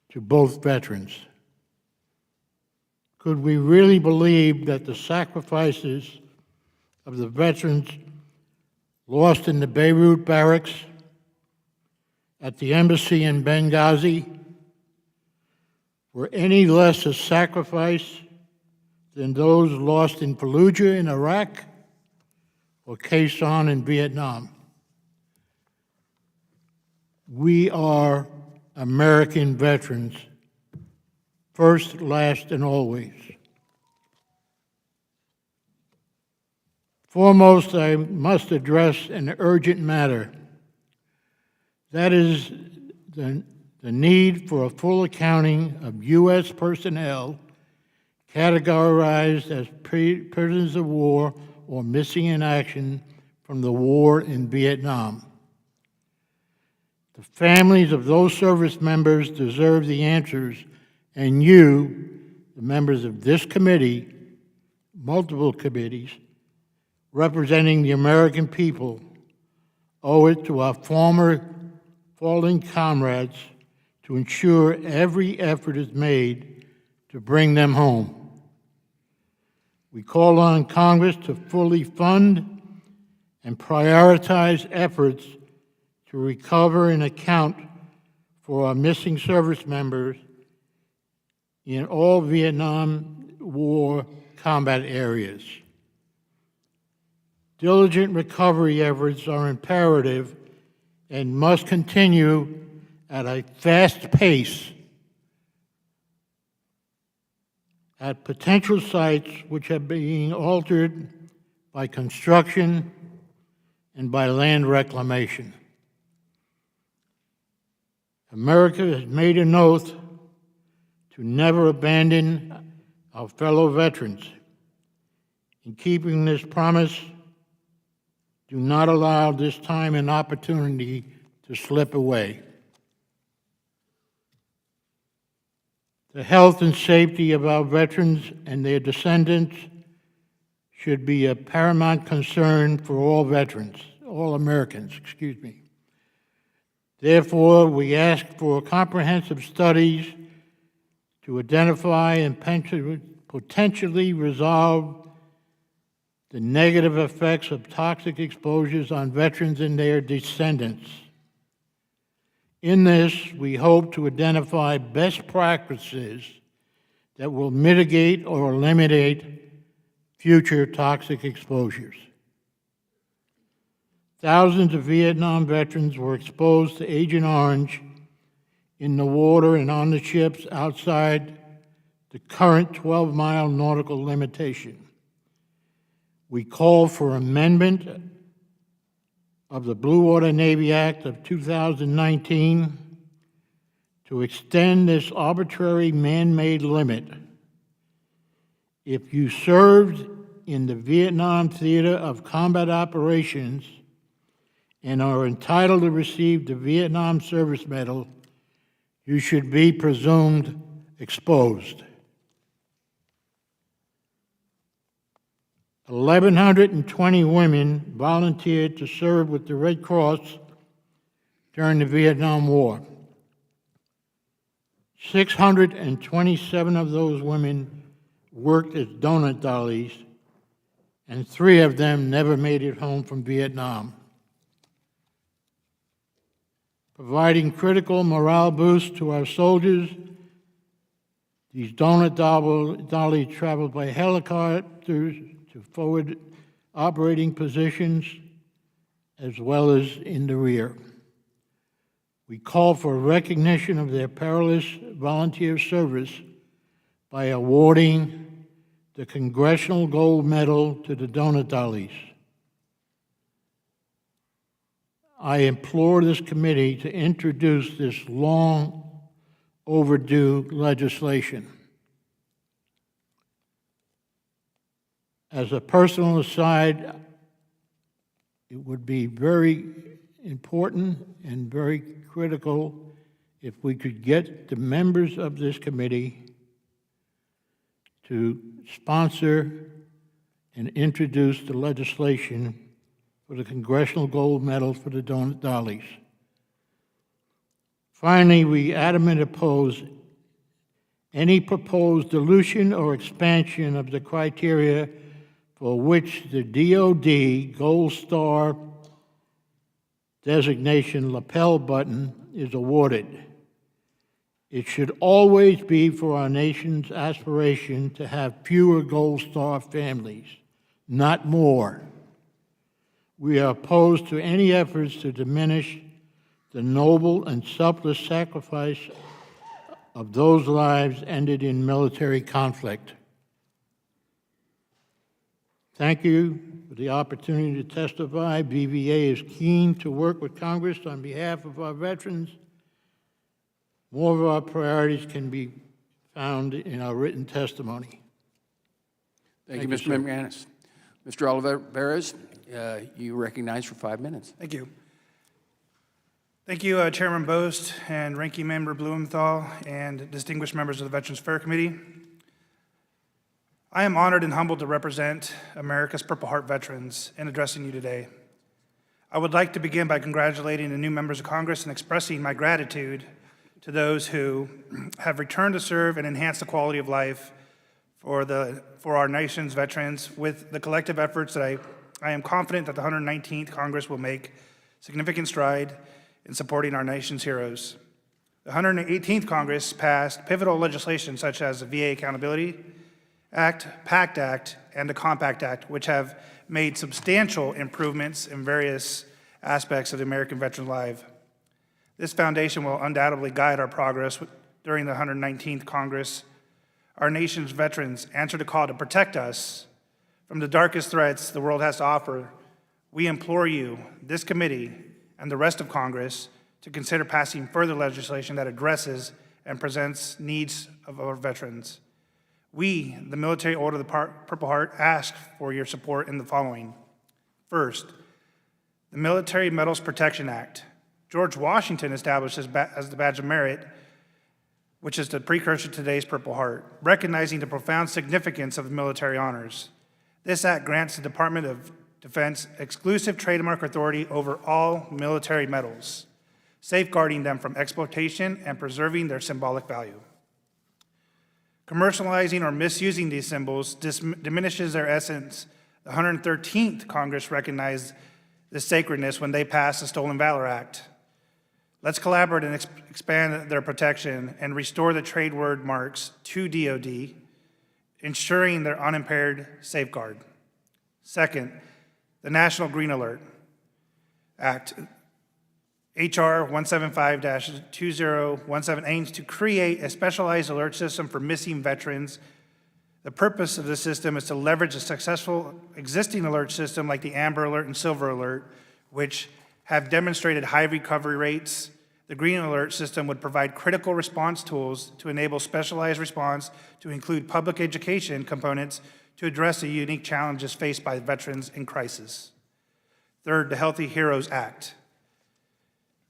to both veterans. Could we really believe that the sacrifices of the veterans lost in the Beirut barracks, at the embassy in Benghazi, were any less a sacrifice than those lost in Fallujah in Iraq or Khe Sanh in Vietnam? We are American veterans, first, last, and always. Foremost, I must address an urgent matter. That is the need for a full accounting of U.S. personnel categorized as prisoners of war or missing in action from the war in Vietnam. The families of those service members deserve the answers, and you, the members of this committee, multiple committees, representing the American people, owe it to our former fallen comrades to ensure every effort is made to bring them home. We call on Congress to fully fund and prioritize efforts to recover and account for our missing service members in all Vietnam War combat areas. Diligent recovery efforts are imperative and must continue at a fast pace at potential sites which are being altered by construction and by land reclamation. America has made an oath to never abandon our fellow veterans. In keeping this promise, do not allow this time and opportunity to slip away. The health and safety of our veterans and their descendants should be a paramount concern for all veterans, all Americans, excuse me. Therefore, we ask for comprehensive studies to identify and potentially resolve the negative effects of toxic exposures on veterans and their descendants. In this, we hope to identify best practices that will mitigate or eliminate future toxic exposures. Thousands of Vietnam veterans were exposed to Agent Orange in the water and on the ships outside the current 12-mile nautical limitation. We call for amendment of the Blue Water Navy Act of 2019 to extend this arbitrary man-made limit. If you served in the Vietnam Theater of Combat Operations and are entitled to receive the Vietnam Service Medal, you should be presumed exposed. 1,120 women volunteered to serve with the Red Cross during the Vietnam War. 627 of those women worked as donut dollies, and 3 of them never made it home from Vietnam. Providing critical morale boost to our soldiers, these donut dollies traveled by helicopters to forward operating positions as well as in the rear. We call for recognition of their perilous volunteer service by awarding the Congressional Gold Medal to the donut dollies. I implore this committee to introduce this long overdue legislation. As a personal aside, it would be very important and very critical if we could get the members of this committee to sponsor and introduce the legislation for the Congressional Gold Medal for the donut dollies. Finally, we adamantly oppose any proposed dilution or expansion of the criteria for which the DoD Gold Star designation lapel button is awarded. It should always be for our nation's aspiration to have fewer Gold Star families, not more. We are opposed to any efforts to diminish the noble and selfless sacrifice of those lives ended in military conflict. Thank you for the opportunity to testify. BVA is keen to work with Congress on behalf of our veterans. More of our priorities can be found in our written testimony. Thank you, Mr. McManus. Mr. Olivares, you recognize for 5 minutes. Thank you. Thank you, Chairman Bost and Ranking Member Blumenthal and distinguished members of the Veterans Affairs Committee. I am honored and humbled to represent America's Purple Heart veterans in addressing you today. I would like to begin by congratulating the new members of Congress and expressing my gratitude to those who have returned to serve and enhance the quality of life for our nation's veterans. With the collective efforts that I am confident that the 119th Congress will make significant stride in supporting our nation's heroes. The 118th Congress passed pivotal legislation such as the VA Accountability Act, PACT Act, and the Compact Act, which have made substantial improvements in various aspects of the American veteran's life. This foundation will undoubtedly guide our progress during the 119th Congress. Our nation's veterans answer the call to protect us from the darkest threats the world has to offer. We implore you, this committee, and the rest of Congress to consider passing further legislation that addresses and presents needs of our veterans. We, the Military Order of the Purple Heart, ask for your support in the following. First, the Military Medals Protection Act. George Washington established as the badge of merit, which is the precursor to today's Purple Heart, recognizing the profound significance of the military honors. This act grants the Department of Defense exclusive trademark authority over all military medals, safeguarding them from exploitation and preserving their symbolic value. Commercializing or misusing these symbols diminishes their essence. The 113th Congress recognized this sacredness when they passed the Stolen Valor Act. Let's collaborate and expand their protection and restore the trade word marks to DoD ensuring their unimpaired safeguard. Second, the National Green Alert Act, HR 175-2017 aims to create a specialized alert system for missing veterans. The purpose of this system is to leverage a successful existing alert system like the Amber Alert and Silver Alert, which have demonstrated high recovery rates. The Green Alert system would provide critical response tools to enable specialized response to include public education components to address the unique challenges faced by veterans in crisis. Third, the Healthy Heroes Act.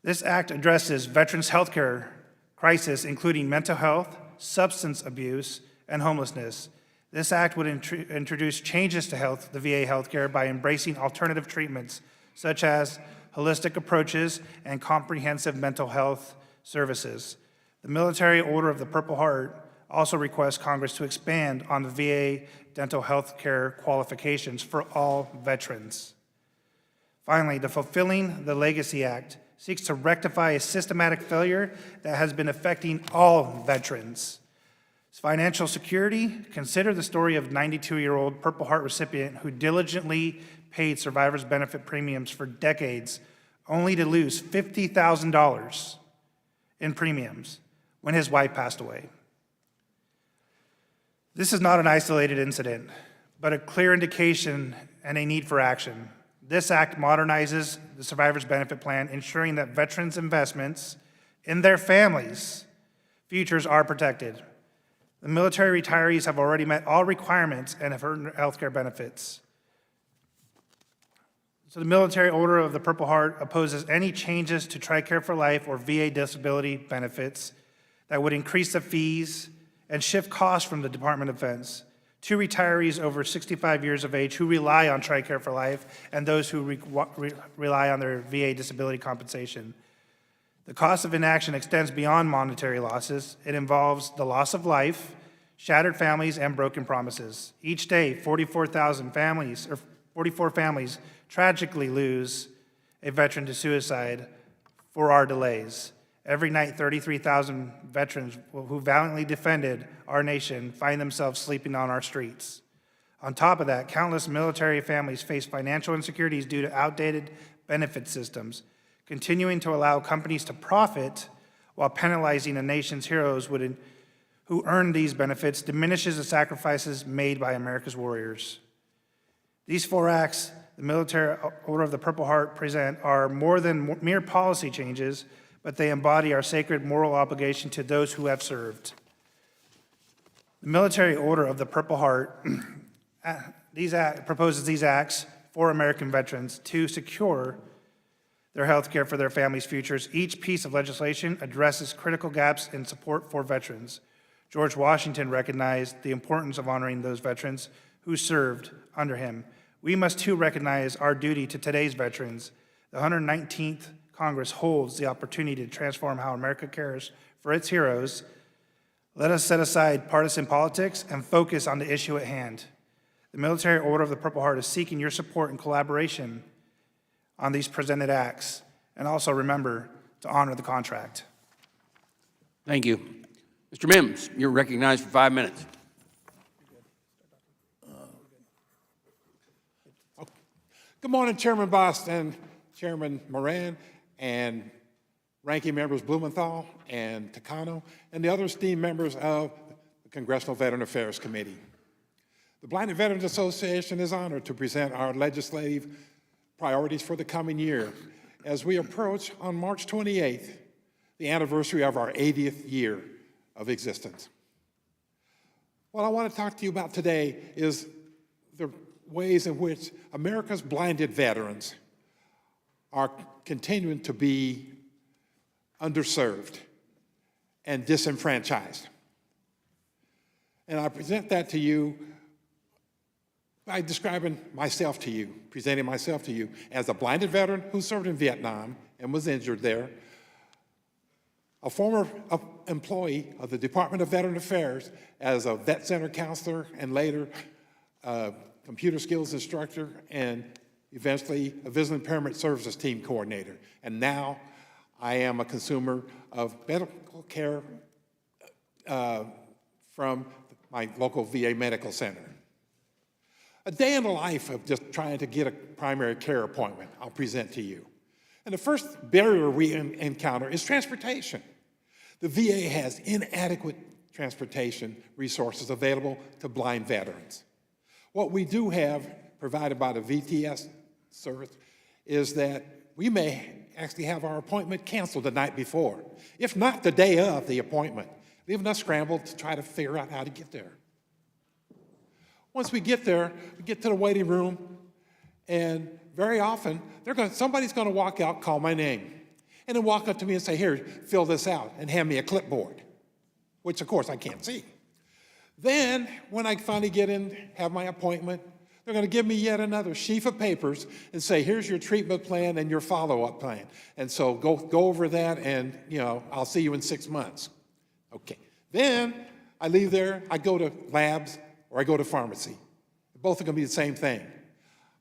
This act addresses veterans' health care crisis, including mental health, substance abuse, and homelessness. This act would introduce changes to the VA healthcare by embracing alternative treatments, such as holistic approaches and comprehensive mental health services. The Military Order of the Purple Heart also requests Congress to expand on the VA dental health care qualifications for all veterans. Finally, the Fulfilling the Legacy Act seeks to rectify a systematic failure that has been affecting all veterans. Financial security, consider the story of 92-year-old Purple Heart recipient who diligently paid survivors' benefit premiums for decades, only to lose $50,000 in premiums when his wife passed away. This is not an isolated incident, but a clear indication and a need for action. This act modernizes the survivors' benefit plan, ensuring that veterans' investments in their families' futures are protected. The military retirees have already met all requirements and have earned health care benefits. So the Military Order of the Purple Heart opposes any changes to TRICARE for Life or VA disability benefits that would increase the fees and shift costs from the Department of Defense to retirees over 65 years of age who rely on TRICARE for Life and those who rely on their VA disability compensation. The cost of inaction extends beyond monetary losses. It involves the loss of life, shattered families, and broken promises. Each day, 44 families tragically lose a veteran to suicide for our delays. Every night, 33,000 veterans who valiantly defended our nation find themselves sleeping on our streets. On top of that, countless military families face financial insecurities due to outdated benefit systems, continuing to allow companies to profit while penalizing a nation's heroes who earn these benefits diminishes the sacrifices made by America's warriors. These four acts the Military Order of the Purple Heart present are more than mere policy changes, but they embody our sacred moral obligation to those who have served. The Military Order of the Purple Heart proposes these acts for American veterans to secure their health care for their families' futures. Each piece of legislation addresses critical gaps in support for veterans. George Washington recognized the importance of honoring those veterans who served under him. We must too recognize our duty to today's veterans. The 119th Congress holds the opportunity to transform how America cares for its heroes. Let us set aside partisan politics and focus on the issue at hand. The Military Order of the Purple Heart is seeking your support and collaboration on these presented acts, and also remember to honor the contract. Thank you. Mr. Mims, you're recognized for 5 minutes. Good morning, Chairman Bost and Chairman Moran and ranking members Blumenthal and Takano and the other esteemed members of the Congressional Veteran Affairs Committee. The Blinded Veterans Association is honored to present our legislative priorities for the coming year as we approach on March 28th, the anniversary of our 80th year of existence. What I want to talk to you about today is the ways in which America's blinded veterans are continuing to be underserved and disenfranchised. And I present that to you by describing myself to you, presenting myself to you as a blinded veteran who served in Vietnam and was injured there, a former employee of the Department of Veteran Affairs as a vet center counselor and later computer skills instructor and eventually a visual impairment services team coordinator. And now I am a consumer of medical care from my local VA medical center. A day in the life of just trying to get a primary care appointment, I'll present to you. And the first barrier we encounter is transportation. The VA has inadequate transportation resources available to blind veterans. What we do have provided by the VTS service is that we may actually have our appointment canceled the night before, if not the day of the appointment, leaving us scrambled to try to figure out how to get there. Once we get there, we get to the waiting room, and very often, somebody's gonna walk out, call my name, and then walk up to me and say, here, fill this out, and hand me a clipboard, which of course I can't see. Then, when I finally get in, have my appointment, they're gonna give me yet another sheaf of papers and say, here's your treatment plan and your follow-up plan. And so go over that and, I'll see you in 6 months. Okay, then I leave there, I go to labs, or I go to pharmacy. Both are gonna be the same thing.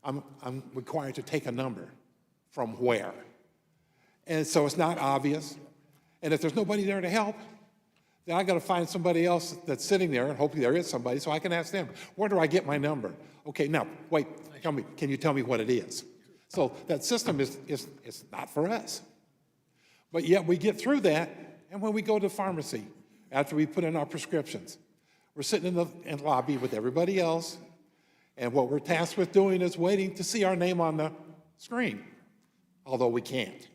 I'm required to take a number from where. And so it's not obvious. And if there's nobody there to help, then I gotta find somebody else that's sitting there, and hopefully there is somebody, so I can ask them, where do I get my number? Okay, now, wait, can you tell me what it is? So that system is not for us. But yet we get through that, and when we go to pharmacy, after we put in our prescriptions, we're sitting in the lobby with everybody else, and what we're tasked with doing is waiting to see our name on the screen, although we can't.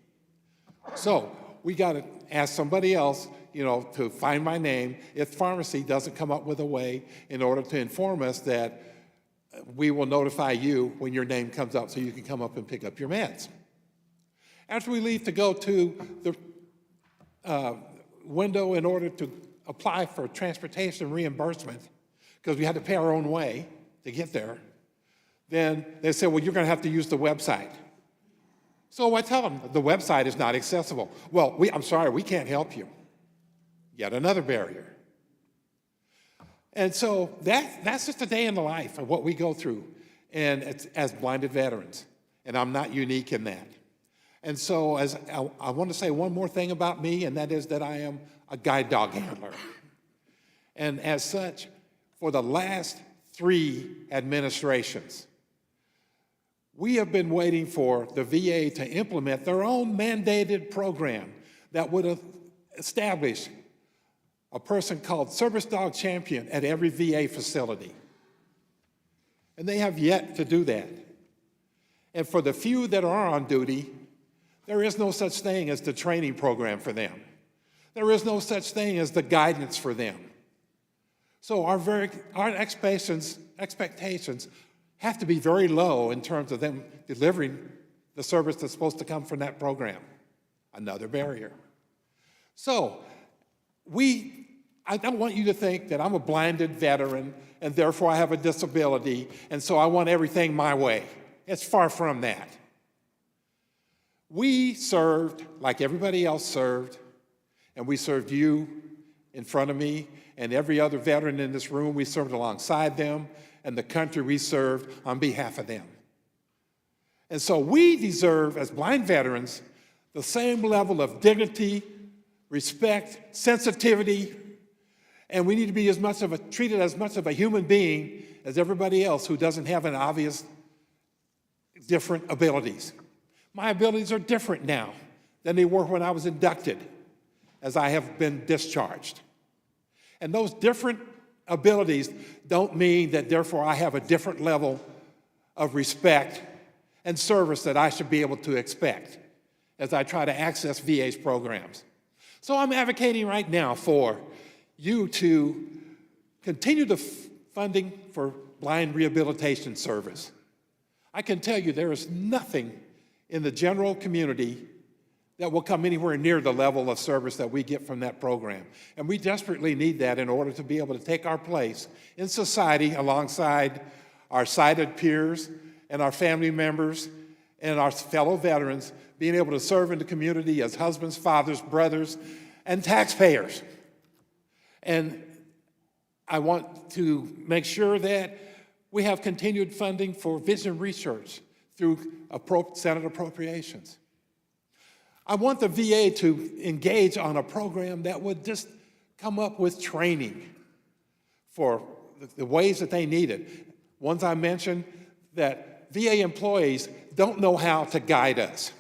So we got to ask somebody else, to find my name if pharmacy doesn't come up with a way in order to inform us that we will notify you when your name comes up so you can come up and pick up your meds. After we leave to go to the window in order to apply for transportation reimbursement, because we had to pay our own way to get there, then they said, well, you're going to have to use the website. So I tell them, the website is not accessible. Well, I'm sorry, we can't help you. Yet another barrier. And so that's just a day in the life of what we go through and as blinded veterans, and I'm not unique in that. And so I want to say one more thing about me, and that is that I am a guide dog handler. And as such, for the last 3 administrations, we have been waiting for the VA to implement their own mandated program that would establish a person called Service Dog Champion at every VA facility. And they have yet to do that. And for the few that are on duty, there is no such thing as the training program for them. There is no such thing as the guidance for them. So our expectations have to be very low in terms of them delivering the service that's supposed to come from that program. Another barrier. So I don't want you to think that I'm a blinded veteran and therefore I have a disability and so I want everything my way. It's far from that. We served like everybody else served, and we served you in front of me and every other veteran in this room. We served alongside them and the country we served on behalf of them. And so we deserve, as blind veterans, the same level of dignity, respect, sensitivity, and we need to be treated as much of a human being as everybody else who doesn't have an obvious different abilities. My abilities are different now than they were when I was inducted, as I have been discharged. And those different abilities don't mean that therefore I have a different level of respect and service that I should be able to expect as I try to access VA's programs. So I'm advocating right now for you to continue the funding for blind rehabilitation service. I can tell you there is nothing in the general community that will come anywhere near the level of service that we get from that program. And we desperately need that in order to be able to take our place in society alongside our sighted peers and our family members and our fellow veterans, being able to serve in the community as husbands, fathers, brothers, and taxpayers. And I want to make sure that we have continued funding for vision research through Senate appropriations. I want the VA to engage on a program that would just come up with training for the ways that they need it. Ones I mentioned, that VA employees don't know how to guide us.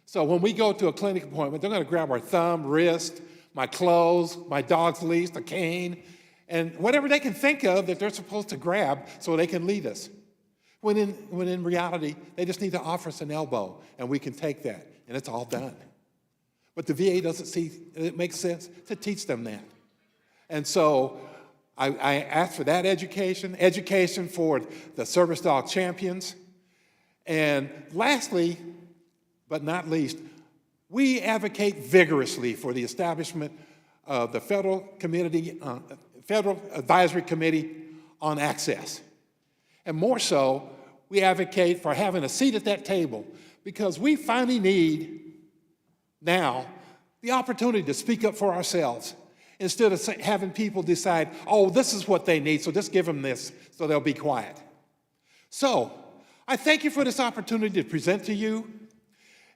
So when we go to a clinic appointment, they're going to grab our thumb, wrist, my clothes, my dog's leash, the cane, and whatever they can think of that they're supposed to grab so they can lead us. When in reality, they just need to offer us an elbow, and we can take that, and it's all done. But the VA doesn't see it makes sense to teach them that. And so I asked for that education for the service dog champions. And lastly, but not least, we advocate vigorously for the establishment of the Federal Advisory Committee on Access. And more so, we advocate for having a seat at that table because we finally need now the opportunity to speak up for ourselves instead of having people decide, oh, this is what they need, so just give them this so they'll be quiet. So I thank you for this opportunity to present to you,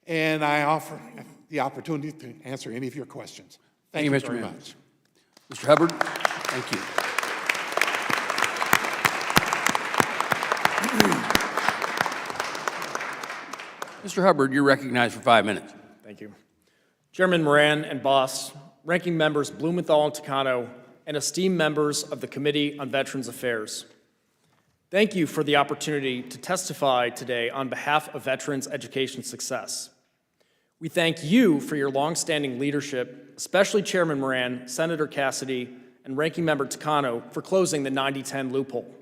and I offer the opportunity to answer any of your questions. Thank you Mr. very Mann. much. Mr. Hubbard, thank you. Mr. Hubbard, you're recognized for 5 minutes. Thank you. Chairman Moran and Bost, ranking members Blumenthal and Takano, and esteemed members of the Committee on Veterans Affairs. Thank you for the opportunity to testify today on behalf of veterans' education success. We thank you for your longstanding leadership, especially Chairman Moran, Senator Cassidy, and Ranking Member Takano for closing the 90-10 loophole.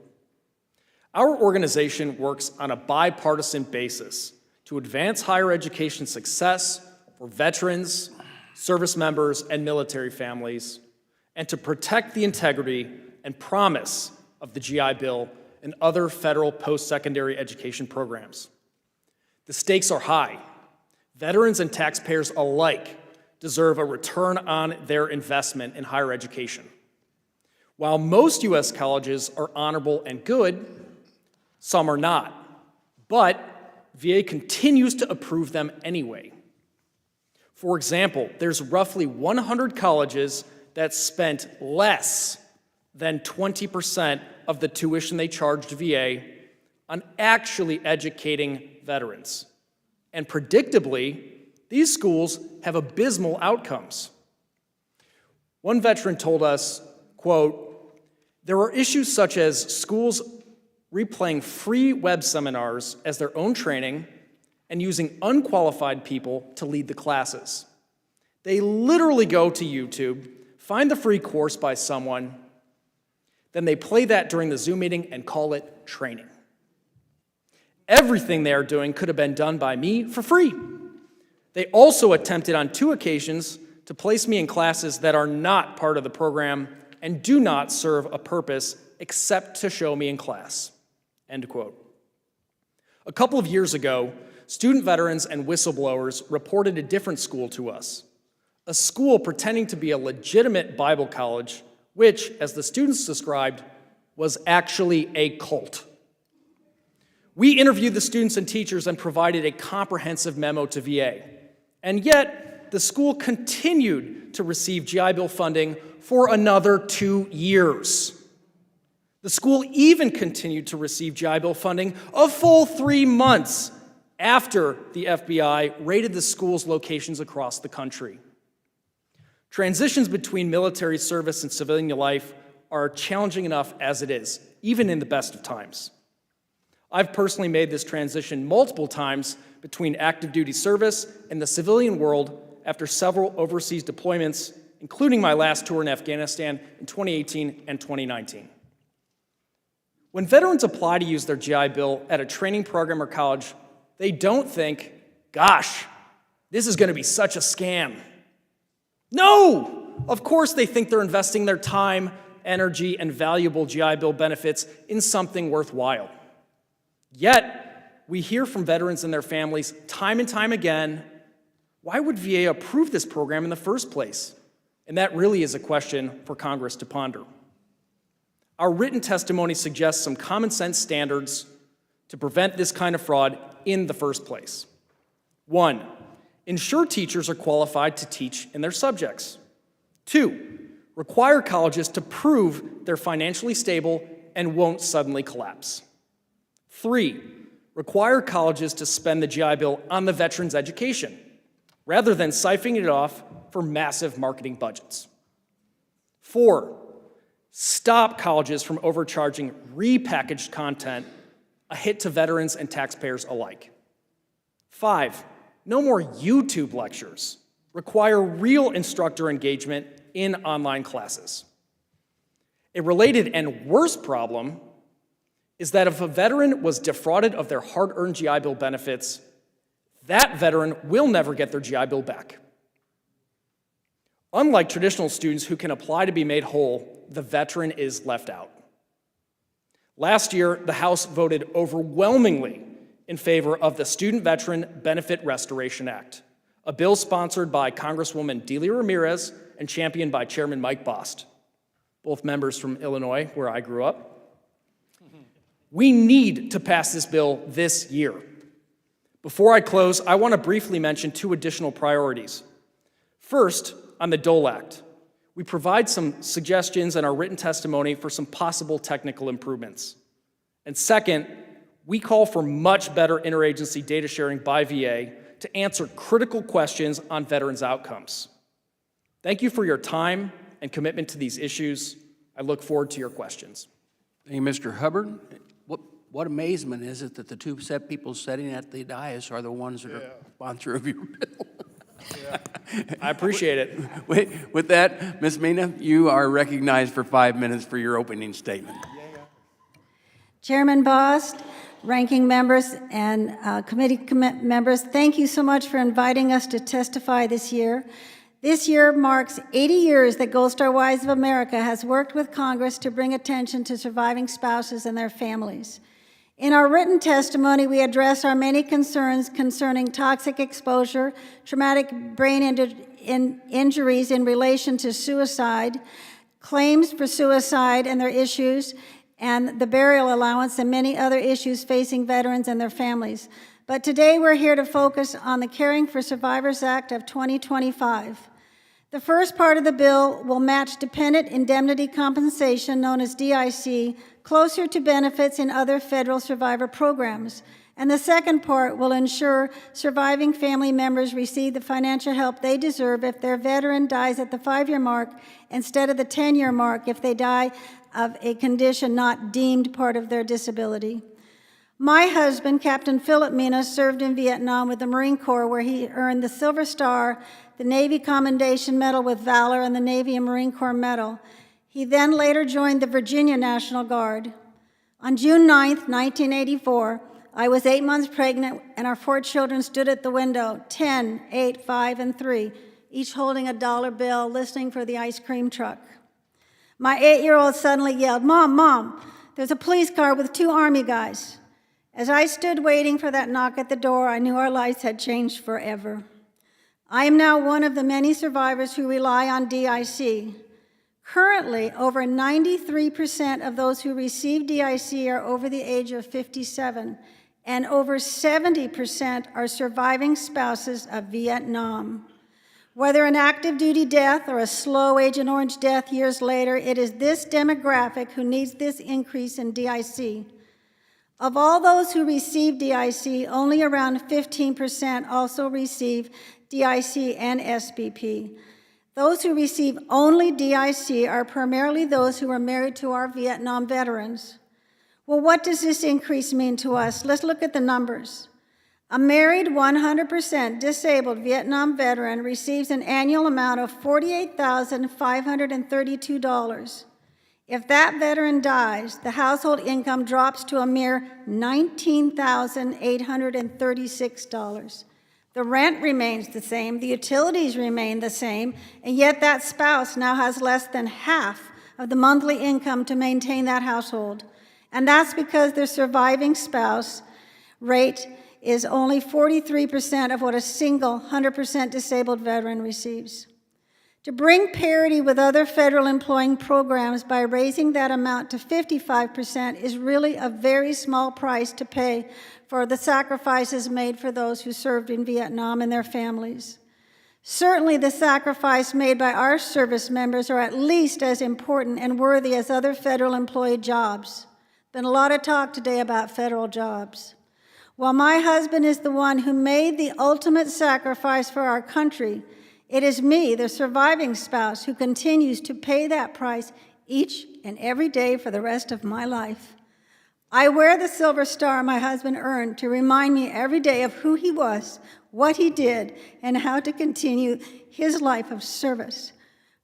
Our organization works on a bipartisan basis to advance higher education success for veterans, service members, and military families, and to protect the integrity and promise of the GI Bill and other federal post-secondary education programs. The stakes are high. Veterans and taxpayers alike deserve a return on their investment in higher education. While most U.S. colleges are honorable and good, some are not, but VA continues to approve them anyway. For example, there's roughly 100 colleges that spent less than 20% of the tuition they charged VA on actually educating veterans. And predictably, these schools have abysmal outcomes. One veteran told us, quote, "There are issues such as schools replaying free web seminars as their own training and using unqualified people to lead the classes. They literally go to YouTube, find the free course by someone, then they play that during the Zoom meeting and call it training. Everything they are doing could have been done by me for free. They also attempted on 2 occasions to place me in classes that are not part of the program and do not serve a purpose except to show me in class." End quote. A couple of years ago, student veterans and whistleblowers reported a different school to us, a school pretending to be a legitimate Bible college, which, as the students described, was actually a cult. We interviewed the students and teachers and provided a comprehensive memo to VA. And yet, the school continued to receive GI Bill funding for another 2 years. The school even continued to receive GI Bill funding a full 3 months after the FBI raided the school's locations across the country. Transitions between military service and civilian life are challenging enough as it is, even in the best of times. I've personally made this transition multiple times between active duty service and the civilian world after several overseas deployments, including my last tour in Afghanistan in 2018 and 2019. When veterans apply to use their GI Bill at a training program or college, they don't think, gosh, this is going to be such a scam. No! Of course they think they're investing their time, energy, and valuable GI Bill benefits in something worthwhile. Yet, we hear from veterans and their families time and time again, why would VA approve this program in the first place? And that really is a question for Congress to ponder. Our written testimony suggests some common sense standards to prevent this kind of fraud in the first place. 1, ensure teachers are qualified to teach in their subjects. 2, require colleges to prove they're financially stable and won't suddenly collapse. 3, require colleges to spend the GI Bill on the veterans' education, rather than siphoning it off for massive marketing budgets. 4, stop colleges from overcharging repackaged content, a hit to veterans and taxpayers alike. 5, no more YouTube lectures. Require real instructor engagement in online classes. A related and worse problem is that if a veteran was defrauded of their hard-earned GI Bill benefits, that veteran will never get their GI Bill back. Unlike traditional students who can apply to be made whole, the veteran is left out. Last year, the House voted overwhelmingly in favor of the Student Veteran Benefit Restoration Act, a bill sponsored by Congresswoman Delia Ramirez and championed by Chairman Mike Bost, both members from Illinois, where I grew up. We need to pass this bill this year. Before I close, I want to briefly mention 2 additional priorities. First, on the Dole Act, we provide some suggestions in our written testimony for some possible technical improvements. And second, we call for much better interagency data sharing by VA to answer critical questions on veterans' outcomes. Thank you for your time and commitment to these issues. I look forward to your questions. Thank you, Mr. Hubbard. What amazement is it that the 2 people sitting at the dais are the ones that are sponsor of your bill? I appreciate it. With that, Ms. Mina, you are recognized for 5 minutes for your opening statement. Chairman Bost, ranking members, and committee members, thank you so much for inviting us to testify this year. This year marks 80 years that Gold Star Wives of America has worked with Congress to bring attention to surviving spouses and their families. In our written testimony, we address our many concerns concerning toxic exposure, traumatic brain injuries in relation to suicide, claims for suicide and their issues, and the burial allowance and many other issues facing veterans and their families. But today we're here to focus on the Caring for Survivors Act of 2025. The first part of the bill will match dependent indemnity compensation, known as DIC, closer to benefits in other federal survivor programs. And the second part will ensure surviving family members receive the financial help they deserve if their veteran dies at the 5-year mark instead of the 10-year mark if they die of a condition not deemed part of their disability. My husband, Captain Philip Mina, served in Vietnam with the Marine Corps, where he earned the Silver Star, the Navy Commendation Medal with Valor, and the Navy and Marine Corps Medal. He then later joined the Virginia National Guard. On June 9, 1984, I was 8 months pregnant, and our 4 children stood at the window, 10, 8, 5, and 3, each holding a dollar bill, listening for the ice cream truck. My 8-year-old suddenly yelled, "Mom, Mom, there's a police car with 2 Army guys." As I stood waiting for that knock at the door, I knew our lives had changed forever. I am now one of the many survivors who rely on DIC. Currently, over 93% of those who receive DIC are over the age of 57, and over 70% are surviving spouses of Vietnam. Whether an active duty death or a slow Agent Orange death years later, it is this demographic who needs this increase in DIC. Of all those who receive DIC, only around 15% also receive DIC and SBP. Those who receive only DIC are primarily those who are married to our Vietnam veterans. Well, what does this increase mean to us? Let's look at the numbers. A married 100% disabled Vietnam veteran receives an annual amount of $48,532. If that veteran dies, the household income drops to a mere $19,836. The rent remains the same, the utilities remain the same, and yet that spouse now has less than half of the monthly income to maintain that household. And that's because their surviving spouse rate is only 43% of what a single 100% disabled veteran receives. To bring parity with other federal employing programs by raising that amount to 55% is really a very small price to pay for the sacrifices made for those who served in Vietnam and their families. Certainly, the sacrifice made by our service members are at least as important and worthy as other federal employee jobs. Been a lot of talk today about federal jobs. While my husband is the one who made the ultimate sacrifice for our country, it is me, the surviving spouse, who continues to pay that price each and every day for the rest of my life. I wear the silver star my husband earned to remind me every day of who he was, what he did, and how to continue his life of service.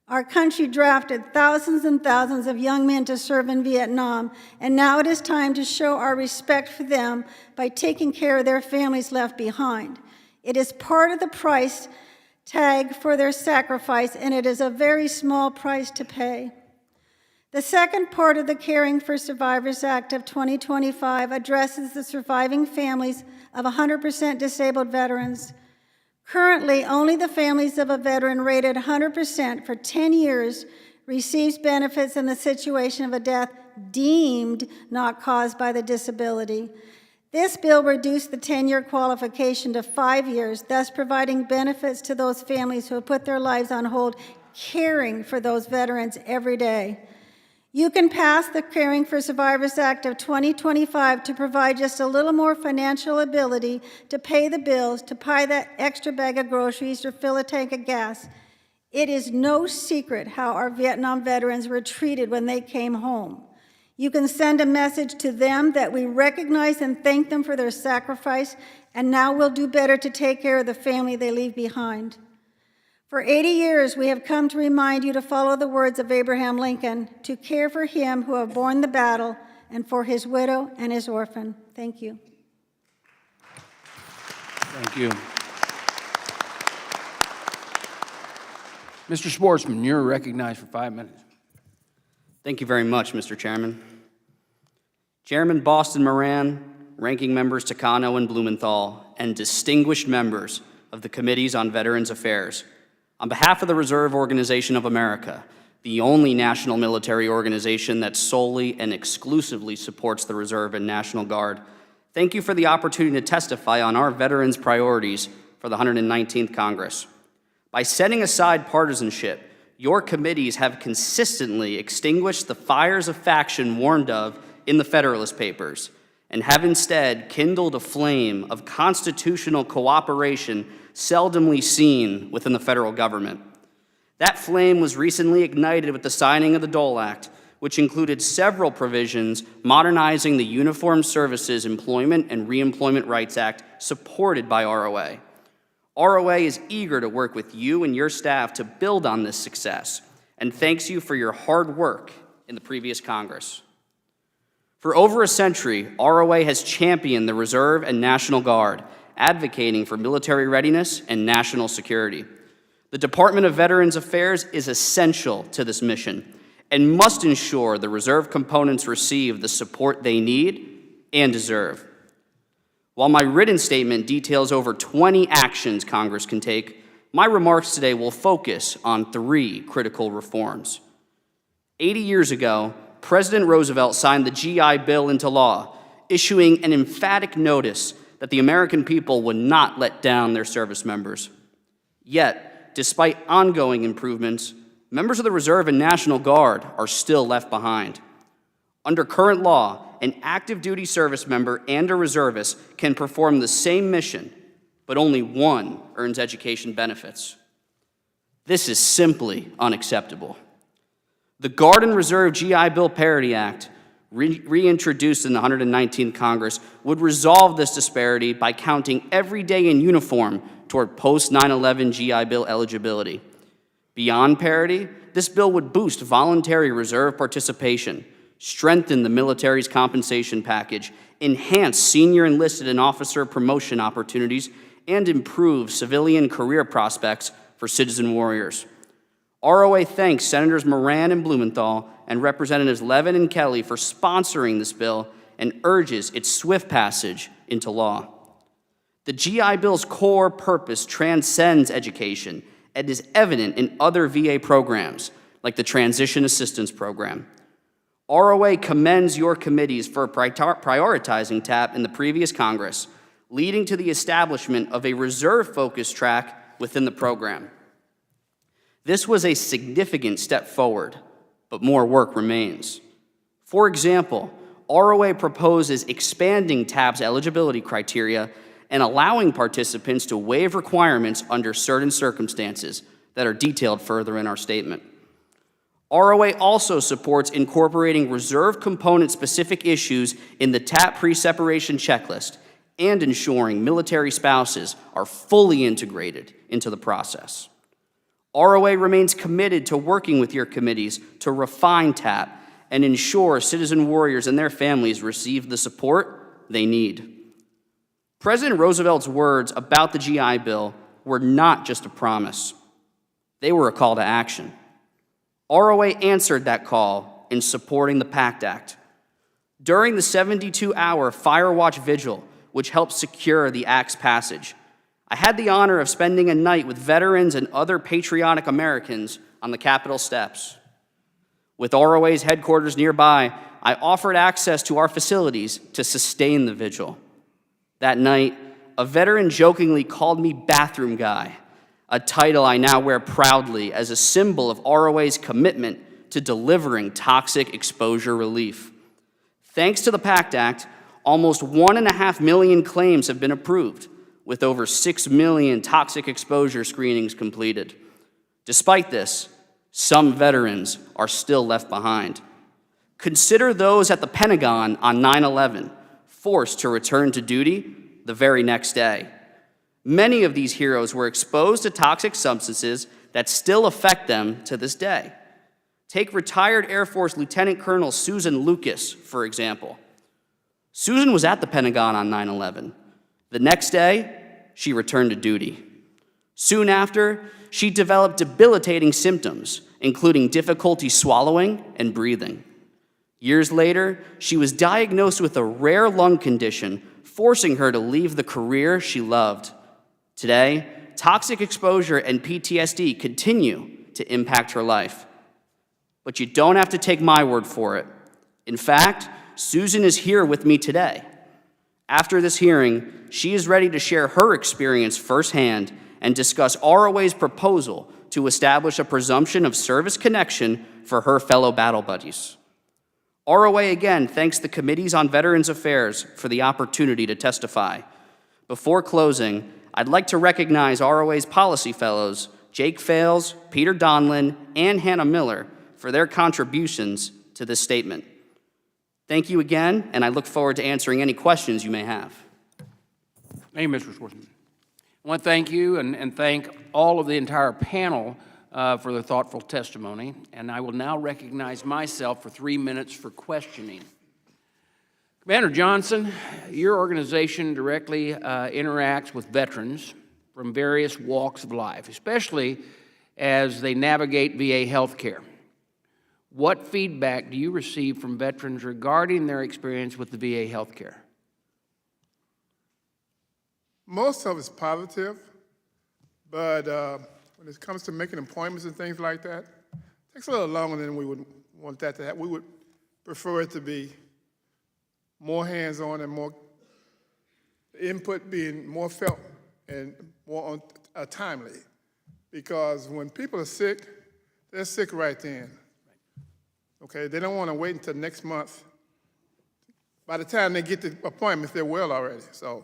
Our country drafted thousands and thousands of young men to serve in Vietnam, and now it is time to show our respect for them by taking care of their families left behind. It is part of the price tag for their sacrifice, and it is a very small price to pay. The second part of the Caring for Survivors Act of 2025 addresses the surviving families of 100% disabled veterans. Currently, only the families of a veteran rated 100% for 10 years receives benefits in the situation of a death deemed not caused by the disability. This bill reduced the 10-year qualification to 5 years, thus providing benefits to those families who have put their lives on hold caring for those veterans every day. You can pass the Caring for Survivors Act of 2025 to provide just a little more financial ability to pay the bills, to buy that extra bag of groceries or fill a tank of gas. It is no secret how our Vietnam veterans were treated when they came home. You can send a message to them that we recognize and thank them for their sacrifice, and now we'll do better to take care of the family they leave behind. For 80 years, we have come to remind you to follow the words of Abraham Lincoln, to care for him who have borne the battle, and for his widow and his orphan. Thank you. Thank you. Mr. Sportsman, you're recognized for 5 minutes. Thank you very much, Mr. Chairman. Chairman Bost and Moran, ranking members Takano and Blumenthal, and distinguished members of the Committees on Veterans Affairs. On behalf of the Reserve Organization of America, the only national military organization that solely and exclusively supports the Reserve and National Guard, thank you for the opportunity to testify on our veterans' priorities for the 119th Congress. By setting aside partisanship, your committees have consistently extinguished the fires of faction warned of in the Federalist Papers, and have instead kindled a flame of constitutional cooperation seldomly seen within the federal government. That flame was recently ignited with the signing of the Dole Act, which included several provisions modernizing the Uniformed Services Employment and Reemployment Rights Act supported by ROA. ROA is eager to work with you and your staff to build on this success, and thanks you for your hard work in the previous Congress. For over a century, ROA has championed the Reserve and National Guard, advocating for military readiness and national security. The Department of Veterans Affairs is essential to this mission and must ensure the Reserve components receive the support they need and deserve. While my written statement details over 20 actions Congress can take, my remarks today will focus on 3 critical reforms. 80 years ago, President Roosevelt signed the GI Bill into law, issuing an emphatic notice that the American people would not let down their service members. Yet, despite ongoing improvements, members of the Reserve and National Guard are still left behind. Under current law, an active duty service member and a reservist can perform the same mission, but only one earns education benefits. This is simply unacceptable. The Guard and Reserve GI Bill Parity Act, reintroduced in the 119th Congress, would resolve this disparity by counting every day in uniform toward post-9/11 GI Bill eligibility. Beyond parity, this bill would boost voluntary reserve participation, strengthen the military's compensation package, enhance senior enlisted and officer promotion opportunities, and improve civilian career prospects for citizen warriors. ROA thanks Senators Moran and Blumenthal and Representatives Levin and Kelly for sponsoring this bill and urges its swift passage into law. The GI Bill's core purpose transcends education and is evident in other VA programs, like the Transition Assistance Program. ROA commends your committees for prioritizing TAP in the previous Congress, leading to the establishment of a reserve-focused track within the program. This was a significant step forward, but more work remains. For example, ROA proposes expanding TAP's eligibility criteria and allowing participants to waive requirements under certain circumstances that are detailed further in our statement. ROA also supports incorporating reserve component-specific issues in the TAP pre-separation checklist and ensuring military spouses are fully integrated into the process. ROA remains committed to working with your committees to refine TAP and ensure citizen warriors and their families receive the support they need. President Roosevelt's words about the GI Bill were not just a promise. They were a call to action. ROA answered that call in supporting the PACT Act. During the 72-hour Fire Watch Vigil, which helped secure the Act's passage, I had the honor of spending a night with veterans and other patriotic Americans on the Capitol steps. With ROA's headquarters nearby, I offered access to our facilities to sustain the vigil. That night, a veteran jokingly called me bathroom guy, a title I now wear proudly as a symbol of ROA's commitment to delivering toxic exposure relief. Thanks to the PACT Act, almost 1.5 million claims have been approved, with over 6 million toxic exposure screenings completed. Despite this, some veterans are still left behind. Consider those at the Pentagon on 9/11, forced to return to duty the very next day. Many of these heroes were exposed to toxic substances that still affect them to this day. Take retired Air Force Lieutenant Colonel Susan Lucas, for example. Susan was at the Pentagon on 9/11. The next day, she returned to duty. Soon after, she developed debilitating symptoms, including difficulty swallowing and breathing. Years later, she was diagnosed with a rare lung condition, forcing her to leave the career she loved. Today, toxic exposure and PTSD continue to impact her life. But you don't have to take my word for it. In fact, Susan is here with me today. After this hearing, she is ready to share her experience firsthand and discuss ROA's proposal to establish a presumption of service connection for her fellow battle buddies. ROA again thanks the Committees on Veterans Affairs for the opportunity to testify. Before closing, I'd like to recognize ROA's policy fellows, Jake Fales, Peter Donlin, and Hannah Miller, for their contributions to this statement. Thank you again, and I look forward to answering any questions you may have. Thank you, Mr. Schwartzman. I want to thank you and thank all of the entire panel for their thoughtful testimony, and I will now recognize myself for 3 minutes for questioning. Commander Johnson, your organization directly interacts with veterans from various walks of life, especially as they navigate VA health care. What feedback do you receive from veterans regarding their experience with the VA health care? Most of it's positive, but when it comes to making appointments and things like that, it takes a little longer than we would want that to happen. We would prefer it to be more hands-on and more input being more felt and more timely. Because when people are sick, they're sick right then. Okay, they don't want to wait until next month. By the time they get the appointments, they're well already. So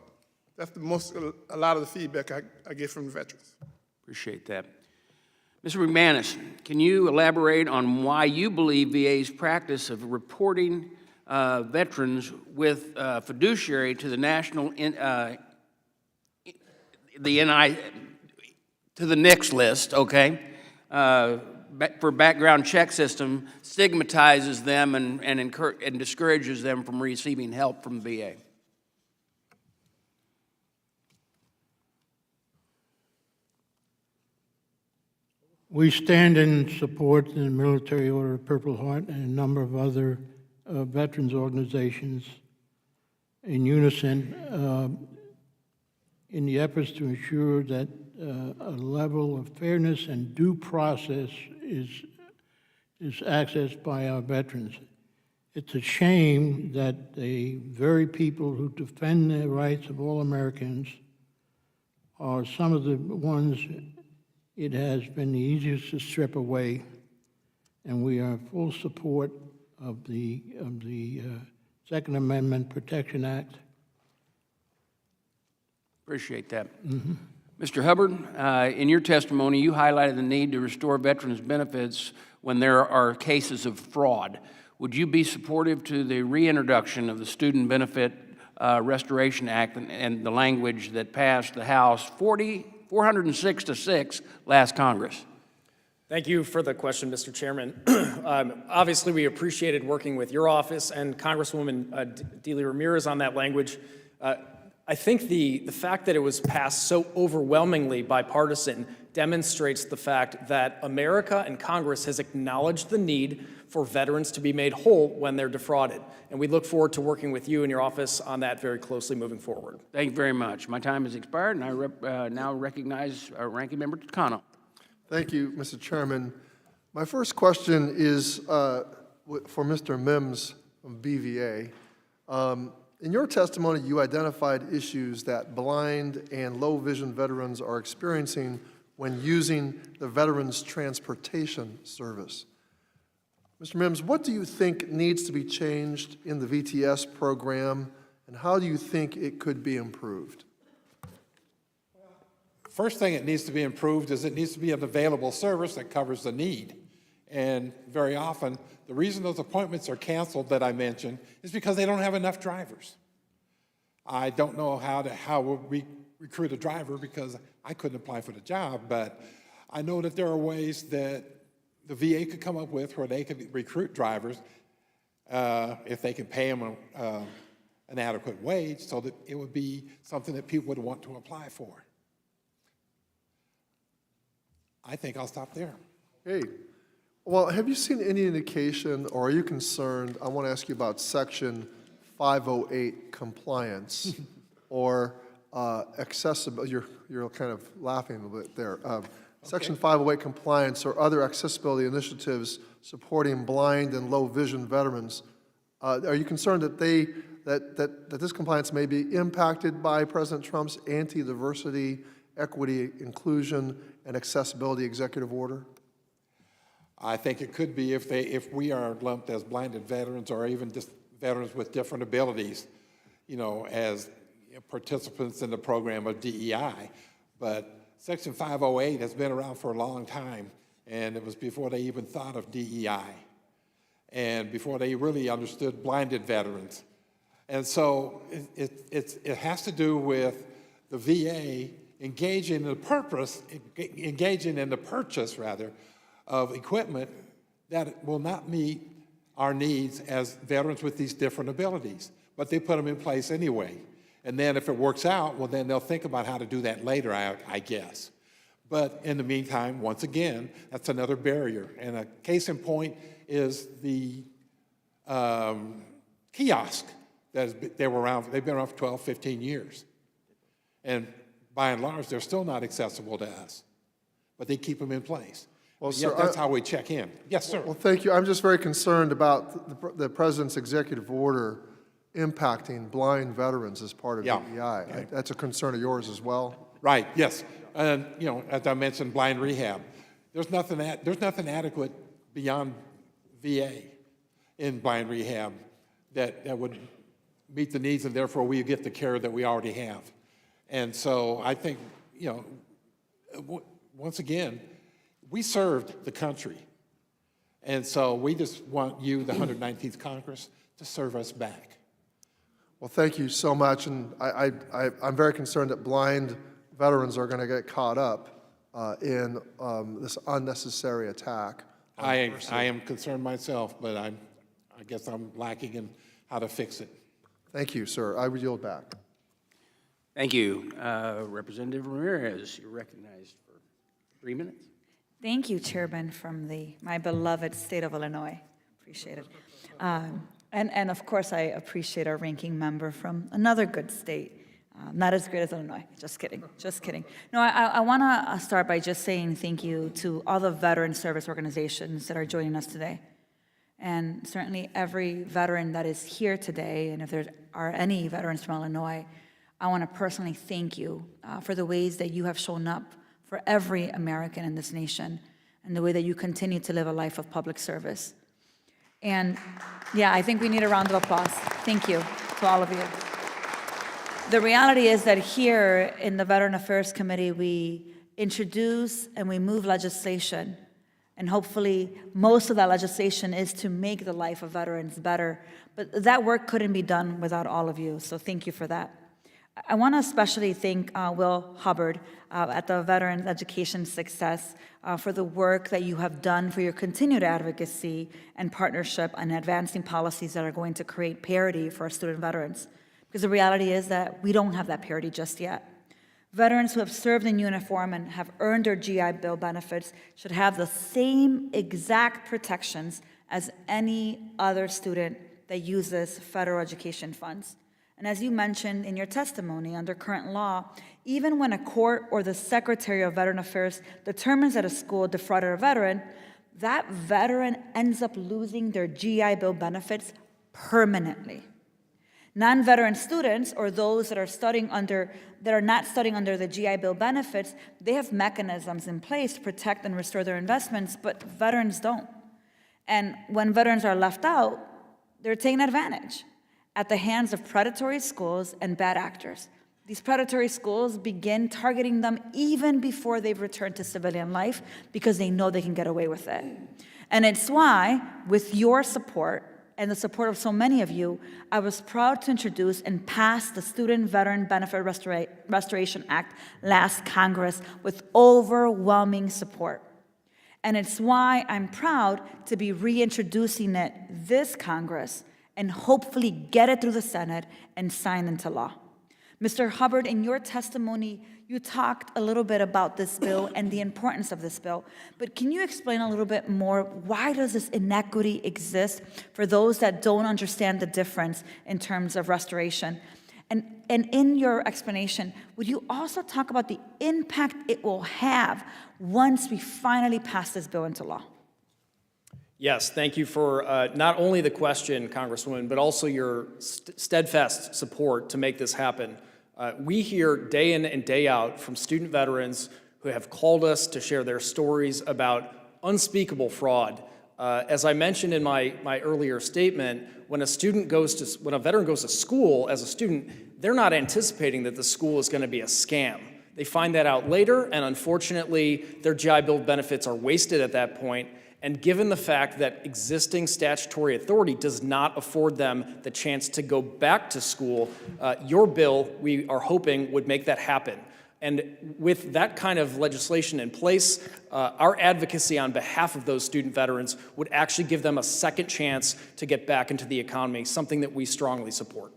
that's a lot of the feedback I get from the veterans. Appreciate that. Mr. McManus, can you elaborate on why you believe VA's practice of reporting veterans with fiduciary to the national, to the NICS list, okay, for background check system stigmatizes them and discourages them from receiving help from VA? We stand in support of the Military Order of Purple Heart and a number of other veterans organizations in unison in the efforts to ensure that a level of fairness and due process is accessed by our veterans. It's a shame that the very people who defend the rights of all Americans are some of the ones it has been the easiest to strip away, and we are in full support of the Second Amendment Protection Act. Appreciate that. Mr. Hubbard, in your testimony, you highlighted the need to restore veterans' benefits when there are cases of fraud. Would you be supportive to the reintroduction of the Student Benefit Restoration Act and the language that passed the House 406-6 last Congress? Thank you for the question, Mr. Chairman. Obviously, we appreciated working with your office and Congresswoman Delia Ramirez on that language. I think the fact that it was passed so overwhelmingly bipartisan demonstrates the fact that America and Congress has acknowledged the need for veterans to be made whole when they're defrauded. And we look forward to working with you and your office on that very closely moving forward. Thank you very much. My time has expired, and I now recognize our Ranking Member Takano. Thank you, Mr. Chairman. My first question is for Mr. Mims from BVA. In your testimony, you identified issues that blind and low vision veterans are experiencing when using the Veterans Transportation Service. Mr. Mims, what do you think needs to be changed in the VTS program, and how do you think it could be improved? First thing it needs to be improved is it needs to be an available service that covers the need. And very often, the reason those appointments are canceled that I mentioned is because they don't have enough drivers. I don't know how we recruit a driver because I couldn't apply for the job, but I know that there are ways that the VA could come up with where they could recruit drivers if they can pay them an adequate wage so that it would be something that people would want to apply for. I think I'll stop there. Hey, well, have you seen any indication, or are you concerned, I want to ask you about Section 508 compliance, or accessible, you're kind of laughing a little bit there. Section 508 compliance or other accessibility initiatives supporting blind and low vision veterans. Are you concerned that that this compliance may be impacted by President Trump's anti-diversity, equity, inclusion, and accessibility executive order? I think it could be if we are lumped as blinded veterans or even just veterans with different abilities, as participants in the program of DEI. But Section 508 has been around for a long time, and it was before they even thought of DEI, and before they really understood blinded veterans. And so it has to do with the VA engaging in the purchase of equipment that will not meet our needs as veterans with these different abilities, but they put them in place anyway. And then if it works out, well, then they'll think about how to do that later, I guess. But in the meantime, once again, that's another barrier. And a case in point is the kiosk. They've been around for 12, 15 years. And by and large, they're still not accessible to us, but they keep them in place. Well, sir, that's how we check in. Yes, sir. Well, thank you. I'm just very concerned about the President's executive order impacting blind veterans as part of DEI. Okay. That's a concern of yours as well? Right, yes. And, as I mentioned, blind rehab. There's nothing adequate beyond VA in blind rehab that would meet the needs, and therefore we get the care that we already have. And so I think, once again, we served the country. And so we just want you, the 119th Congress, to serve us back. Well, thank you so much. And I'm very concerned that blind veterans are going to get caught up in this unnecessary attack. I am concerned myself, but I guess I'm lacking in how to fix it. Thank you, sir. I yield back. Thank you. Representative Ramirez, you're recognized for 3 minutes. Thank you, Chairman, from my beloved state of Illinois. Appreciate it. And of course, I appreciate our ranking member from another good state. Not as great as Illinois. Just kidding. Just kidding. No, I want to start by just saying thank you to all the veteran service organizations that are joining us today. And certainly every veteran that is here today, and if there are any veterans from Illinois, I want to personally thank you for the ways that you have shown up for every American in this nation and the way that you continue to live a life of public service. And yeah, I think we need a round of applause. Thank you to all of you. The reality is that here in the Veteran Affairs Committee, we introduce and we move legislation. And hopefully, most of that legislation is to make the life of veterans better. But that work couldn't be done without all of you, so thank you for that. I want to especially thank Will Hubbard at the Veterans Education Success for the work that you have done for your continued advocacy and partnership on advancing policies that are going to create parity for our student veterans. Because the reality is that we don't have that parity just yet. Veterans who have served in uniform and have earned their GI Bill benefits should have the same exact protections as any other student that uses federal education funds. And as you mentioned in your testimony, under current law, even when a court or the Secretary of Veteran Affairs determines that a school defrauded a veteran, that veteran ends up losing their GI Bill benefits permanently. Non-veteran students, or those that are not studying under the GI Bill benefits, they have mechanisms in place to protect and restore their investments, but veterans don't. And when veterans are left out, they're taken advantage at the hands of predatory schools and bad actors. These predatory schools begin targeting them even before they've returned to civilian life because they know they can get away with it. And it's why, with your support, and the support of so many of you, I was proud to introduce and pass the Student Veteran Benefit Restoration Act last Congress with overwhelming support. And it's why I'm proud to be reintroducing it this Congress and hopefully get it through the Senate and sign into law. Mr. Hubbard, in your testimony, you talked a little bit about this bill and the importance of this bill, but can you explain a little bit more, why does this inequity exist for those that don't understand the difference in terms of restoration? And in your explanation, would you also talk about the impact it will have once we finally pass this bill into law? Yes, thank you for not only the question, Congresswoman, but also your steadfast support to make this happen. We hear day in and day out from student veterans who have called us to share their stories about unspeakable fraud. As I mentioned in my earlier statement, when a veteran goes to school as a student, they're not anticipating that the school is going to be a scam. They find that out later, and unfortunately, their GI Bill benefits are wasted at that point. And given the fact that existing statutory authority does not afford them the chance to go back to school, your bill, we are hoping, would make that happen. And with that kind of legislation in place, our advocacy on behalf of those student veterans would actually give them a second chance to get back into the economy, something that we strongly support.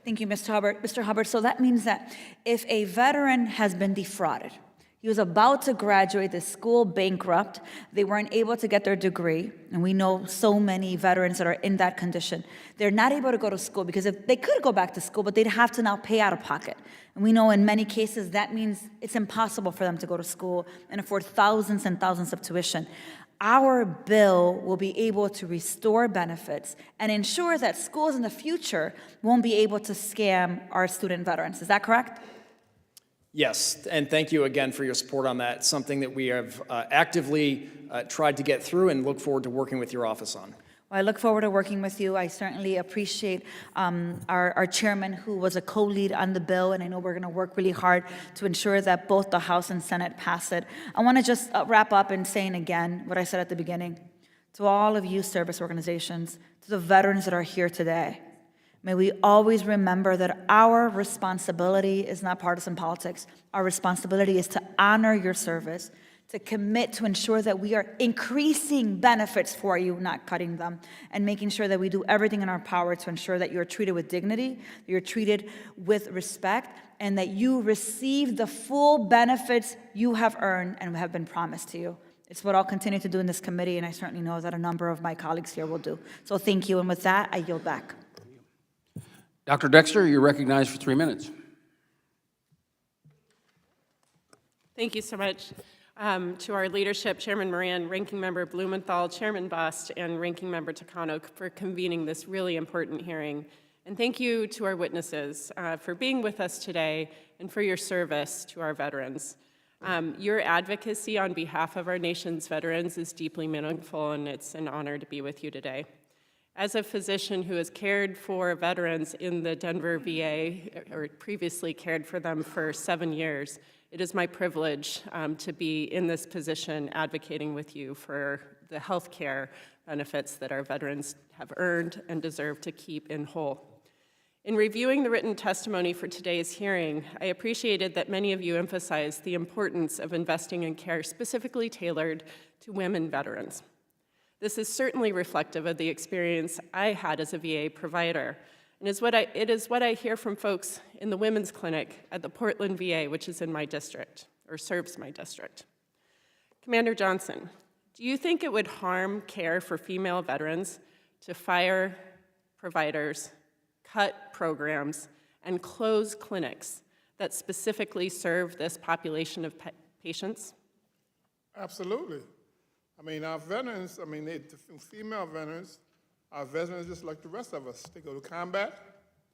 Thank you, Mr. Hubbard. Mr. Hubbard, so that means that if a veteran has been defrauded, he was about to graduate, the school bankrupt, they weren't able to get their degree, and we know so many veterans that are in that condition. They're not able to go to school because if they could go back to school, but they'd have to now pay out of pocket. And we know in many cases that means it's impossible for them to go to school and afford thousands and thousands of tuition. Our bill will be able to restore benefits and ensure that schools in the future won't be able to scam our student veterans. Is that correct? Yes, and thank you again for your support on that. It's something that we have actively tried to get through and look forward to working with your office on. Well, I look forward to working with you. I certainly appreciate our chairman, who was a co-lead on the bill, and I know we're going to work really hard to ensure that both the House and Senate pass it. I want to just wrap up in saying again what I said at the beginning. To all of you service organizations, to the veterans that are here today, may we always remember that our responsibility is not partisan politics. Our responsibility is to honor your service, to commit to ensure that we are increasing benefits for you, not cutting them, and making sure that we do everything in our power to ensure that you're treated with dignity, that you're treated with respect, and that you receive the full benefits you have earned and have been promised to you. It's what I'll continue to do in this committee, and I certainly know that a number of my colleagues here will do. So thank you, and with that, I yield back. Dr. Dexter, you're recognized for 3 minutes. Thank you so much to our leadership, Chairman Moran, Ranking Member Blumenthal, Chairman Bost, and Ranking Member Takano for convening this really important hearing. And thank you to our witnesses for being with us today and for your service to our veterans. Your advocacy on behalf of our nation's veterans is deeply meaningful, and it's an honor to be with you today. As a physician who has cared for veterans in the Denver VA, or previously cared for them for 7 years, it is my privilege to be in this position advocating with you for the health care benefits that our veterans have earned and deserve to keep in whole. In reviewing the written testimony for today's hearing, I appreciated that many of you emphasized the importance of investing in care specifically tailored to women veterans. This is certainly reflective of the experience I had as a VA provider, and it is what I hear from folks in the women's clinic at the Portland VA, which is in my district, or serves my district. Commander Johnson, do you think it would harm care for female veterans to fire providers, cut programs, and close clinics that specifically serve this population of patients? Absolutely. I mean, our veterans, the female veterans, our veterans just like the rest of us. They go to combat,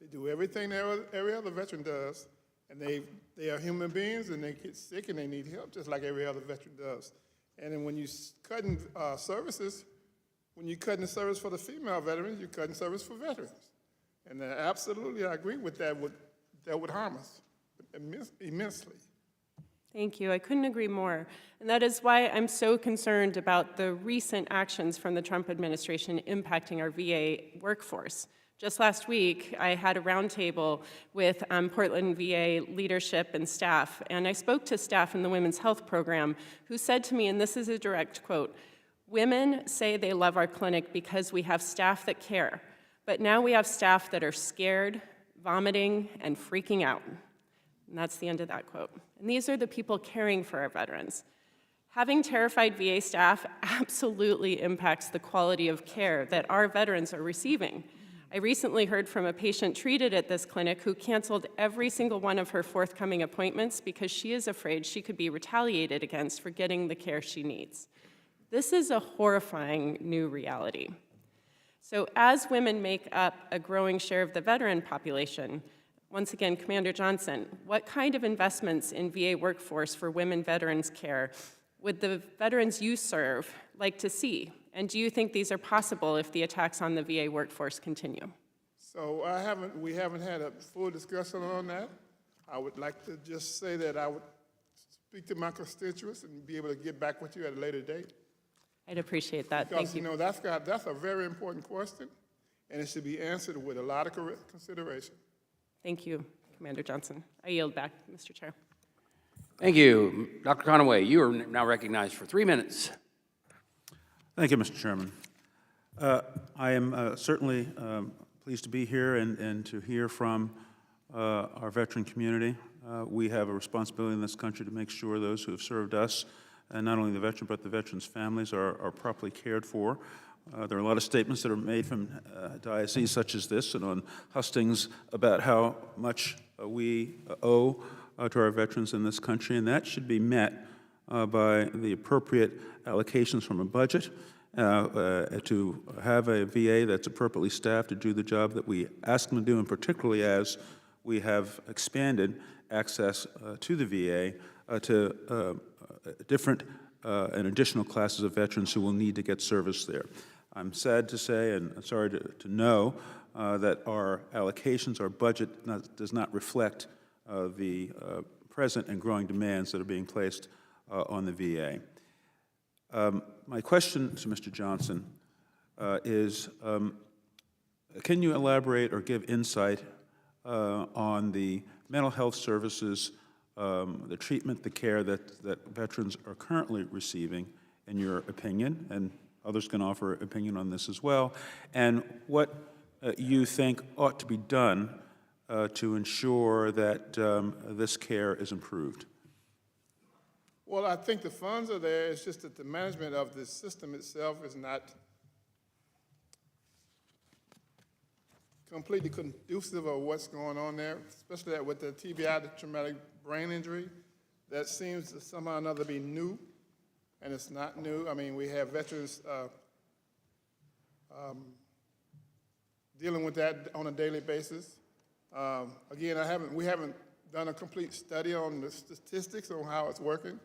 they do everything every other veteran does, and they are human beings, and they get sick and they need help just like every other veteran does. And then when you're cutting services, when you're cutting the service for the female veterans, you're cutting service for veterans. And absolutely, I agree with that. That would harm us immensely. Thank you. I couldn't agree more. And that is why I'm so concerned about the recent actions from the Trump administration impacting our VA workforce. Just last week, I had a roundtable with Portland VA leadership and staff, and I spoke to staff in the Women's Health Program who said to me, and this is a direct quote, "Women say they love our clinic because we have staff that care. But now we have staff that are scared, vomiting, and freaking out." And that's the end of that quote. And these are the people caring for our veterans. Having terrified VA staff absolutely impacts the quality of care that our veterans are receiving. I recently heard from a patient treated at this clinic who canceled every single one of her forthcoming appointments because she is afraid she could be retaliated against for getting the care she needs. This is a horrifying new reality. So as women make up a growing share of the veteran population, once again, Commander Johnson, what kind of investments in VA workforce for women veterans care would the veterans you serve like to see? And do you think these are possible if the attacks on the VA workforce continue? So we haven't had a full discussion on that. I would like to just say that I would speak to my constituents and be able to get back with you at a later date. I'd appreciate that. Because, Thank you. That's a very important question, and it should be answered with a lot of consideration. Thank you, Commander Johnson. I yield back, Mr. Chair. Thank you. Dr. Conaway, you are now recognized for 3 minutes. Thank you, Mr. Chairman. I am certainly pleased to be here and to hear from our veteran community. We have a responsibility in this country to make sure those who have served us, and not only the veteran, but the veterans' families are properly cared for. There are a lot of statements that are made from dioceses such as this and on hustings about how much we owe to our veterans in this country, and that should be met by the appropriate allocations from a budget to have a VA that's appropriately staffed to do the job that we ask them to do, and particularly as we have expanded access to the VA to different and additional classes of veterans who will need to get service there. I'm sad to say, and sorry to know, that our allocations, our budget does not reflect the present and growing demands that are being placed on the VA. My question to Mr. Johnson is, can you elaborate or give insight on the mental health services, the treatment, the care that veterans are currently receiving, in your opinion, and others can offer opinion on this as well, and what you think ought to be done to ensure that this care is improved? Well, I think the funds are there. It's just that the management of the system itself is not completely conducive of what's going on there, especially that with the TBI, the traumatic brain injury. That seems to somehow or another be new, and it's not new. I mean, we have veterans dealing with that on a daily basis. Again, we haven't done a complete study on the statistics on how it's working.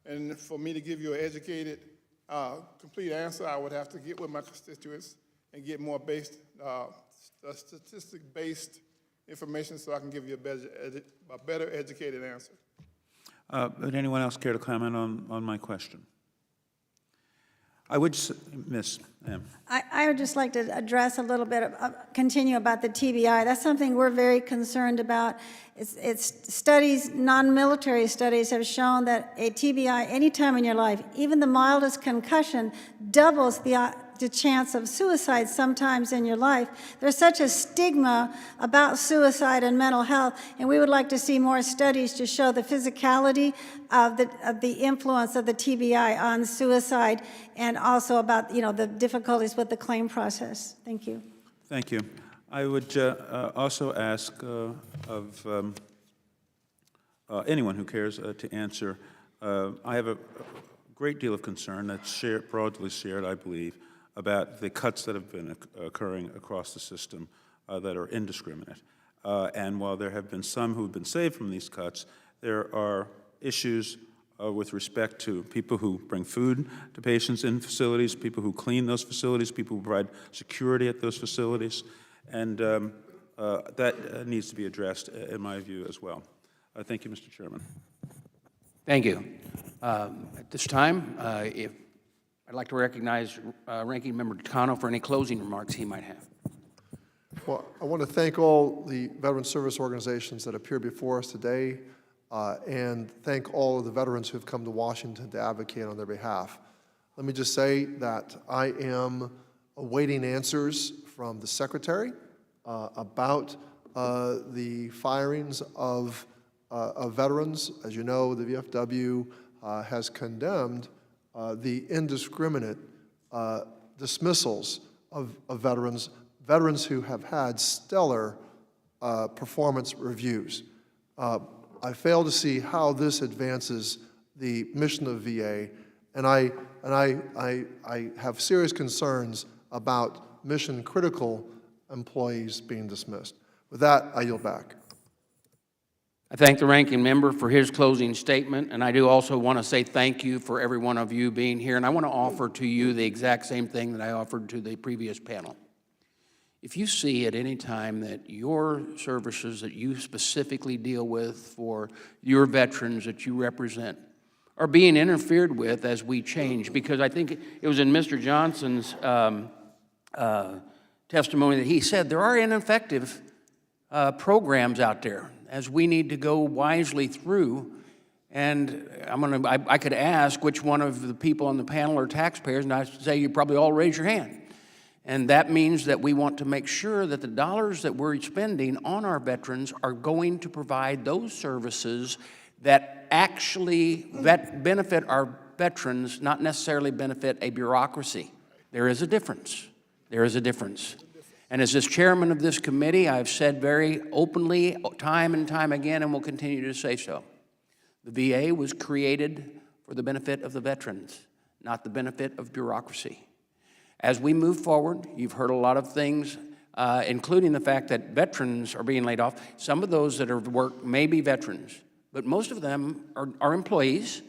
And for me to give you an educated, complete answer, I would have to get with my constituents and get more statistic-based information so I can give you a better educated answer. Would anyone else care to comment on my question? I would, Miss M. I would just like to address a little bit, continue about the TBI. That's something we're very concerned about. It's studies, non-military studies have shown that a TBI any time in your life, even the mildest concussion, doubles the chance of suicide sometimes in your life. There's such a stigma about suicide and mental health, and we would like to see more studies to show the physicality of the influence of the TBI on suicide, and also about the difficulties with the claim process. Thank you. Thank you. I would also ask of anyone who cares to answer. I have a great deal of concern that's broadly shared, I believe, about the cuts that have been occurring across the system that are indiscriminate. And while there have been some who have been saved from these cuts, there are issues with respect to people who bring food to patients in facilities, people who clean those facilities, people who provide security at those facilities, and that needs to be addressed, in my view, as well. Thank you, Mr. Chairman. Thank you. At this time, I'd like to recognize Ranking Member Takano for any closing remarks he might have. Well, I want to thank all the veteran service organizations that appear before us today, and thank all of the veterans who have come to Washington to advocate on their behalf. Let me just say that I am awaiting answers from the Secretary about the firings of veterans. As you know, the VFW has condemned the indiscriminate dismissals of veterans who have had stellar performance reviews. I fail to see how this advances the mission of VA, and I have serious concerns about mission-critical employees being dismissed. With that, I yield back. I thank the ranking member for his closing statement, and I do also want to say thank you for every one of you being here, and I want to offer to you the exact same thing that I offered to the previous panel. If you see at any time that your services that you specifically deal with for your veterans that you represent are being interfered with as we change, because I think it was in Mr. Johnson's testimony that he said there are ineffective programs out there as we need to go wisely through. And I could ask which one of the people on the panel are taxpayers, and I say you probably all raise your hand. And that means that we want to make sure that the dollars that we're spending on our veterans are going to provide those services that actually benefit our veterans, not necessarily benefit a bureaucracy. There is a difference. There is a difference. And as this chairman of this committee, I've said very openly, time and time again, and will continue to say so. The VA was created for the benefit of the veterans, not the benefit of bureaucracy. As we move forward, you've heard a lot of things, including the fact that veterans are being laid off. Some of those that are work may be veterans, but most of them are employees.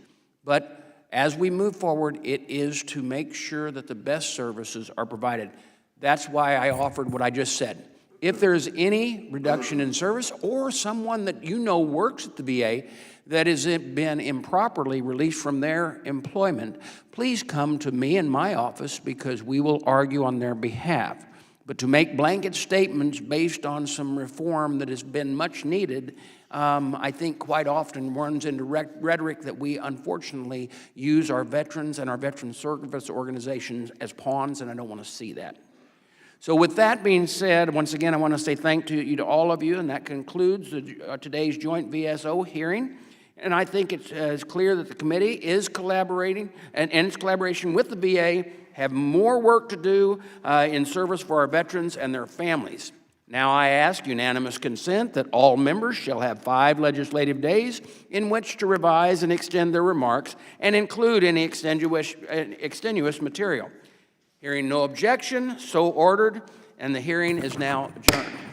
But as we move forward, it is to make sure that the best services are provided. That's why I offered what I just said. If there's any reduction in service or someone that you know works at the VA that has been improperly released from their employment, please come to me in my office because we will argue on their behalf. But to make blanket statements based on some reform that has been much needed, I think quite often runs into rhetoric that we unfortunately use our veterans and our veteran service organizations as pawns, and I don't want to see that. So with that being said, once again, I want to say thank you to all of you, and that concludes today's joint VSO hearing. And I think it's clear that the committee is collaborating, and in its collaboration with the VA, have more work to do in service for our veterans and their families. Now I ask unanimous consent that all members shall have 5 legislative days in which to revise and extend their remarks and include any extenuous material. Hearing no objection, so ordered. and the hearing is now adjourned.